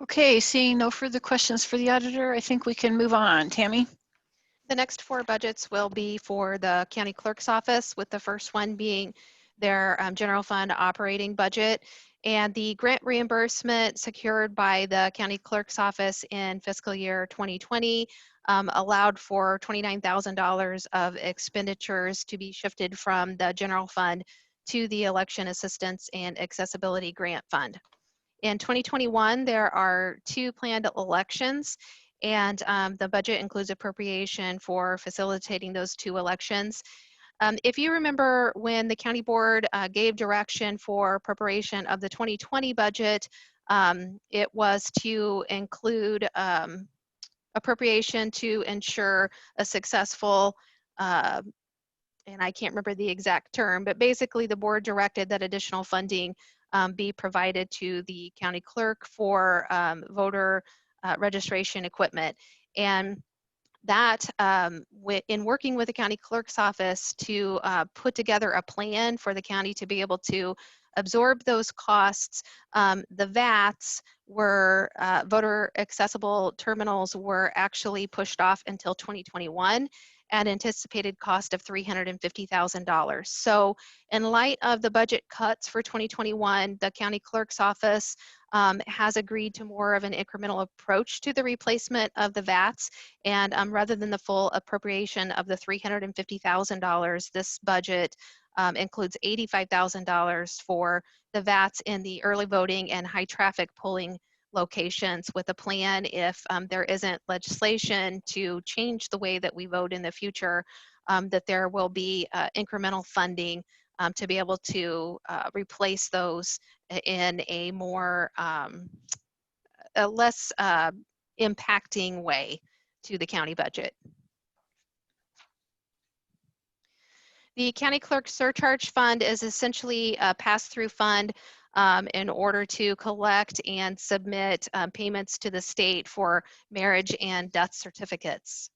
Okay, seeing no further questions for the auditor, I think we can move on. Tammy? The next 4 budgets will be for the county clerk's office, with the first one being their general fund operating budget. And the grant reimbursement secured by the county clerk's office in fiscal year 2020 allowed for $29,000 of expenditures to be shifted from the general fund to the election assistance and accessibility grant fund. In 2021, there are 2 planned elections, and the budget includes appropriation for facilitating those 2 elections. If you remember, when the county board gave direction for preparation of the 2020 budget, it was to include appropriation to ensure a successful, and I can't remember the exact term, but basically the board directed that additional funding be provided to the county clerk for voter registration equipment. And that in working with the county clerk's office to put together a plan for the county to be able to absorb those costs, the VATs were, voter accessible terminals were actually pushed off until 2021. at anticipated cost of $350,000. So in light of the budget cuts for 2021, the county clerk's office has agreed to more of an incremental approach to the replacement of the VATs. And rather than the full appropriation of the $350,000, this budget includes $85,000 for the VATs in the early voting and high traffic polling locations, with a plan if there isn't legislation to change the way that we vote in the future, that there will be incremental funding to be able to replace those in a more, a less impacting way to the county budget. The county clerk surcharge fund is essentially a pass-through fund in order to collect and submit payments to the state for marriage and death certificates.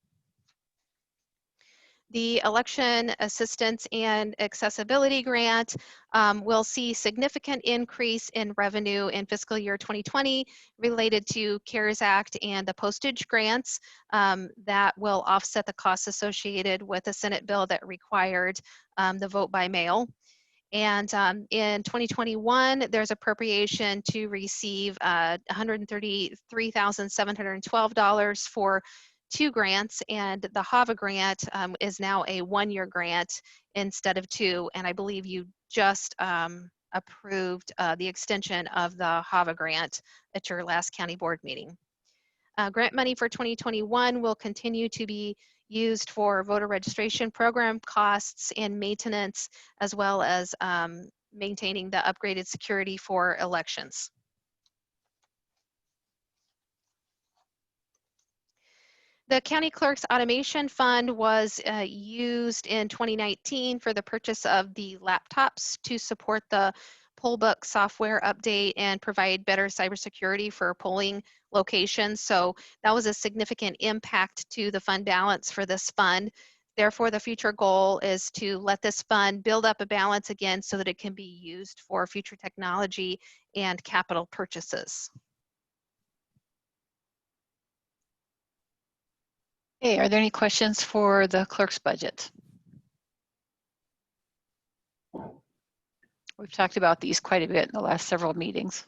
The election assistance and accessibility grant will see significant increase in revenue in fiscal year 2020 related to CARES Act and the postage grants that will offset the costs associated with a Senate bill that required the vote by mail. And in 2021, there's appropriation to receive $133,712 for 2 grants, and the HAVA grant is now a 1-year grant instead of 2, and I believe you just approved the extension of the HAVA grant at your last county board meeting. Grant money for 2021 will continue to be used for voter registration program costs and maintenance, as well as maintaining the upgraded security for elections. The county clerk's automation fund was used in 2019 for the purchase of the laptops to support the poll book software update and provide better cybersecurity for polling locations. So that was a significant impact to the fund balance for this fund. Therefore, the future goal is to let this fund build up a balance again so that it can be used for future technology and capital purchases. Hey, are there any questions for the clerk's budget? We've talked about these quite a bit in the last several meetings.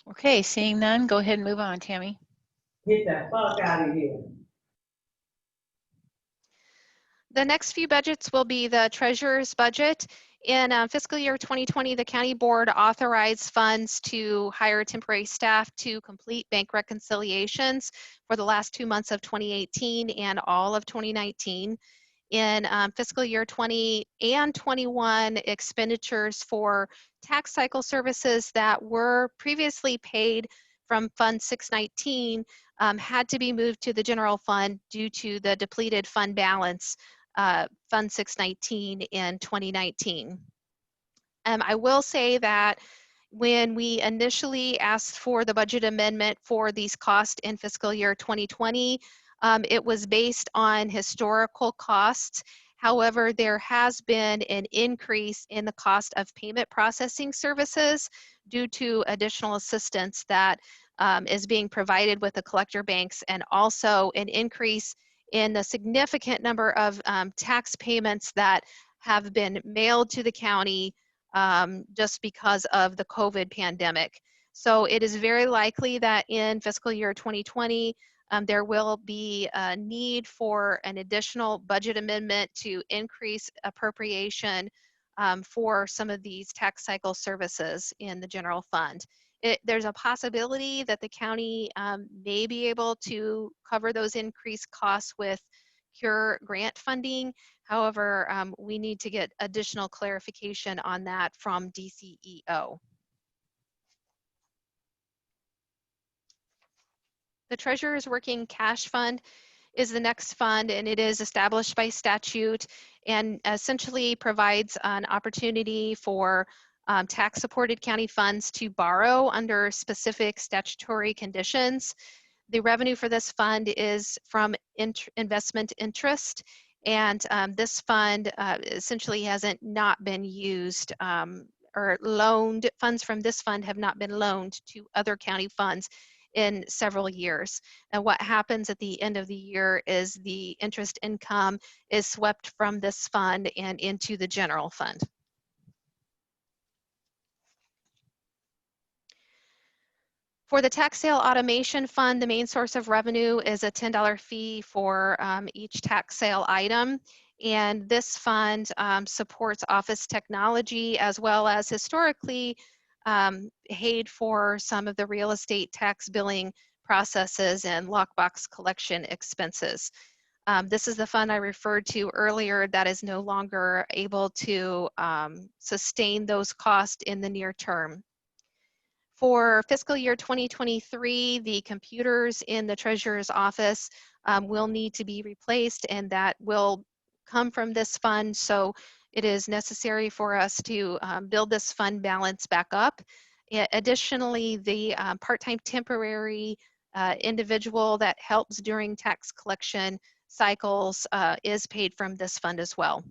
Okay, seeing none, go ahead and move on, Tammy. Get the fuck out of here. The next few budgets will be the treasurer's budget. In fiscal year 2020, the county board authorized funds to hire temporary staff to complete bank reconciliations for the last 2 months of 2018 and all of 2019. In fiscal year 20 and 21, expenditures for tax cycle services that were previously paid from Fund 619 had to be moved to the general fund due to the depleted fund balance, Fund 619 in 2019. I will say that when we initially asked for the budget amendment for these costs in fiscal year 2020, it was based on historical costs. However, there has been an increase in the cost of payment processing services due to additional assistance that is being provided with the collector banks, and also an increase in the significant number of tax payments that have been mailed to the county just because of the COVID pandemic. So it is very likely that in fiscal year 2020, there will be a need for an additional budget amendment to increase appropriation for some of these tax cycle services in the general fund. There's a possibility that the county may be able to cover those increased costs with CURE grant funding. However, we need to get additional clarification on that from DCEO. The Treasurer's Working Cash Fund is the next fund, and it is established by statute and essentially provides an opportunity for tax-supported county funds to borrow under specific statutory conditions. The revenue for this fund is from investment interest, and this fund essentially hasn't not been used or loaned. Funds from this fund have not been loaned to other county funds. in several years. And what happens at the end of the year is the interest income is swept from this fund and into the general fund. For the tax sale automation fund, the main source of revenue is a $10 fee for each tax sale item. And this fund supports office technology as well as historically paid for some of the real estate tax billing processes and lockbox collection expenses. This is the fund I referred to earlier that is no longer able to sustain those costs in the near term. For fiscal year 2023, the computers in the treasurer's office will need to be replaced, and that will come from this fund. So it is necessary for us to build this fund balance back up. Additionally, the part-time temporary individual that helps during tax collection cycles is paid from this fund as well.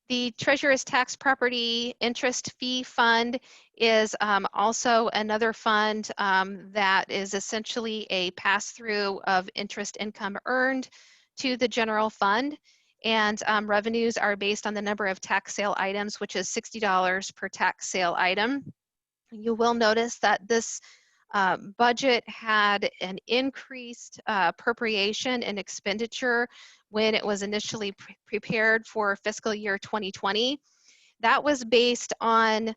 The Treasurer's Tax Property Interest Fee Fund is also another fund that is essentially a pass-through of interest income earned to the general fund. And revenues are based on the number of tax sale items, which is $60 per tax sale item. You will notice that this budget had an increased appropriation and expenditure when it was initially prepared for fiscal year 2020. That was based on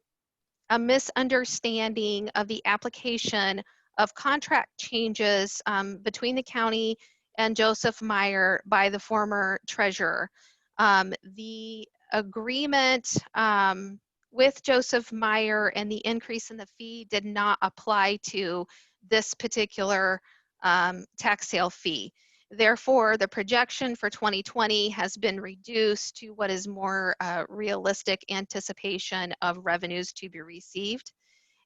a misunderstanding of the application of contract changes between the county and Joseph Meyer by the former treasurer. The agreement with Joseph Meyer and the increase in the fee did not apply to this particular tax sale fee. Therefore, the projection for 2020 has been reduced to what is more realistic anticipation of revenues to be received.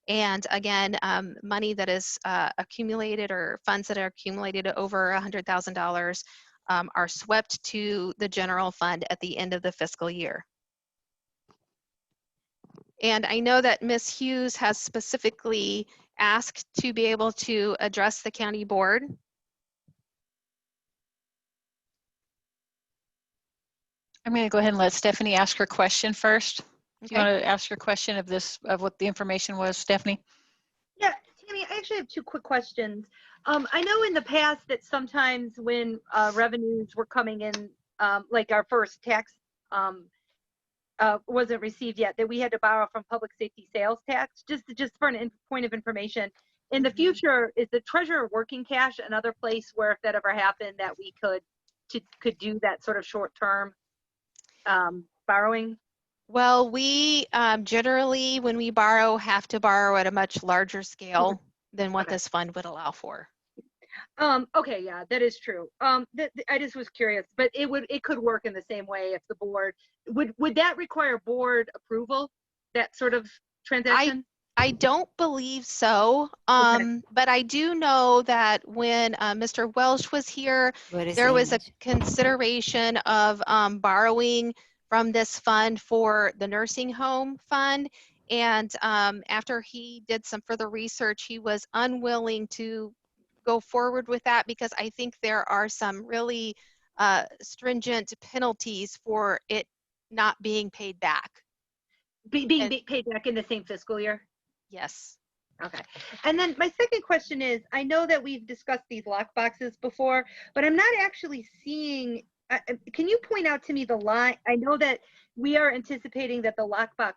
And again, money that is accumulated or funds that are accumulated over $100,000 are swept to the general fund at the end of the fiscal year. And I know that Ms. Hughes has specifically asked to be able to address the county board. I'm going to go ahead and let Stephanie ask her question first. Do you Okay. want to ask your question of this, of what the information was, Stephanie? Yeah, Tammy, I actually have two quick questions. I know in the past that sometimes when revenues were coming in, like our first tax wasn't received yet, that we had to borrow from public safety sales tax, just for an point of information. In the future, is the treasurer working cash another place where if that ever happened that we could do that sort of short-term borrowing? Well, we generally, when we borrow, have to borrow at a much larger scale than what this fund would allow for. Okay, yeah, that is true. I just was curious, but it could work in the same way if the board would that require board approval, that sort of transaction? I don't believe so, but I do know that when Mr. Welsh was here, there was a consideration of borrowing from this fund for the nursing home fund. And after he did some further research, he was unwilling to go forward with that because I think there are some really stringent penalties for it not being paid back. Being paid back in the same fiscal year? Yes. Okay. And then my second question is, I know that we've discussed these lock boxes before, but I'm not actually seeing, can you point out to me the line? I know that we are anticipating that the lockbox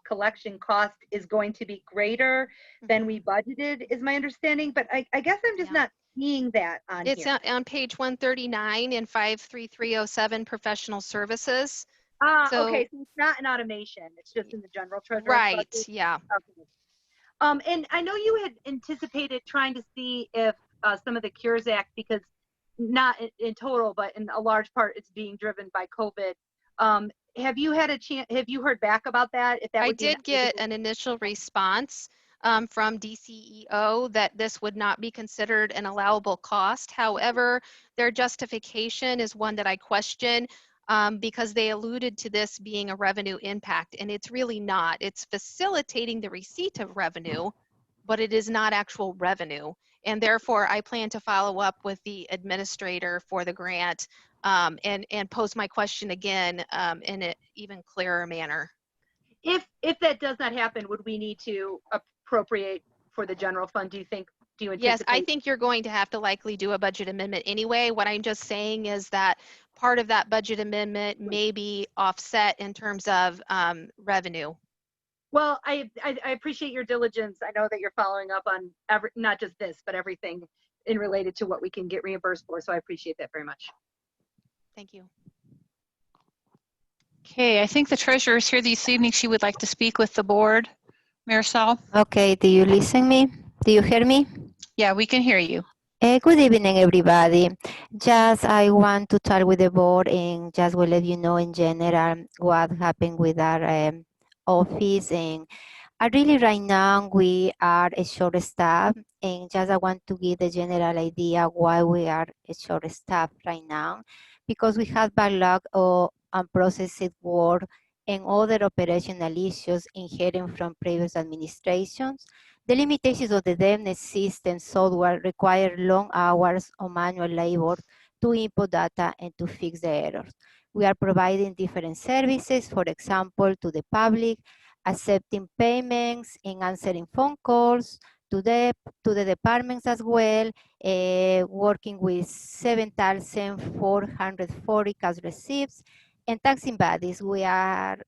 collection cost is going to be greater than we budgeted, is my understanding, but I guess I'm just not seeing that on here. It's on page 139 in 53307 professional services. Okay, so it's not an automation, it's just in the general treasury. Right, yeah. Okay. And I know you had anticipated trying to see if some of the Cures Act, because not in total, but in a large part, it's being driven by COVID. Have you had a chance, have you heard back about that? If that I did get an initial response from DCEO that this would not be considered an allowable cost. However, their justification is one that I question. because they alluded to this being a revenue impact, and it's really not. It's facilitating the receipt of revenue, but it is not actual revenue. And therefore, I plan to follow up with the administrator for the grant and pose my question again in an even clearer manner. If that does not happen, would we need to appropriate for the general fund, do you think? Do you Yes, anticipate? I think you're going to have to likely do a budget amendment anyway. What I'm just saying is that part of that budget amendment may be offset in terms of revenue. Well, I appreciate your diligence. I know that you're following up on not just this, but everything in related to what we can get reimbursed for. So I appreciate that very much. Thank you. Okay, I think the treasurer is here this evening. She would like to speak with the board. Marisol? Okay, do you listen me? Do you hear me? Yeah, we can hear you. Good evening, everybody. Just I want to talk with the board and just will let you know in general what happened with our office. And really right now we are a short staff, and just I want to give the general idea why we are a short staff right now, because we have backlog of unprocessed work and other operational issues inherent from previous administrations. The limitations of the DevNet system software require long hours of manual labor to input data and to fix the errors. We are providing different services, for example, to the public, accepting payments and answering phone calls, to the departments as well, working with 7,440 cash receipts, and taxing bodies. We have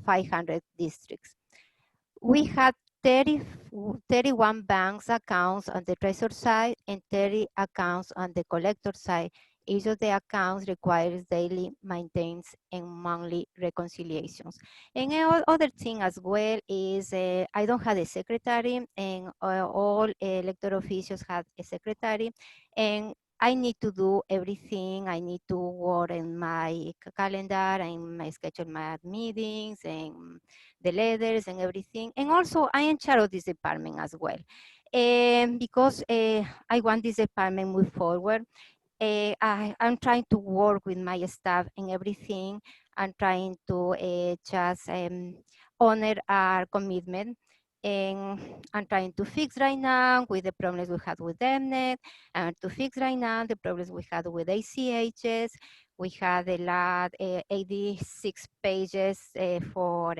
500 districts. We had 31 banks accounts on the treasurer side and 30 accounts on the collector side. Each of the accounts requires daily maintenance and monthly reconciliations. And other thing as well is I don't have a secretary, and all elected officials have a secretary, and I need to do everything. I need to work in my calendar and my schedule, my meetings and the letters and everything. And also I am in charge of this department as well. Because I want this department move forward, I'm trying to work with my staff and everything. I'm trying to just honor our commitment. And I'm trying to fix right now with the problems we had with DevNet, and to fix right now the problems we had with ACHs. We had a lot, 86 pages for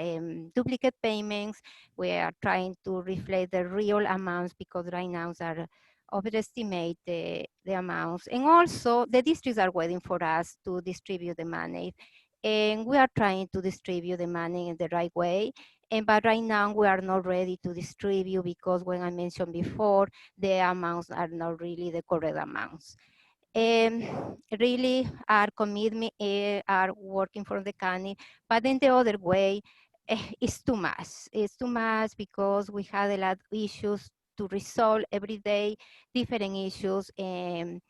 duplicate payments. We are trying to reflect the real amounts because right now are overestimate the amounts. And also the districts are waiting for us to distribute the money. And we are trying to distribute the money in the right way. But right now we are not ready to distribute because when I mentioned before, the amounts are not really the correct amounts. Really our commitment are working for the county, but in the other way, it's too much. It's too much because we had a lot of issues to resolve every day, different issues. And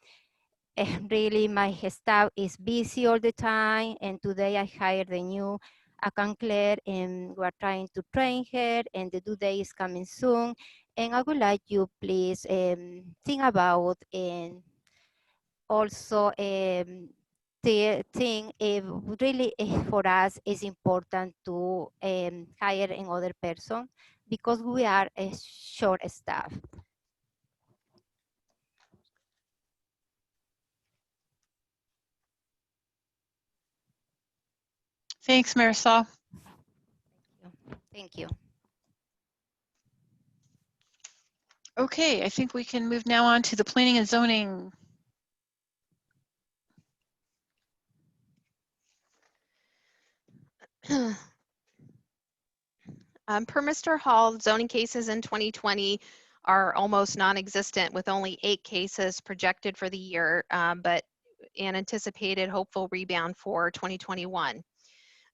really my staff is busy all the time. And today I hired a new account clerk, and we're trying to train her, and the due date is coming soon. And I would like you please think about and also the thing really for us is important to hire another person because we are a short staff. Thanks, Marisol. Thank you. Okay, I think we can move now on to the planning and zoning. Per Mr. Hall, zoning cases in 2020 are almost non-existent, with only 8 cases projected for the year, but an anticipated hopeful rebound for 2021.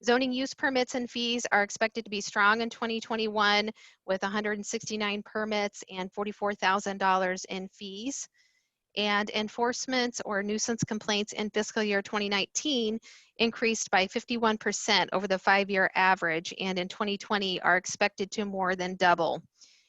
Zoning use permits and fees are expected to be strong in 2021 with 169 permits and $44,000 in fees. And enforcements or nuisance complaints in fiscal year 2019 increased by 51% over the 5-year average, and in 2020 are expected to more than double.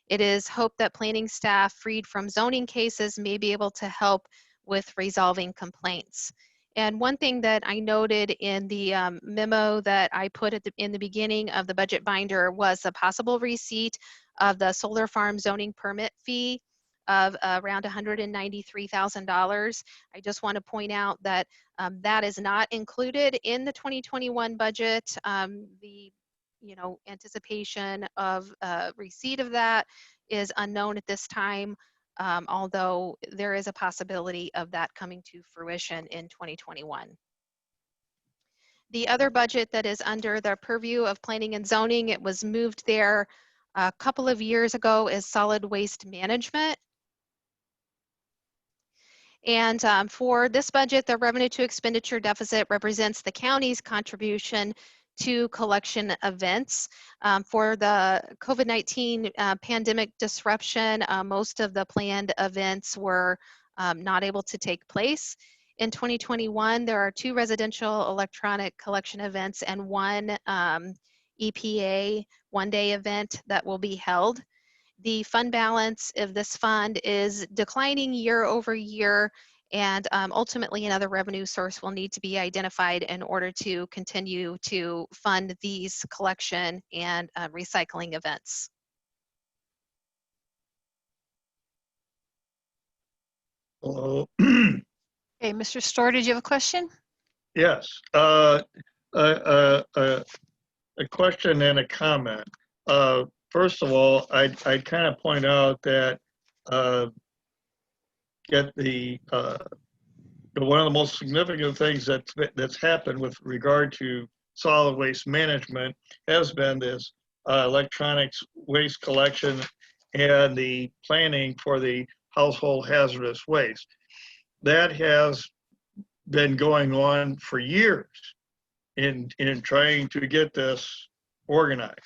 It is hoped that planning staff freed from zoning cases may be able to help with resolving complaints. And one thing that I noted in the memo that I put in the beginning of the budget binder was a possible receipt of the solar farm zoning permit fee of around $193,000. I just want to point out that that is not included in the 2021 budget. The anticipation of receipt of that is unknown at this time. Although there is a possibility of that coming to fruition in 2021. The other budget that is under the purview of planning and zoning, it was moved there a couple of years ago, is solid waste management. And for this budget, the revenue to expenditure deficit represents the county's contribution to collection events. For the COVID-19 pandemic disruption, most of the planned events were not able to take place. In 2021, there are 2 residential electronic collection events and 1 EPA one-day event that will be held. The fund balance of this fund is declining year over year, and ultimately another revenue source will need to be identified in order to continue to fund these collection and recycling events. Hello. Okay, Mr. Storr, did you have a question? Yes. A question and a comment. First of all, I'd kind of point out that one of the most significant things that's happened with regard to solid waste management has been this electronics waste collection and the planning for the household hazardous waste. That has been going on for years in trying to get this organized.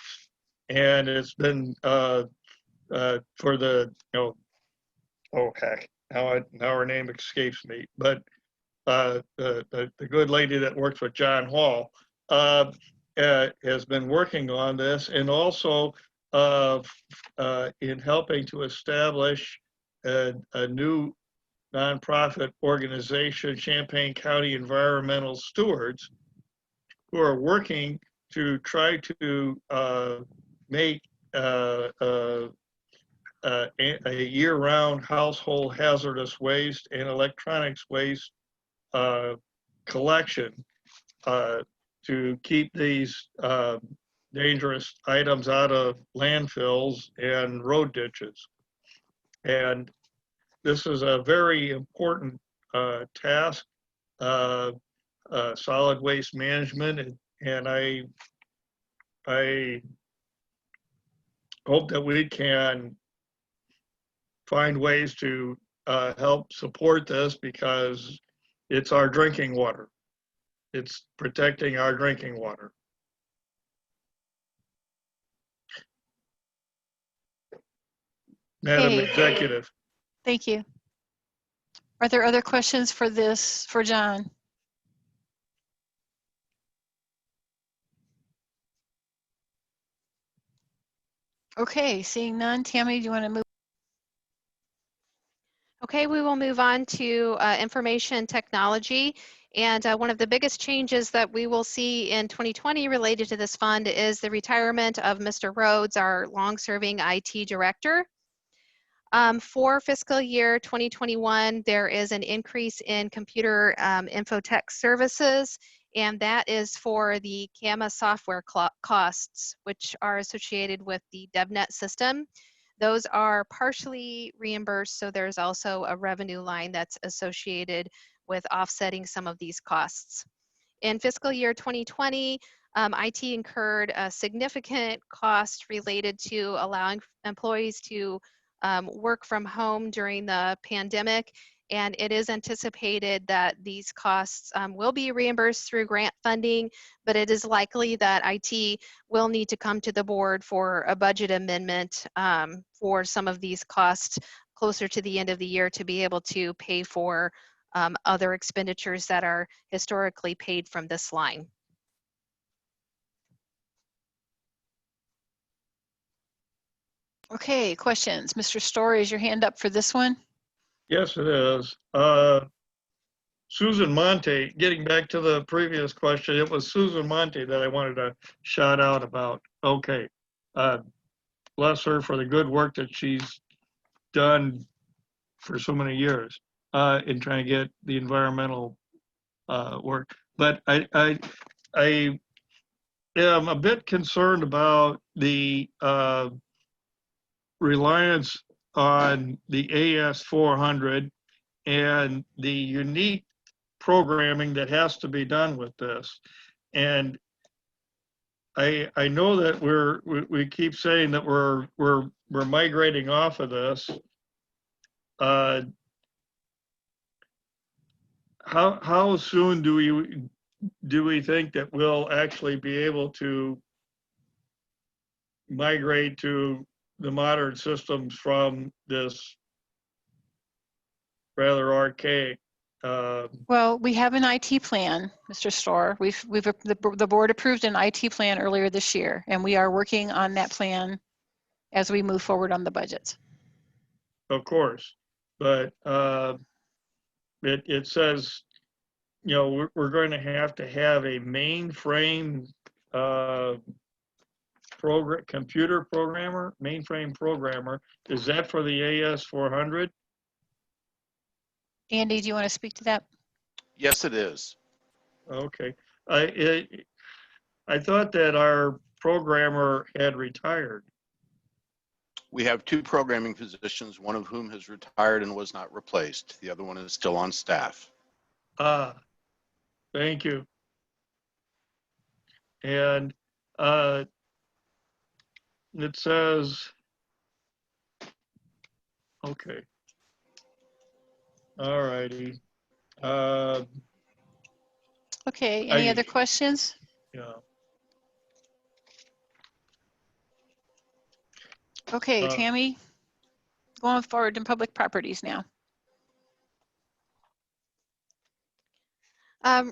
And it's been for the, oh heck, now her name escapes me, but the good lady that works with John Hall has been working on this, and also in helping to establish a new nonprofit organization, Champaign County Environmental Stewards, who are working to try to make a year-round household hazardous waste and electronics waste collection to keep these dangerous items out of landfills and road ditches. And this is a very important task, solid waste management, and I hope that we can find ways to help support this, because it's our drinking water. It's protecting our drinking water. Madam Okay. Executive. Thank you. Are there other questions for John? Okay, seeing none. Tammy, do you want to move? Okay, we will move on to information technology. And one of the biggest changes that we will see in 2020 related to this fund is the retirement of Mr. Rhodes, our long-serving IT director. For fiscal year 2021, there is an increase in computer infotech services, and that is for the CAMA software costs, which are associated with the DevNet system. Those are partially reimbursed, so there's also a revenue line that's associated with offsetting some of these costs. In fiscal year 2020, IT incurred a significant cost related to allowing employees to work from home during the pandemic, and it is anticipated that these costs will be reimbursed through grant funding, but it is likely that IT will need to come to the board for a budget amendment for some of these costs closer to the end of the year to be able to pay for other expenditures that are historically paid from this line. Okay, questions. Mr. Storr, is your hand up for this one? Yes, it is. Susan Monte, getting back to the previous question, it was Susan Monte that I wanted to shout out about. Okay. Bless her for the good work that she's done for so many years in trying to get the environmental work. But I am a bit concerned about the reliance on the AS400 and the unique programming that has to be done with this. And I know that we keep saying that we're migrating off of this. How soon do we think that we'll actually be able to migrate to the modern systems from this rather archaic? Well, we have an IT plan, Mr. Storr. The board approved an IT plan earlier this year, and we are working on that plan as we move forward on the budgets. Of course, but it says, you know, we're going to have a mainframe computer programmer, mainframe programmer. Is that for the AS400? Andy, do you want to speak to that? Yes, it is. Okay. I thought that our programmer had retired. We have 2 programming positions, one of whom has retired and was not replaced. The other one is still on staff. Thank you. And it says, okay. All righty. Okay, any other questions? Yeah. Okay, Tammy, going forward in public properties now.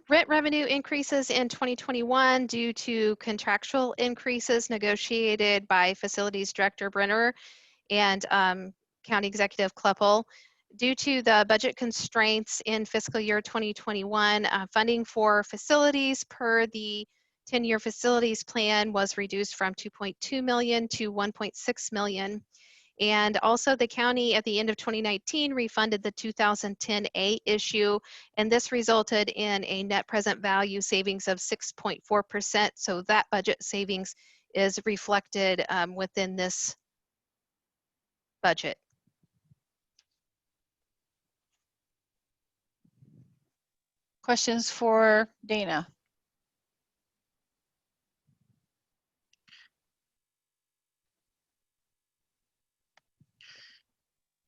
Rent revenue increases in 2021 due to contractual increases negotiated by Facilities Director Brenner and County Executive Kleppel. Due to the budget constraints in fiscal year 2021, funding for facilities per the 10-year facilities plan was reduced from 2.2 million to 1.6 million. And also the county at the end of 2019 refunded the 2010A issue, and this resulted in a net present value savings of 6.4%. So that budget savings is reflected within this budget. Questions for Dana?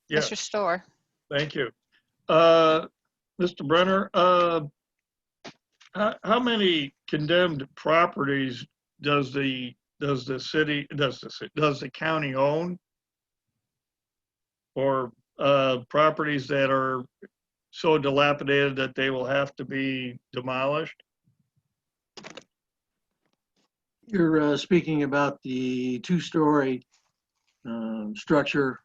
Yes. Mr. Storr. Thank you. Mr. Brenner, how many condemned properties does the county own? Or properties that are so dilapidated that they will have to be demolished? You're speaking about the 2-story structure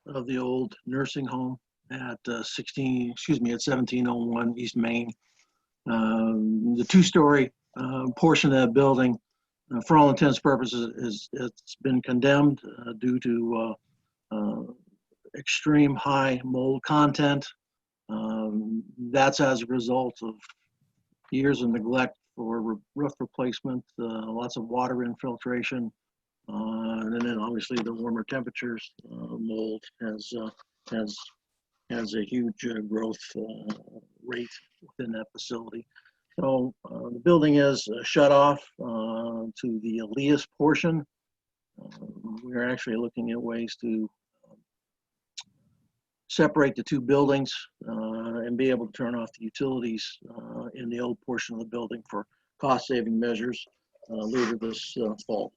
of the old nursing home at 1701 East Main. The 2-story portion of that building, for all intents and purposes, it's been condemned due to extreme high mold content. That's as a result of years of neglect for roof replacement, lots of water infiltration, and then obviously the warmer temperatures. Mold has a huge growth rate within that facility. So the building is shut off to the Elias portion. We're actually looking at ways to separate the 2 buildings and be able to turn off the utilities in the old portion of the building for cost-saving measures later this fall.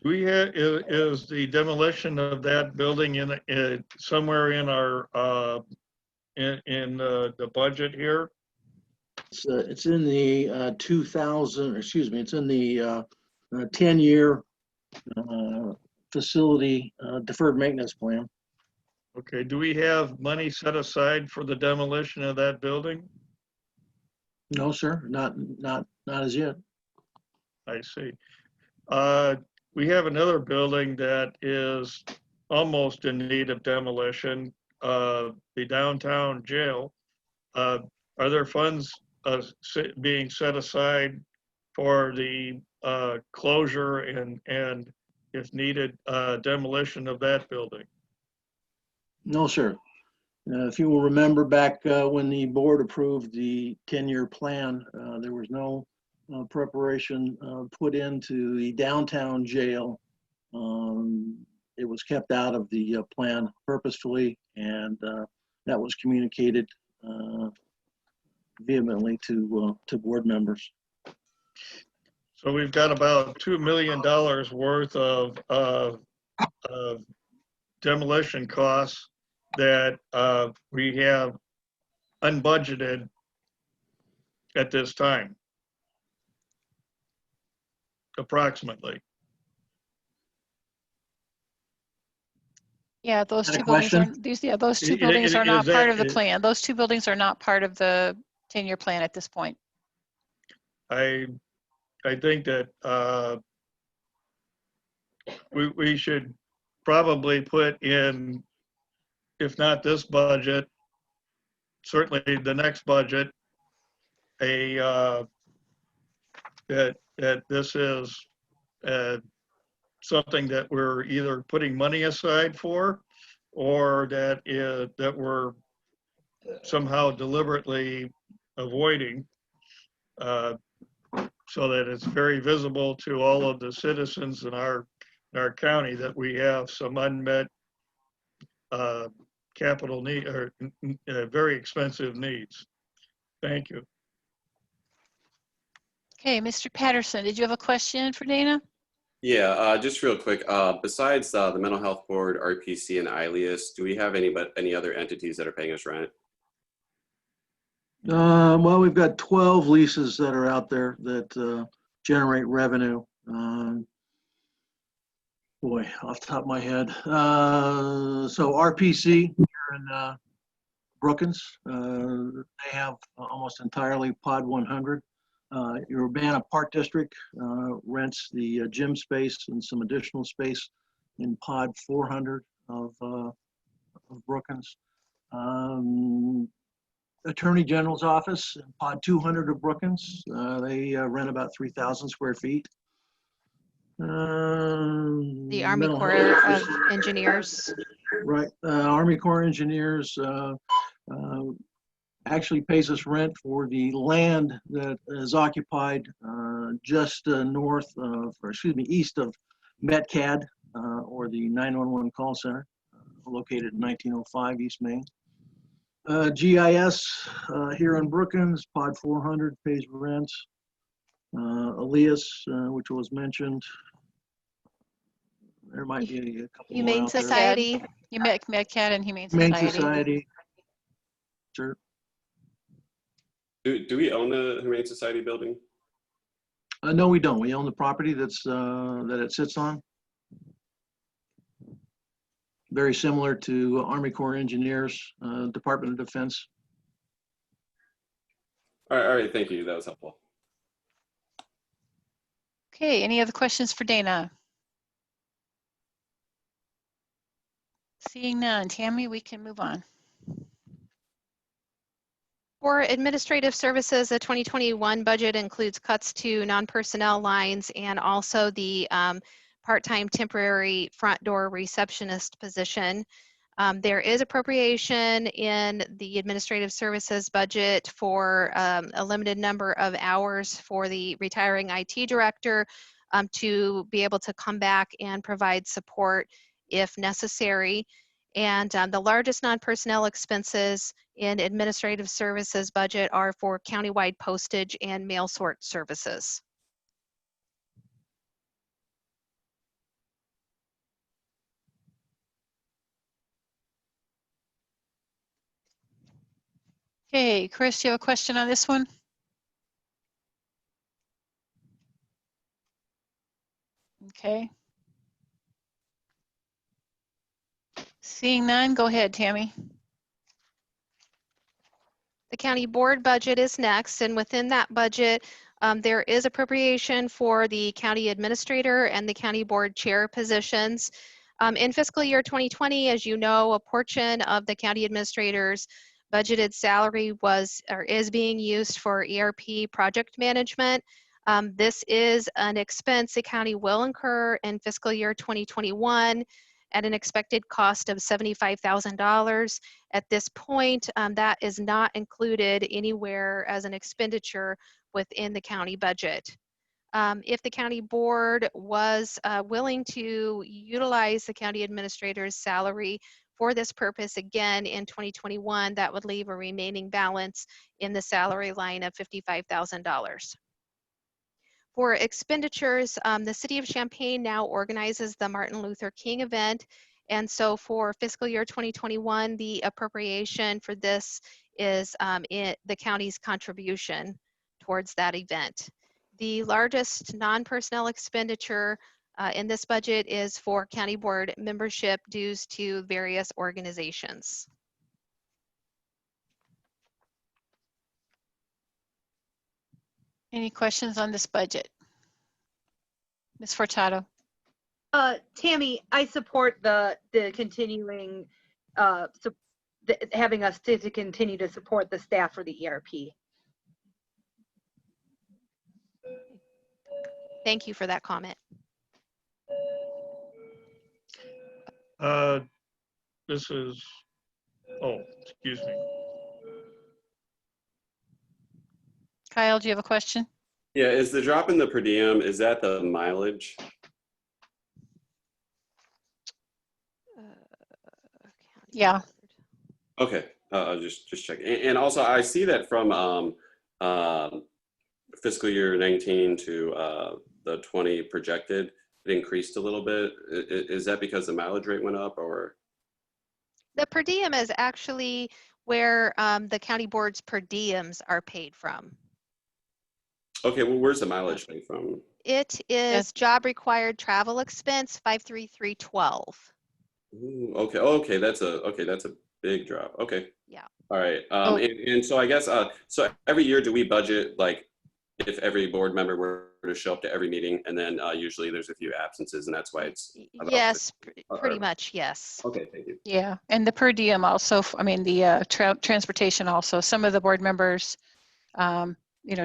Is the demolition of that building in somewhere in our in the budget here? It's in the it's in the 10-year facility deferred maintenance plan. Okay, do we have money set aside for the demolition of that building? No, sir, not as yet. I see. We have another building that is almost in need of demolition, the downtown jail. Are there funds being set aside for the closure and if needed, demolition of that building? No, sir. If you will remember back when the board approved the 10-year plan, there was no preparation put into the downtown jail. It was kept out of the plan purposefully, and that was communicated vehemently to board members. So we've got about $2 million worth of demolition costs that we have unbudgeted at this time, approximately. Yeah, those Had a two buildings are, question? those two buildings are not part of the plan. Those two buildings are not part of the 10-year plan at this point. I think that we should probably put in, if not this budget, certainly the next budget, that this is something that we're either putting money aside for, or that we're somehow deliberately avoiding, so that it's very visible to all of the citizens in our county that we have some unmet capital need, or very expensive needs. Thank you. Okay, Mr. Patterson, did you have a question for Dana? Yeah, just real quick. Besides the Mental Health Board, RPC, and ILEAS, do we have any other entities that are paying us rent? Well, we've got 12 leases that are out there that generate revenue. Boy, off the top of my head. So RPC here in Brookings, they have almost entirely Pod 100. Urbana Park District rents the gym space and some additional space in Pod 400 of Brookings. Attorney General's office, Pod 200 of Brookings, they rent about 3,000 square feet. The Army Corps of Engineers. Right, Army Corps Engineers actually pays us rent for the land that is occupied just north of, or excuse me, east of Metcad, or the 911 call center, located in 1905 East Main. GIS here in Brookings, Pod 400 pays rent. ILEAS, which was mentioned. There might be a couple Humane more out there. Society. Medcat and Humane Humane Society. Society. Sure. Do we own the Humane Society building? No, we don't. We own the property that's that it sits on. Very similar to Army Corps Engineers, Department of Defense. All right, thank you. That was helpful. Okay, any other questions for Dana? Seeing none, Tammy, we can move on. For administrative services, the 2021 budget includes cuts to non-personnel lines and also the part-time temporary front door receptionist position. There is appropriation in the administrative services budget for a limited number of hours for the retiring IT director to be able to come back and provide support if necessary. And the largest non-personnel expenses in administrative services budget are for countywide postage and mail sort services. Okay, Chris, do you have a question on this one? Okay. Seeing none, go ahead, Tammy. The county board budget is next, and within that budget, there is appropriation for the county administrator and the county board chair positions. In fiscal year 2020, as you know, a portion of the county administrator's budgeted salary was or is being used for ERP project management. This is an expense the county will incur in fiscal year 2021 at an expected cost of $75,000. At this point, that is not included anywhere as an expenditure within the county budget. If the county board was willing to utilize the county administrator's salary for this purpose again in 2021, that would leave a remaining balance in the salary line of $55,000. For expenditures, the City of Champaign now organizes the Martin Luther King event. And so for fiscal year 2021, the appropriation for this is the county's contribution towards that event. The largest non-personnel expenditure in this budget is for county board membership dues to various organizations. Any questions on this budget? Ms. Furtado? Tammy, I support the continuing, having us to continue to support the staff for the ERP. Thank you for that comment. This is, oh, excuse me. Kyle, do you have a question? Yeah, is the drop in the per diem, is that the mileage? Yeah. Okay, I'll just check. And also, I see that from fiscal year 19 to the 20 projected, it increased a little bit. Is that because the mileage rate went up, or? The per diem is actually where the county board's per diems are paid from. Okay, well, where's the mileage paid from? It is job required travel expense 53312. Ooh, okay. Oh, okay. That's a big drop. Okay. Yeah. All right. And so I guess so every year do we budget, like, if every board member were to show up to every meeting, and then usually there's a few absences, and that's why it's about Yes, pretty much, yes. Okay, thank you. Yeah, and the per diem also, I mean, the transportation also, some of the board members,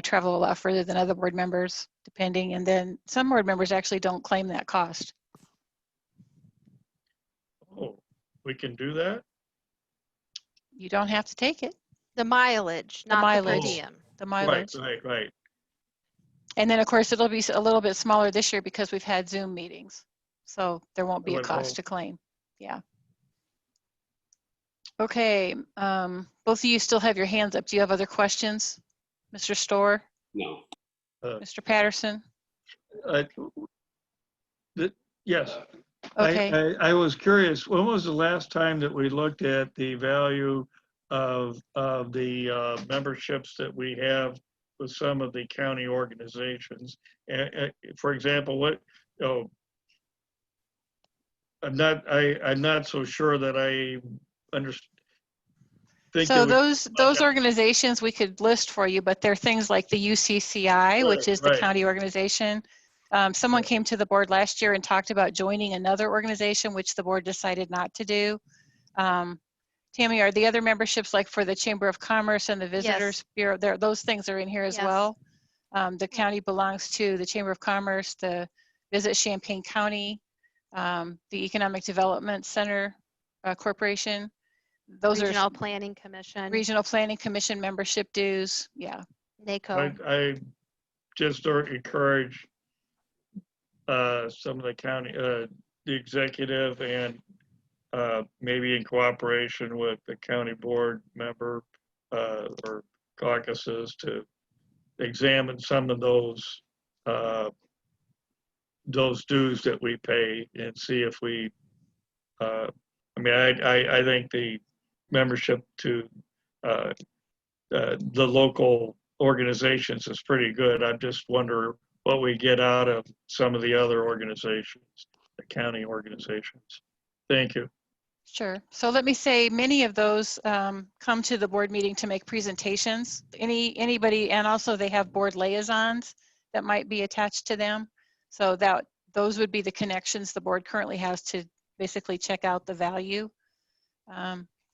travel a lot further than other board members, depending, and then some board members actually don't claim that cost. Oh, we can do that? You don't have to take it. The mileage, not the per diem. The mileage. Right. And then, of course, it'll be a little bit smaller this year because we've had Zoom meetings. So there won't be a cost to claim. Yeah. Okay. Both of you still have your hands up. Do you have other questions? Mr. Storr? No. Mr. Patterson? Yes. Okay. I was curious, when was the last time that we looked at the value of the memberships that we have with some of the county organizations? For example, I'm not so sure that I understand. So those organizations we could list for you, but they're things like the UCCI, which is the county organization. Someone came to the board last year and talked about joining another organization, which the board decided not to do. Tammy, are the other memberships, like for the Chamber of Commerce and the Visitors Bureau, those things are in here as well? The county belongs to the Chamber of Commerce, the Visit Champaign County, the Economic Development Center Corporation. Those Regional Planning Commission. Regional Planning Commission membership dues, yeah. NACO. I just encourage some of the county, the executive, and maybe in cooperation with the county board member or caucuses to examine some of those dues that we pay and see if we, I think the membership to the local organizations is pretty good. I just wonder what we get out of some of the other organizations, the county organizations. Thank you. Sure. So let me say many of those come to the board meeting to make presentations. Anybody, and also they have board liaisons that might be attached to them. So that those would be the connections the board currently has to basically check out the value.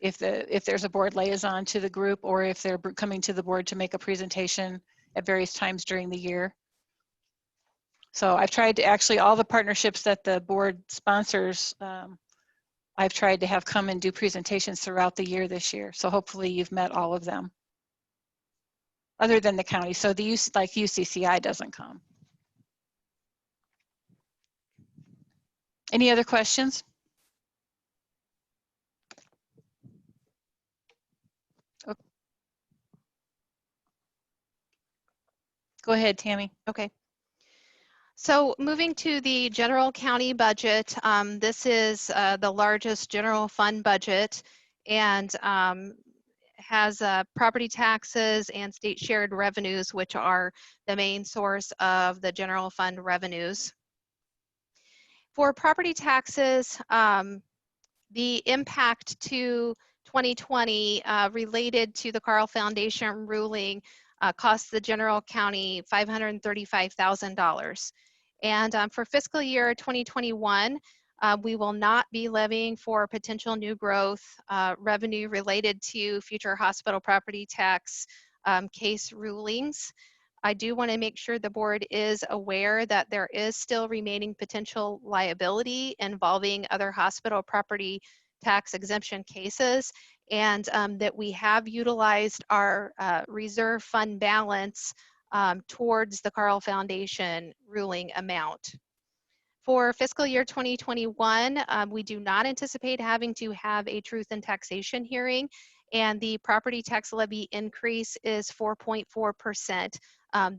If there's a board liaison to the group, or if they're coming to the board to make a presentation at various times during the year. So I've tried to actually, all the partnerships that the board sponsors, I've tried to have come and do presentations throughout the year this year. So hopefully you've met all of them, other than the county. So the like UCCI doesn't come. Any other questions? Oh. Go ahead, Tammy. Okay. So moving to the general county budget, this is the largest general fund budget, and has property taxes and state shared revenues, which are the main source of the general fund revenues. For property taxes, the impact to 2020 related to the Carl Foundation ruling cost the general county $535,000. And for fiscal year 2021, we will not be levying for potential new growth revenue related to future hospital property tax case rulings. I do want to make sure the board is aware that there is still remaining potential liability involving other hospital property tax exemption cases, and that we have utilized our reserve fund balance towards the Carl Foundation ruling amount. For fiscal year 2021, we do not anticipate having to have a truth in taxation hearing, and the property tax levy increase is 4.4%.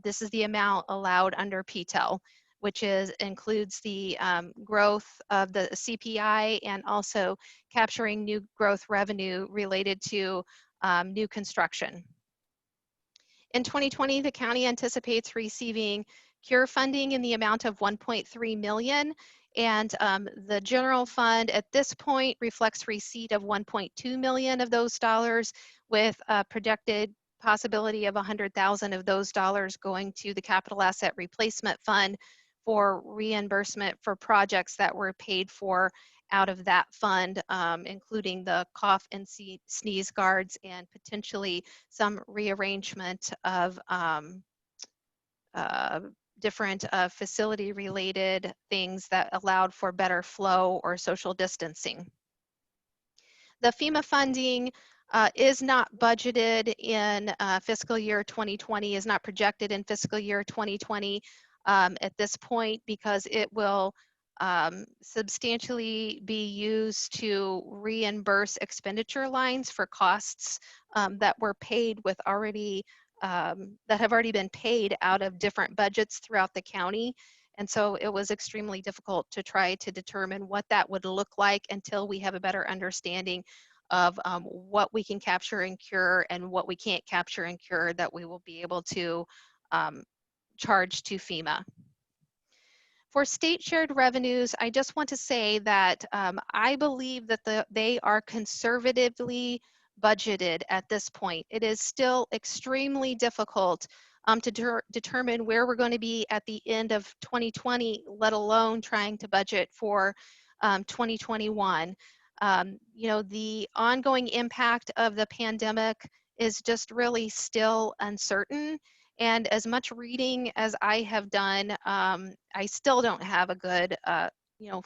This is the amount allowed under PTEL, which includes the growth of the CPI and also capturing new growth revenue related to new construction. In 2020, the county anticipates receiving CURE funding in the amount of $1.3 million, and the general fund at this point reflects receipt of $1.2 million of those dollars, with a projected possibility of 100,000 of those dollars going to the capital asset replacement fund for reimbursement for projects that were paid for out of that fund, including the cough and sneeze guards and potentially some rearrangement of different facility related things that allowed for better flow or social distancing. The FEMA funding is not budgeted in fiscal year 2020, is not projected in fiscal year 2020 at this point, because it will substantially be used to reimburse expenditure lines for costs that were paid with already, that have already been paid out of different budgets throughout the county. And so it was extremely difficult to try to determine what that would look like until we have a better understanding of what we can capture and cure and what we can't capture and cure that we will be able to charge to FEMA. For state shared revenues, I just want to say that I believe that they are conservatively budgeted at this point. It is still extremely difficult to determine where we're going to be at the end of 2020, let alone trying to budget for 2021. You know, the ongoing impact of the pandemic is just really still uncertain. And as much reading as I have done, I still don't have a good, you know,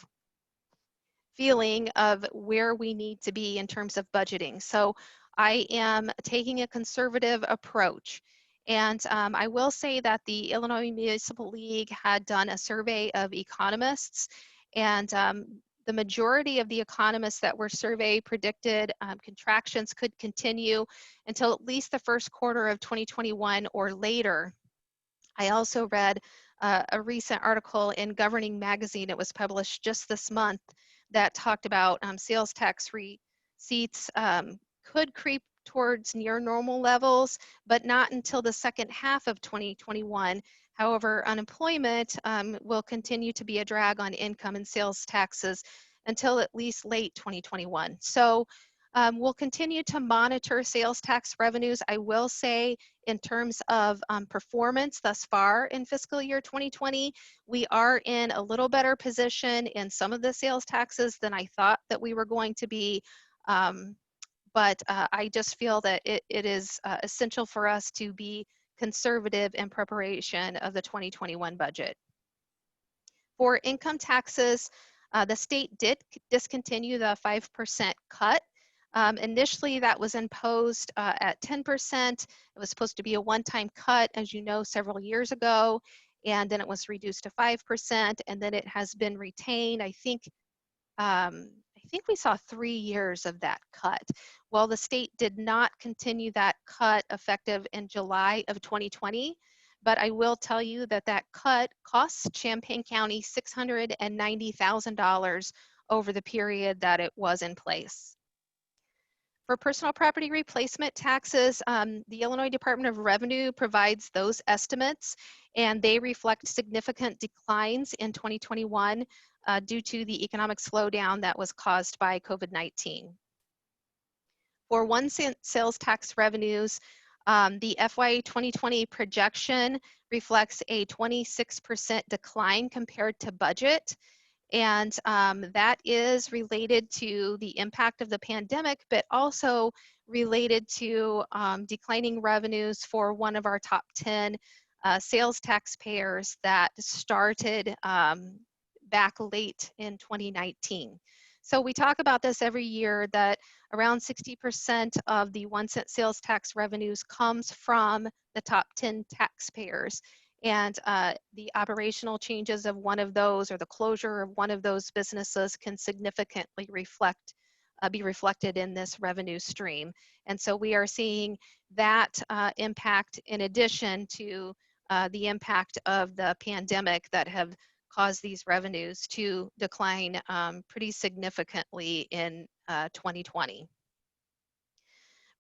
feeling of where we need to be in terms of budgeting. So I am taking a conservative approach. And I will say that the Illinois Municipal League had done a survey of economists, and the majority of the economists that were surveyed predicted contractions could continue until at least the first quarter of 2021 or later. I also read a recent article in Governing Magazine. It was published just this month, that talked about sales tax receipts could creep towards near normal levels, but not until the second half of 2021. However, unemployment will continue to be a drag on income and sales taxes until at least late 2021. So we'll continue to monitor sales tax revenues. I will say in terms of performance thus far in fiscal year 2020, we are in a little better position in some of the sales taxes than I thought that we were going to be. But I just feel that it is essential for us to be conservative in preparation of the 2021 budget. For income taxes, the state did discontinue the 5% cut. Initially, that was imposed at 10%. It was supposed to be a one-time cut, as you know, several years ago, and then it was reduced to 5%, and then it has been retained. I think we saw 3 years of that cut. Well, the state did not continue that cut effective in July of 2020, but I will tell you that that cut costs Champaign County $690,000 over the period that it was in place. For personal property replacement taxes, the Illinois Department of Revenue provides those estimates, and they reflect significant declines in 2021 due to the economic slowdown that was caused by COVID-19. For 1 cent sales tax revenues, the FY 2020 projection reflects a 26% decline compared to budget. And that is related to the impact of the pandemic, but also related to declining revenues for one of our top 10 sales taxpayers that started back late in 2019. So we talk about this every year, that around 60% of the 1 cent sales tax revenues comes from the top 10 taxpayers. And the operational changes of one of those, or the closure of one of those businesses, can significantly be reflected in this revenue stream. And so we are seeing that impact in addition to the impact of the pandemic that have caused these revenues to decline pretty significantly in 2020.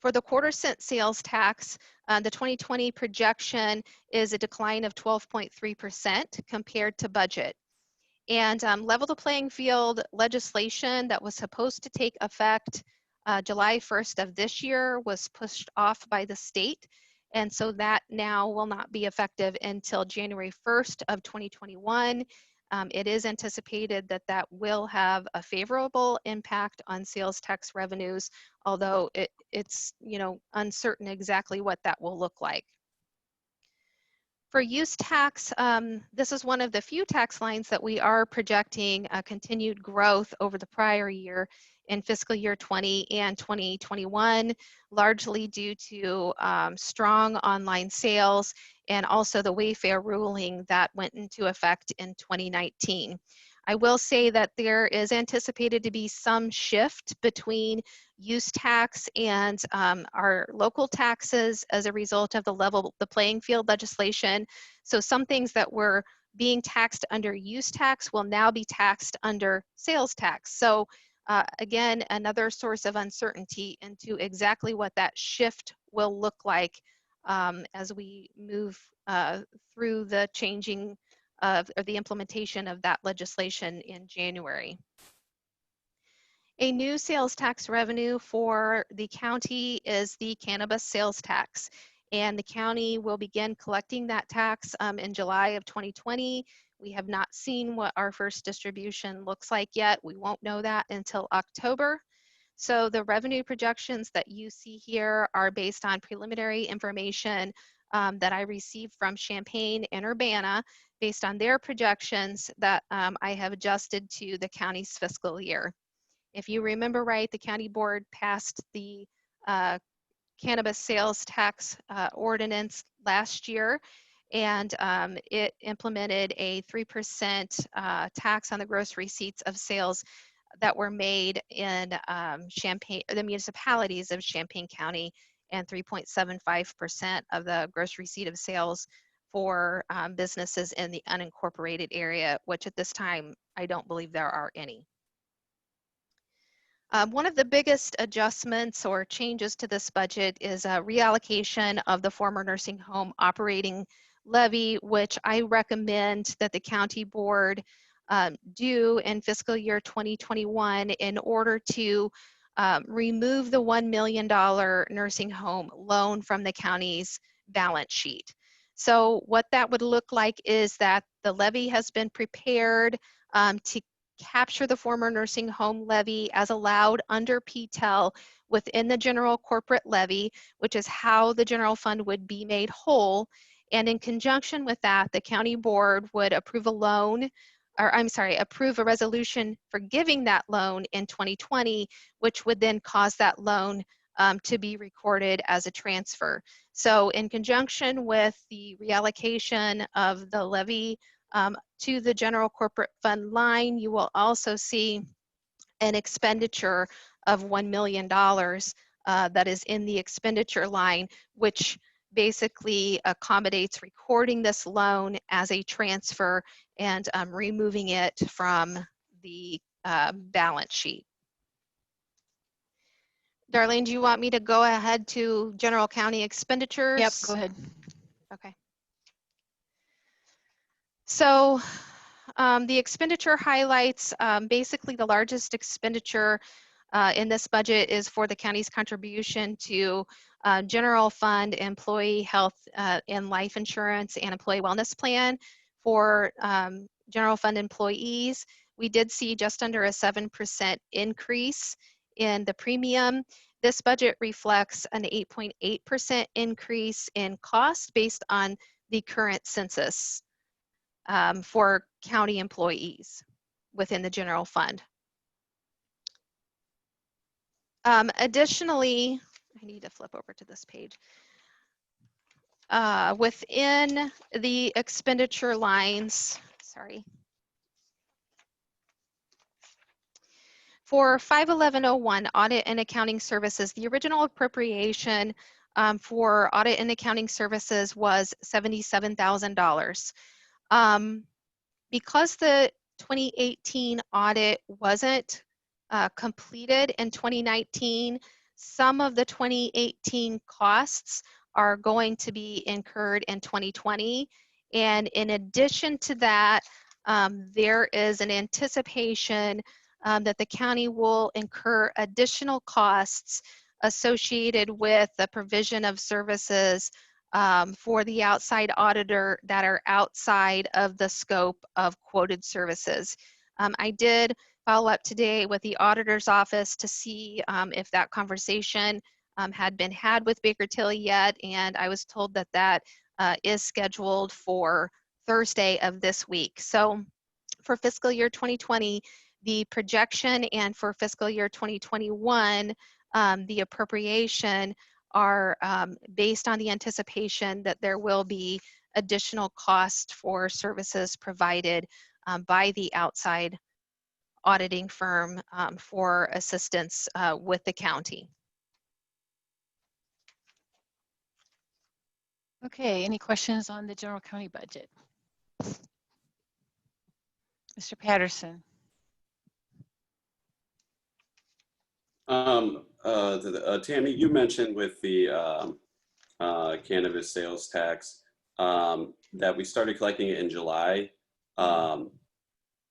For the quarter cent sales tax, the 2020 projection is a decline of 12.3% compared to budget. And level the playing field legislation that was supposed to take effect July 1st of this year was pushed off by the state. And so that now will not be effective until January 1st of 2021. It is anticipated that that will have a favorable impact on sales tax revenues, although it's uncertain exactly what that will look like. For use tax, this is one of the few tax lines that we are projecting continued growth over the prior year in fiscal year 20 and 2021, largely due to strong online sales and also the Wayfair ruling that went into effect in 2019. I will say that there is anticipated to be some shift between use tax and our local taxes as a result of the level the playing field legislation. So some things that were being taxed under use tax will now be taxed under sales tax. So again, another source of uncertainty into exactly what that shift will look like as we move through the changing or the implementation of that legislation in January. A new sales tax revenue for the county is the cannabis sales tax, and the county will begin collecting that tax in July of 2020. We have not seen what our first distribution looks like yet. We won't know that until October. So the revenue projections that you see here are based on preliminary information that I received from Champaign and Urbana based on their projections that I have adjusted to the county's fiscal year. If you remember right, the county board passed the cannabis sales tax ordinance last year, and it implemented a 3% tax on the gross receipts of sales that were made in Champaign, the municipalities of Champaign County, and 3.75% of the gross receipt of sales for businesses in the unincorporated area, which at this time, I don't believe there are any. One of the biggest adjustments or changes to this budget is a reallocation of the former nursing home operating levy, which I recommend that the county board due in fiscal year 2021 in order to remove the $1 million nursing home loan from the county's balance sheet. So what that would look like is that the levy has been prepared to capture the former nursing home levy as allowed under PTEL within the general corporate levy, which is how the general fund would be made whole. And in conjunction with that, the county board would approve a loan, or I'm sorry, approve a resolution for giving that loan in 2020, which would then cause that loan to be recorded as a transfer. So in conjunction with the reallocation of the levy to the general corporate fund line, you will also see an expenditure of $1 million that is in the expenditure line, which basically accommodates recording this loan as a transfer and removing it from the balance sheet. Darlene, do you want me to go ahead to general county expenditures? Yep, go ahead. Okay. So the expenditure highlights, basically the largest expenditure in this budget is for the county's contribution to general fund employee health and life insurance and employee wellness plan for general fund employees. We did see just under a 7% increase in the premium. This budget reflects an 8.8% increase in cost based on the current census for county employees within the general fund. Additionally, I need to flip over to this page. Within the expenditure lines, sorry. For 51101 audit and accounting services, the original appropriation for audit and accounting services was $77,000. Because the 2018 audit wasn't completed in 2019, some of the 2018 costs are going to be incurred in 2020. And in addition to that, there is an anticipation that the county will incur additional costs associated with the provision of services for the outside auditor that are outside of the scope of quoted services. I did follow up today with the auditor's office to see if that conversation had been had with Baker Tilly yet, and I was told that that is scheduled for Thursday of this week. So for fiscal year 2020, the projection, and for fiscal year 2021, the appropriation are based on the anticipation that there will be additional cost for services provided by the outside auditing firm for assistance with the county. Okay, any questions on the general county budget? Mr. Patterson. Tammy, you mentioned with the cannabis sales tax that we started collecting it in July.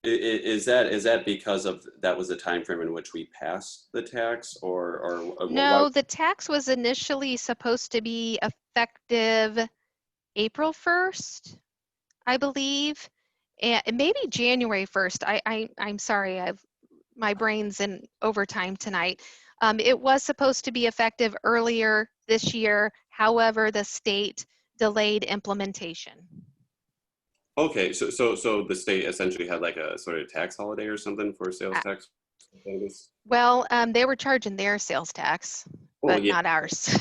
Is that because of that was the time frame in which we passed the tax, or no? The tax was initially supposed to be effective April 1st, I believe, and maybe January 1st. I'm sorry, my brain's in overtime tonight. It was supposed to be effective earlier this year. However, the state delayed implementation. Okay, so the state essentially had like a sort of tax holiday or something for sales tax? Well, they were charging their sales tax, but not ours.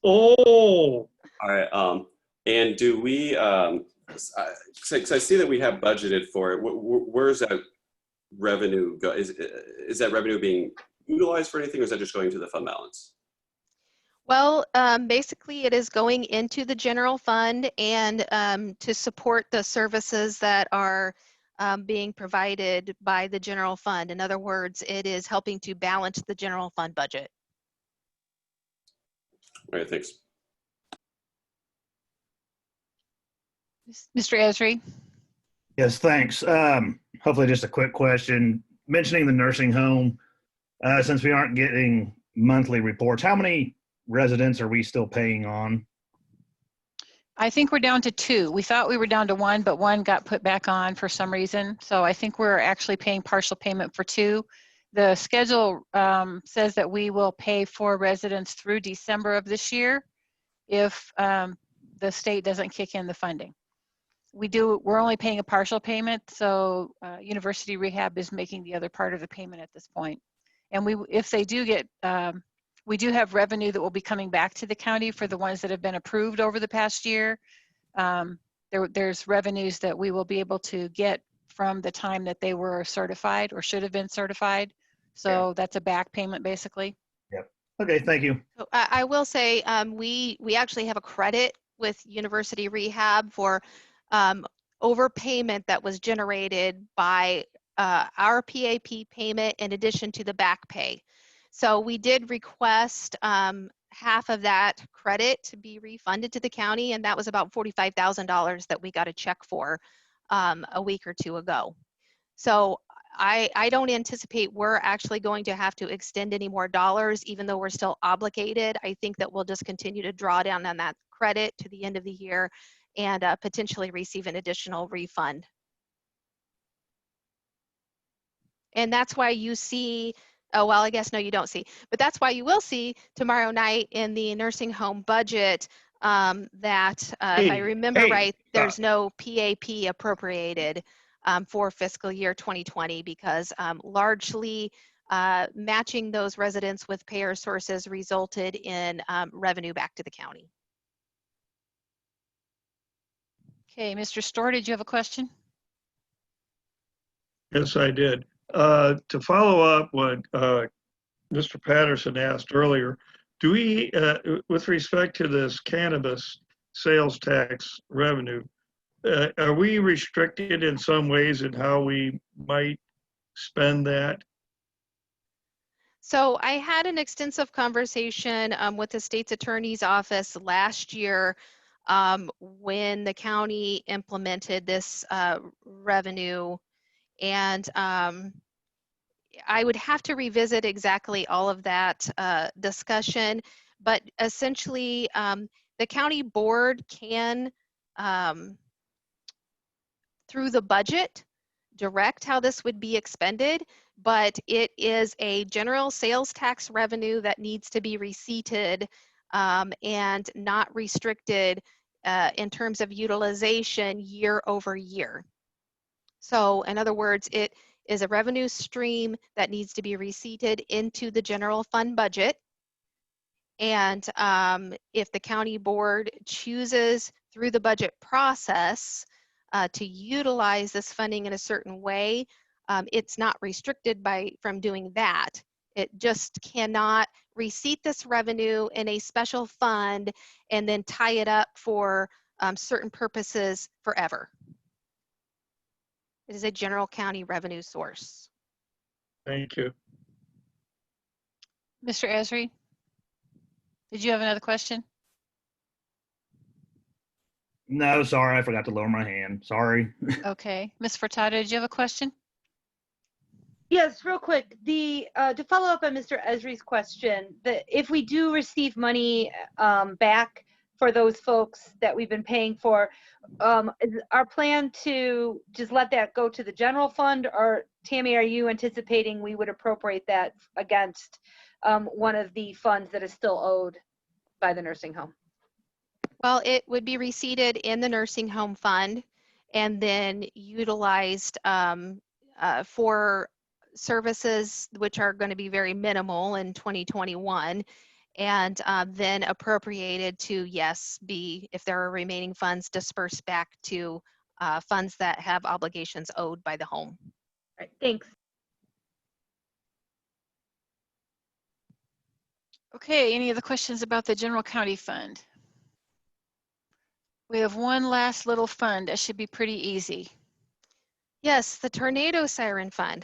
Oh. All right. And do we? Because I see that we have budgeted for it. Where's that revenue go? Is that revenue being utilized for anything, or is that just going to the fund balance? Well, basically it is going into the general fund and to support the services that are being provided by the general fund. In other words, it is helping to balance the general fund budget. All right, thanks. Mr. Esri. Yes, thanks. Hopefully just a quick question. Mentioning the nursing home, since we aren't getting monthly reports, how many residents are we still paying on? I think we're down to 2. We thought we were down to 1, but 1 got put back on for some reason. So I think we're actually paying partial payment for 2. The schedule says that we will pay 4 residents through December of this year if the state doesn't kick in the funding. We're only paying a partial payment, so University Rehab is making the other part of the payment at this point. And if they do get, we do have revenue that will be coming back to the county for the ones that have been approved over the past year. There's revenues that we will be able to get from the time that they were certified or should have been certified. So that's a back payment basically. Yep. Okay, thank you. So I will say we actually have a credit with University Rehab for overpayment that was generated by our PAP payment in addition to the back pay. So we did request half of that credit to be refunded to the county, and that was about $45,000 that we got a check for a week or 2 ago. So I don't anticipate we're actually going to have to extend any more dollars, even though we're still obligated. I think that we'll just continue to draw down on that credit to the end of the year and potentially receive an additional refund. And that's why you see, oh, well, I guess no, you don't see, but that's why you will see tomorrow night in the nursing home budget that if I remember right, there's no PAP appropriated for fiscal year 2020 because largely matching those residents with payer sources resulted in revenue back to the county. Okay, Mr. Storr, did you have a question? Yes, I did. To follow up what Mr. Patterson asked earlier, do we, with respect to this cannabis sales tax revenue, are we restricted in some ways in how we might spend that? So I had an extensive conversation with the state's attorney's office last year when the county implemented this revenue, and I would have to revisit exactly all of that discussion, but essentially the county board can, through the budget, direct how this would be expended, but it is a general sales tax revenue that needs to be receipted and not restricted in terms of utilization year over year. So in other words, it is a revenue stream that needs to be receipted into the general fund budget. And if the county board chooses through the budget process to utilize this funding in a certain way, it's not restricted from doing that. It just cannot receipt this revenue in a special fund and then tie it up for certain purposes forever. It is a general county revenue source. Thank you. Mr. Esri, did you have another question? No, sorry, I forgot to lower my hand. Sorry. Okay. Ms. Furtado, did you have a question? Yes, real quick. To follow up on Mr. Esri's question, if we do receive money back for those folks that we've been paying for, is our plan to just let that go to the general fund, or Tammy, are you anticipating we would appropriate that against one of the funds that is still owed by the nursing home? Well, it would be receipted in the nursing home fund and then utilized for services which are going to be very minimal in 2021, and then appropriated to, yes, if there are remaining funds, dispersed back to funds that have obligations owed by the home. All right, thanks. Okay, any other questions about the general county fund? We have one last little fund that should be pretty easy. Yes, the Tornado Siren Fund.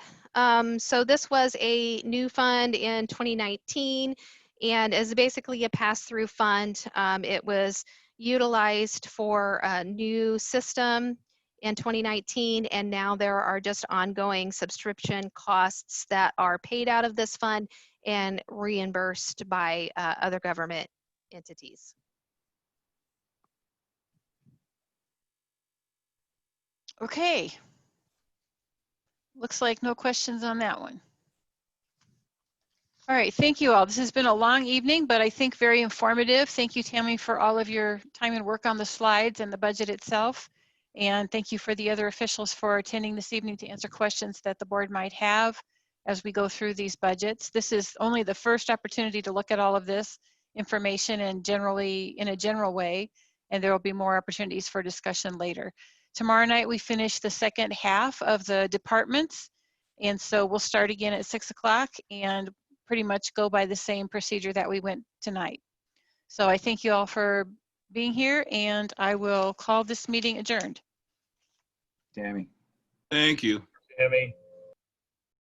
So this was a new fund in 2019 and is basically a pass-through fund. It was utilized for a new system in 2019, and now there are just ongoing subscription costs that are paid out of this fund and reimbursed by other government entities. Okay. Looks like no questions on that one. All right, thank you all. This has been a long evening, but I think very informative. Thank you, Tammy, for all of your time and work on the slides and the budget itself. And thank you for the other officials for attending this evening to answer questions that the board might have as we go through these budgets. This is only the first opportunity to look at all of this information and generally in a general way, and there will be more opportunities for discussion later. Tomorrow night, we finish the second half of the departments. And so we'll start again at 6 o'clock and pretty much go by the same procedure that we went tonight. So I thank you all for being here, and I will call this meeting adjourned. Tammy. Thank you. Tammy.